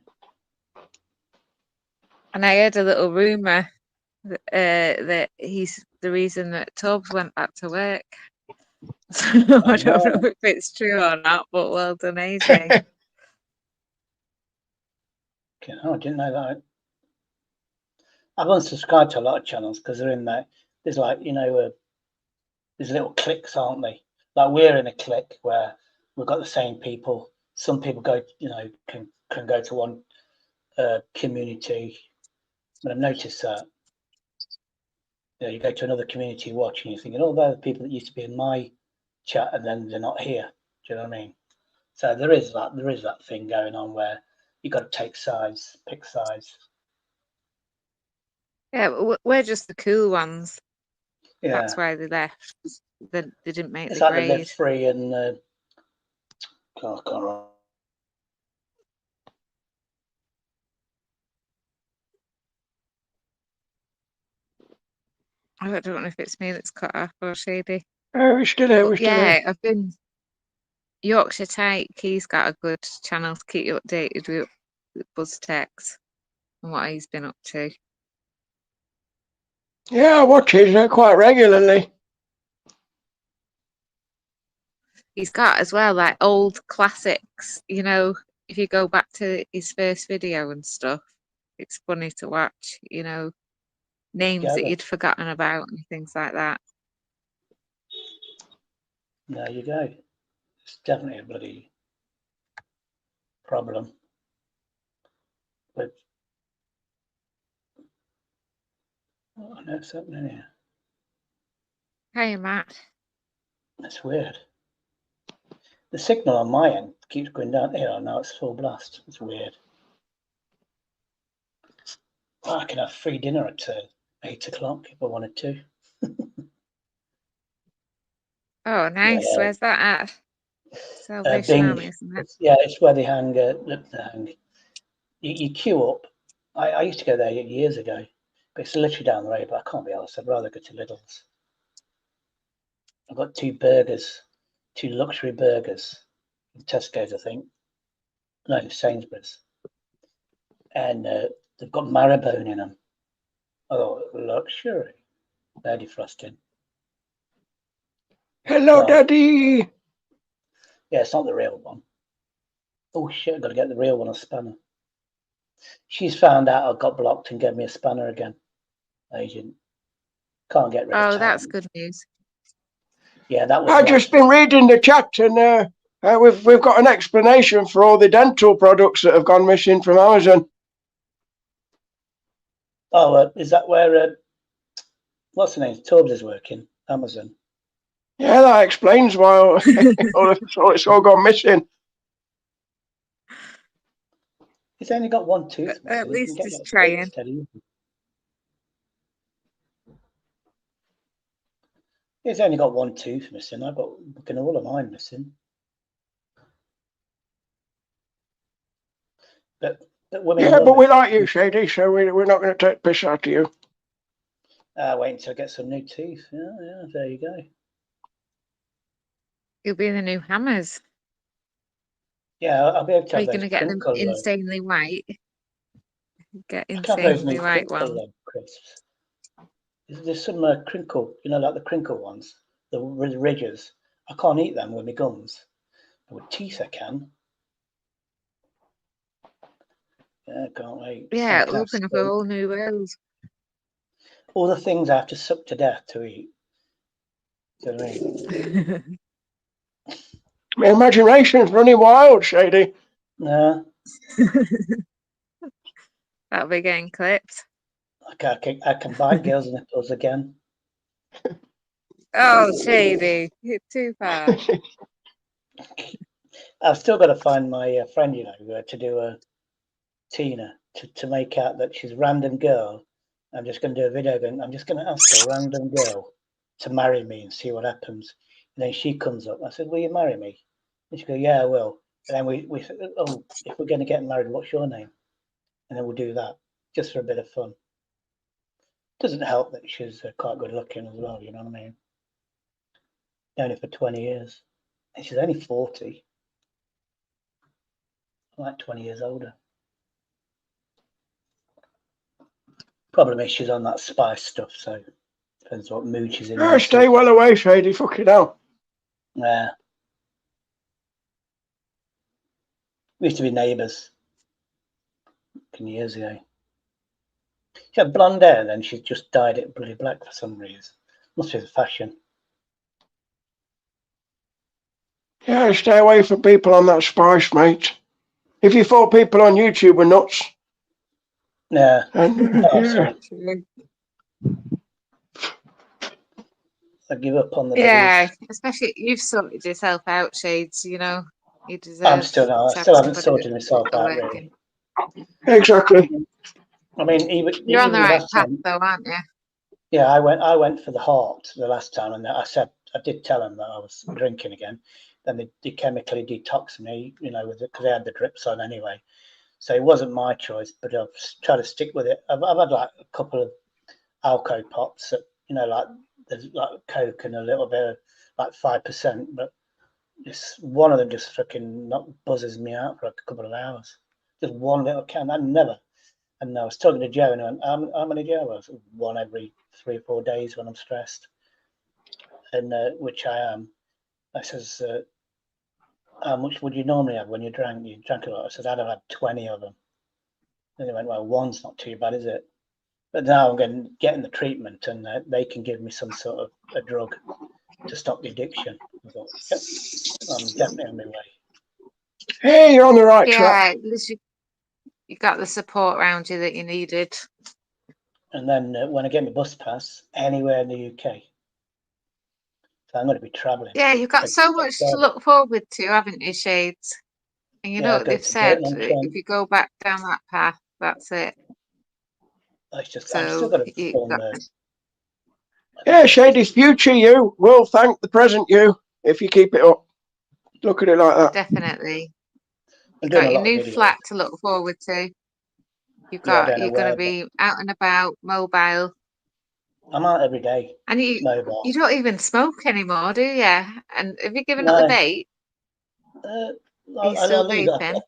And I heard a little rumour that he's the reason that Tubbs went back to work. So I don't know if it's true or not, but well done, AJ. Okay, I didn't know that. I've unsubscribed to a lot of channels because they're in there. There's like, there's little cliques, aren't they? Like we're in a clique where we've got the same people. Some people go, can go to one community. But I've noticed that. You go to another community watch and you're thinking, oh, they're the people that used to be in my chat and then they're not here. Do you know what I mean? So there is that thing going on where you got to take sides, pick sides. Yeah, we're just the cool ones. Yeah, That's why they left. They didn't make it's the like they grade. live free and I can't remember. I don't know if it's me that's cut off or Shady. Oh, we're still here. We're still here. Yeah, I've been Yorkshire Tyke. He's got a good channel to keep you updated with BuzzTex and what he's been up to. Yeah, I watch his quite regularly. He's got as well like old classics, if you go back to his first video and stuff, it's funny to watch, names that you'd forgotten about and things like that. There you go. It's definitely a bloody problem. But I know it's happening here. Hey, Matt. That's weird. The signal on my end keeps going down here. Now it's full blast. It's weird. I can have free dinner at 8 o'clock if I wanted to. Oh, nice. Yeah. Where's that at? Salvation Bing. Army, isn't it? It's where they hang. You queue up. I used to go there years ago, but it's literally down the road. But I can't be honest. I'd rather go to Lidl's. I've got 2 luxury burgers from Tesco's, I think. No, Sainsbury's. And they've got marrowbone in them. Oh, luxury. They're defrosting. Hello, Right. Daddy. Yeah, it's not the real one. Oh shit, I've got to get the real one, a spanner. She's found out I got blocked and gave me a spanner again. Agent. Can't get rid of Oh, that's talent. good news. Yeah, that was I've just been reading the chat and we've got an explanation for all the dental products that have gone missing from Amazon. Oh, is that where what's the name? Tubbs is working. Amazon. Yeah, that explains why it's all gone missing. He's only got one tooth. At missing. least Get he's that trying. steady. He's only got one tooth missing. I've got fucking all of mine missing. But women. Yeah, but we like you, Shady, so we're not going to take piss out of you. Wait until I get some new teeth. Yeah, there you go. You'll be the new Hammers. Yeah, I'll be able to Are have you going to get them crinkle, insanely white? Get I can have those insanely new white crinkle ones. crisps. There's some crinkle, like the crinkle ones, the ridges. I can't eat them with my gums. But with teeth I can. Yeah, can't wait. Yeah, it'll open up a whole new world. All the things I have to suck to death to eat. Do you know what I mean? My imagination's running wild, Shady. No, That'll be getting clipped. I can bite girls' nipples again. Oh, Shady, you're too far. I've still got to find my friend, you know, to do a Tina to make out that she's a random girl. I'm just going to do a video going, I'm just going to ask a random girl to marry me and see what happens. And then she comes up. I said, will you marry me? And she goes, yeah, I will. And then we said, oh, if we're going to get married, what's your name? And then we'll do that just for a bit of fun. Doesn't help that she's quite good looking as well, you know what I mean? Only for 20 years. And she's only 40. I'm like 20 years older. Problem is she's on that spice stuff, so depends what mood she's in. Yeah, stay well away, Shady. Fucking hell. Yeah. We used to be neighbours years ago. She had blonde hair, then she just dyed it bloody black for some reason. Must be the fashion. Yeah, stay away from people on that spice, mate. If you thought people on YouTube were nuts. Yeah. And, yeah. I give up on the Yeah, videos. especially you've sorted yourself out, Shades. You know, you deserve. I still haven't sorted myself out really. Exactly. I mean, You're on the right last path, time, though, aren't you? yeah, I went for the heart the last time, and I said I did tell them that I was drinking again. Then they chemically detoxed me, you know, because they had the drips on anyway. So it wasn't my choice, but I've tried to stick with it. I've had like a couple of Alco pops that, you know, like there's like Coke and a little bit of like 5%, but this one of them just fucking buzzes me out for like a couple of hours. Just one little can. And I was talking to Joe and I went, how many Joe? I was one every 3 or 4 days when I'm stressed, and which I am. I says, how much would you normally have when you drank? You drank a lot. I said, I'd have had 20 of them. And they went, well, one's not too bad, is it? But now I'm getting the treatment, and they can give me some sort of a drug to stop the addiction. I thought, yep, I'm definitely on my way. Hey, you're on the right track. Yeah, at least you got the support around you that you needed. And then when I get my bus pass, anywhere in the UK. So I'm going to be travelling. Yeah, you've got so much to look forward to, haven't you, Shades? And you know what they've said, if you go back down that path, that's it. It's just, so I'm still going to film Yeah, Shady's future you will thank the present you if you keep it up. Look at it like that. Definitely. You've got your new flat to look forward to. You're going to be out and about, mobile. I'm out every day. And you don't even smoke anymore, do you? And have you given up the vape? Are you still vaping?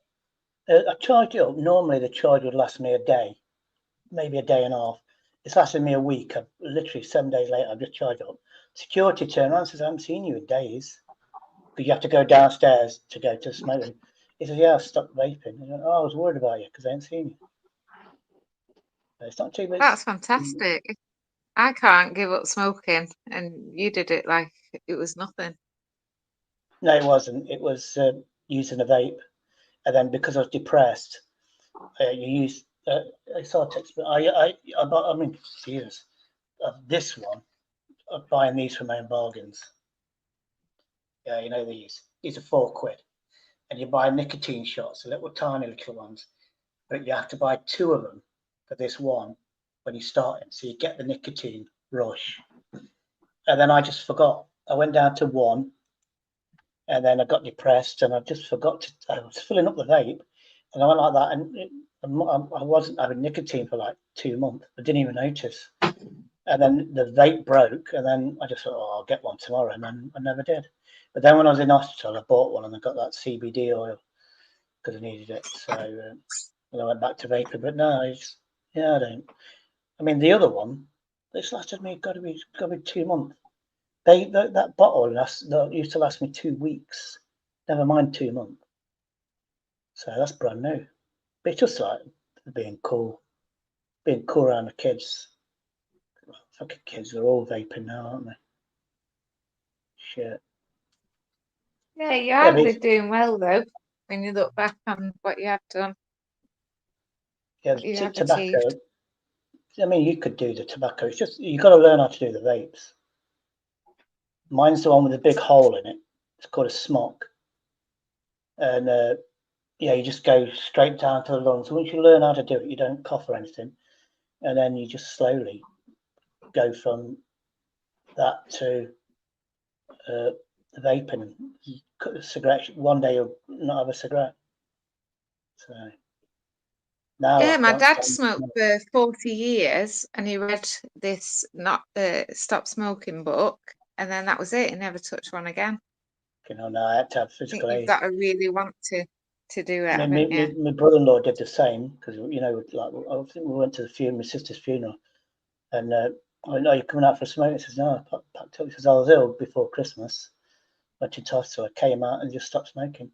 I charged it up. Normally the charge would last me a day, maybe a day and a half. It's lasted me a week. Literally 7 days later, I've just charged it up. Security turned around and says, I haven't seen you in days. Because you have to go downstairs to go to smoking. He says, yeah, I've stopped vaping. And I was worried about you because I hadn't seen you. It's not too bad. That's fantastic. I can't give up smoking, and you did it like it was nothing. No, it wasn't. It was using a vape. And then because I was depressed, you use Exotics. But I mean, Jesus, this one, I'm buying these from my own bargains. Yeah, you know these. These are £4, and you buy nicotine shots, little tiny little ones, but you have to buy 2 of them for this one when you start it, so you get the nicotine rush. And then I just forgot. I went down to 1. And then I got depressed, and I just forgot I was filling up the vape, and I went like that, and I wasn't having nicotine for like 2 months. I didn't even notice. And then the vape broke, and then I just thought, oh, I'll get one tomorrow, and then I never did. But then when I was in hospital, I bought one, and I got that CBD oil because I needed it. So and I went back to vaping. But no, I don't. I mean, the other one, this lasted me got to be 2 months. That bottle used to last me 2 weeks, never mind 2 months. So that's brand new. But it's just like being cool around the kids. Fucking kids, they're all vaping now, aren't they? Shit. Yeah, you have been doing well though. When you look back on what you have done. Yeah, tobacco. I mean, you could do the tobacco. It's just you got to learn how to do the vapes. Mine's the one with a big hole in it. It's called a smock. and yeah, you just go straight down to the lungs. Once you learn how to do it, you don't cough or anything, and then you just slowly go from that to vaping. You cut a cigarette. One day you'll not have a cigarette. So now Yeah, I my can't dad stand smoked for 40 years and he read this not stop smoking book, and then that was it. He never touched one again. You know, now I had to have I think physical you've aid. got to really want to do it, My haven't you? brother-in-law did the same because, you know, like I think we went to my sister's funeral, and I went, "Oh, you're coming out for a smoke?" He says, "No, I packed up." He says, "I was ill before Christmas, went to toss, so I came out and just stopped smoking."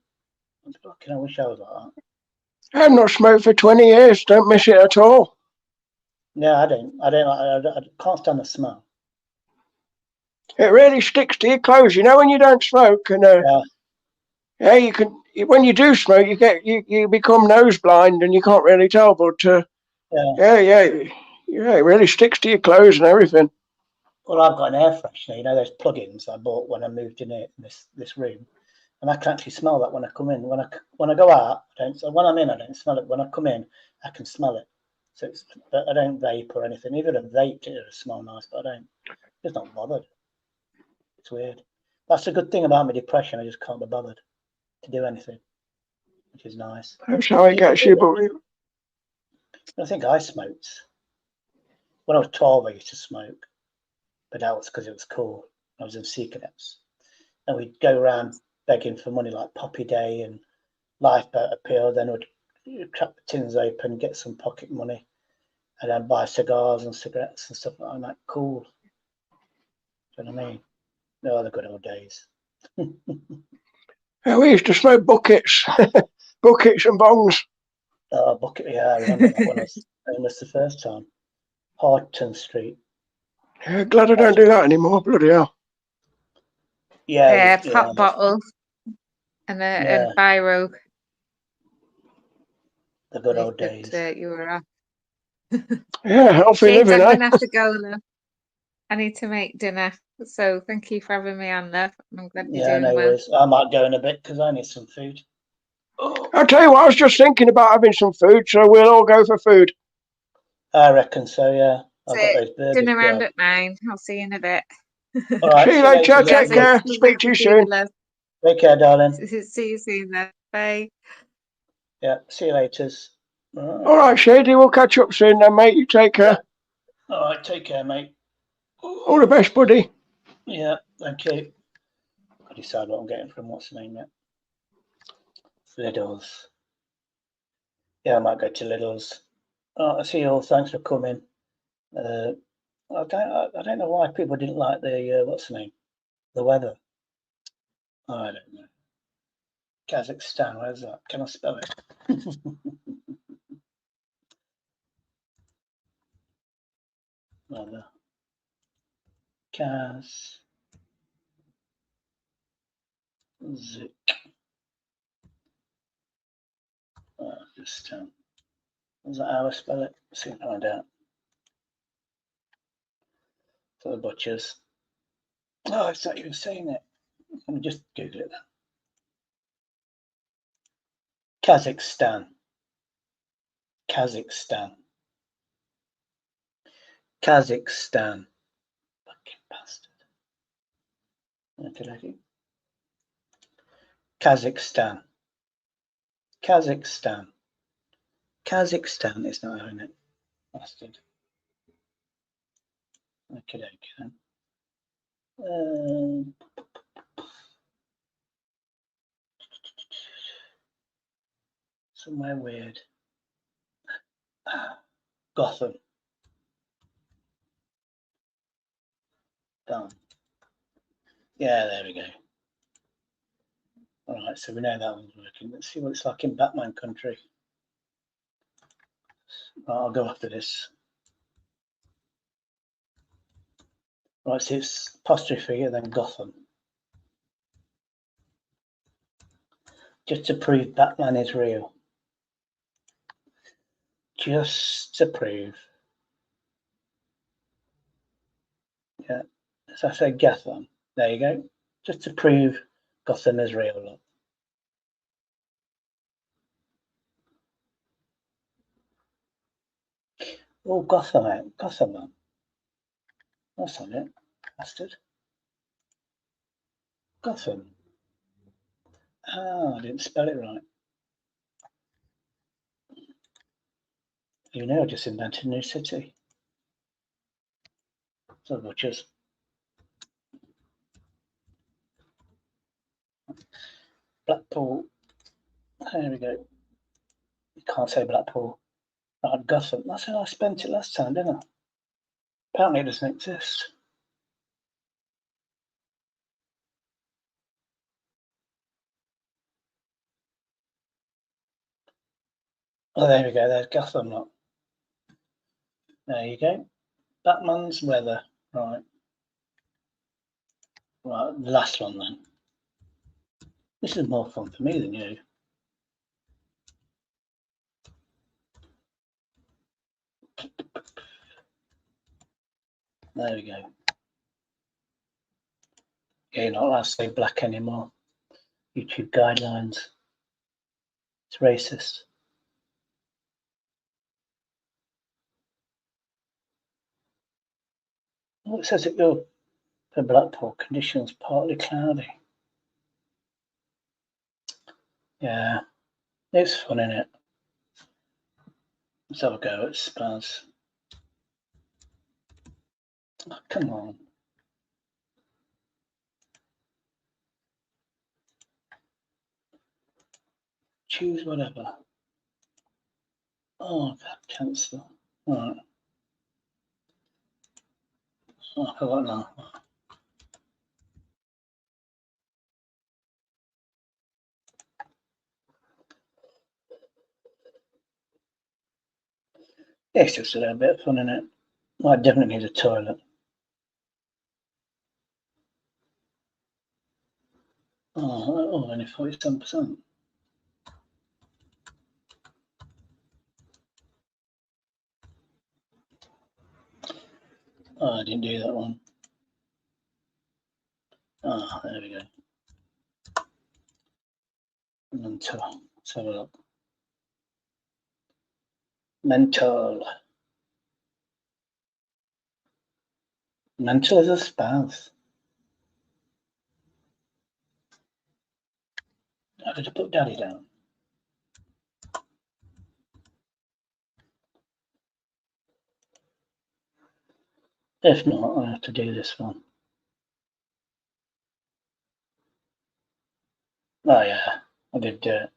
I was, fucking, I wish I was like that. I've not smoked for 20 years. Don't miss it at all. Yeah, I don't. I can't stand the smell. It really sticks to your clothes. You know, when you don't smoke, and yeah, you can. When you do smoke, you become nose blind and you can't really tell. But Yeah. yeah, it really sticks to your clothes and everything. Well, I've got an air freshener. You know those plugins I bought when I moved in this room, and I can actually smell that when I come in. When I go out, I don't. So when I'm in, I don't smell it. When I come in, I can smell it. So I don't vape or anything. Even a vape, it smell nice, but I don't. Just not bothered. It's weird. That's a good thing about my depression. I just can't be bothered to do anything, which is nice. That's how it gets you. But I think I smoked when I was 12. I used to smoke, but that was because it was cool. I was in Sea Cadets, and we'd go around begging for money like Poppy Day and Lifeboat Appeal. Then we'd crack the tins open, get some pocket money, and then buy cigars and cigarettes and stuff like that. Cool. Do you know what I mean? No, the good old days. we used to smoke buckets, buckets and bongs. Oh, bucket, yeah, I remember that when I was famous the first time. Harton Street. Yeah, glad I don't do that anymore. Bloody hell. Yeah, Pop bottle and yeah, biro. the good old days. You were off. Yeah, healthy Shades, living, I'm eh? gonna have to go now. I need to make dinner. So thank you for having me on there. I'm glad you're Yeah, doing no well. worries. I might go in a bit because I need some food. I'll tell you what, I was just thinking about having some food, so we'll all go for food. I reckon so, yeah. I've got So, those burgers. dinner round Yeah. at 9. I'll see you in a bit. All right. See you later. Take Lovely. care. Speak to you soon. Take care, darling. See you soon then. Bye. Yeah. See you later. All right, Shady. We'll catch up soon then, mate. You take care. All right. Take care, mate. All the best, buddy. Yeah. Thank you. I decide what I'm getting from what's the name yet. Lidl's. Yeah, I might go to Lidl's. I see you all. Thanks for coming. I don't know why people didn't like the what's the name? The weather. I don't know. Kazakhstan. Where's that? Can I spell it? Weather. Kaz. Zik. Just is that how I spell it? Soon find out. For the butchers. Oh, it's not even saying it. Let me just Google it then. Kazakhstan. Kazakhstan. Kazakhstan. Fucking bastard. Okay. Kazakhstan. Kazakhstan. Kazakhstan is not having it. Bastard. Okay. Somewhere weird. Gotham. Done. Yeah, there we go. All right, so we know that one's working. Let's see what it's like in Batman country. I'll go after this. Right, so it's apostrophe and then Gotham. Just to prove Batman is real. Just to prove. Yeah, so I say Gotham. There you go. Just to prove Gotham is real. Look. Oh, Gotham, mate. Gotham, man. That's on it, bastard. Gotham. Ah, I didn't spell it right. You know, I just invented a new city. So butchers. Blackpool. There we go. You can't say Blackpool. Right, Gotham. That's how I spent it last time, didn't I? Apparently it doesn't exist. Oh, there we go. There's Gotham. Look. There you go. Batman's weather. Right. Right, the last one then. This is more fun for me than you. There we go. Yeah, you're not allowed to say black anymore. YouTube guidelines. It's racist. Oh, it says that you're for Blackpool, conditions partly cloudy. Yeah, it's fun, isn't it? Let's have a go at Spurs. Oh, come on. Choose whatever. Oh, cancel. All right. Oh, I forgot now. Yeah, it's just a little bit of fun, isn't it? I definitely need a toilet. Oh, only 47%. Oh, I didn't do that one. Ah, there we go. Mental. Let's have a look. Mental. Mental is a spouse. How did I put daddy down? If not, I have to do this one. Oh yeah, I did do it.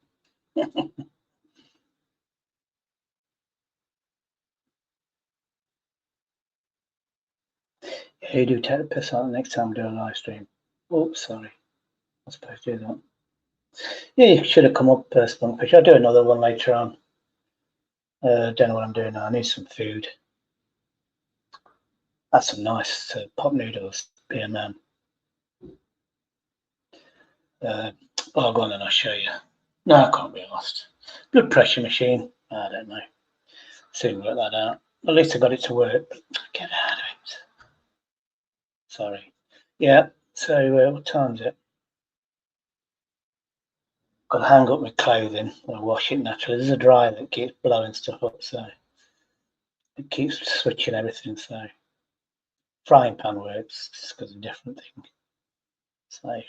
Yeah, you do take the piss out the next time I do a live stream. Oops, sorry. I was supposed to do that. Yeah, you should have come up, Spunkfish. I'll do another one later on. Don't know what I'm doing now. I need some food. That's some nice pop noodles, BMM. Oh, go on then, I'll show you. No, I can't be lost. Blood pressure machine. I don't know. Soon work that out. At least I got it to work. Get out of it. Sorry. Yeah, so what time is it? Got to hang up my clothing or wash it naturally. There's a dryer that keeps blowing stuff up, so it keeps switching everything. So frying pan works just because of a different thing. So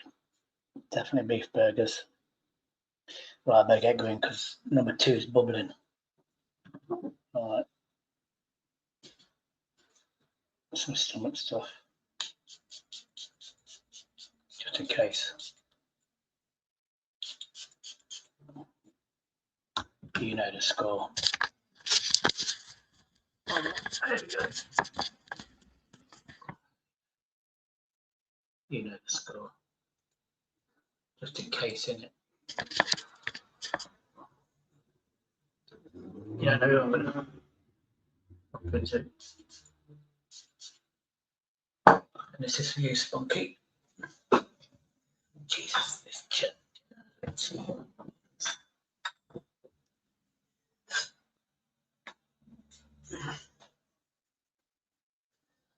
definitely beef burgers. Right, I better get going because number 2 is bubbling. All right. Some stomach stuff. Just in case. You know the score. There we go. You know the score. Just in case, innit? Yeah, no, I'm gonna put it. And this is for you, Spunky. Jesus, this shit.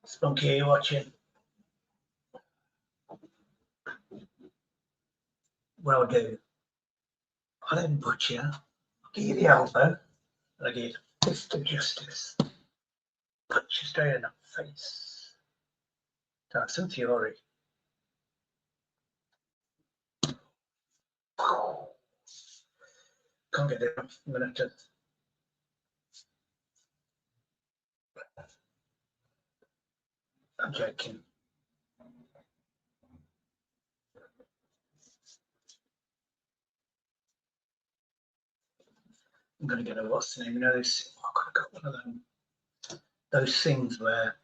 Spunky, are you watching? What I'll do, I'll then butcher. I'll give you the elbow. I'll give you the fist of justice. punch you straight in the face. That's some fury. Can't get it. I'm gonna have to. I'm joking. I'm gonna get a what's the name? You know this. I could have got one of them. Those things where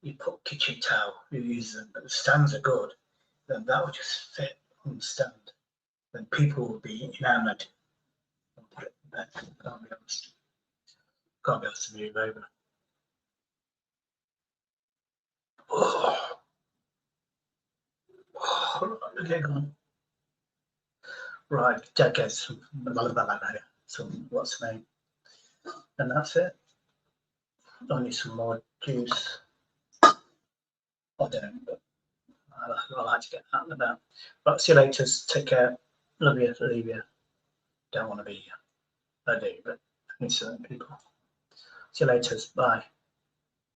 you put kitchen towel. You use them, but the stands are good. Then that would just fit on the stand. Then people would be enamoured. I'll put it back. Can't be honest. Can't be able to move over. Oh. Okay, go on. Right, Dad gets some what's the name? And that's it. I need some more juice. I don't, but I like to get out and about. But see you later. Take care. Love you. Leave you. Don't want to be. I do, but I need certain people. See you later. Bye.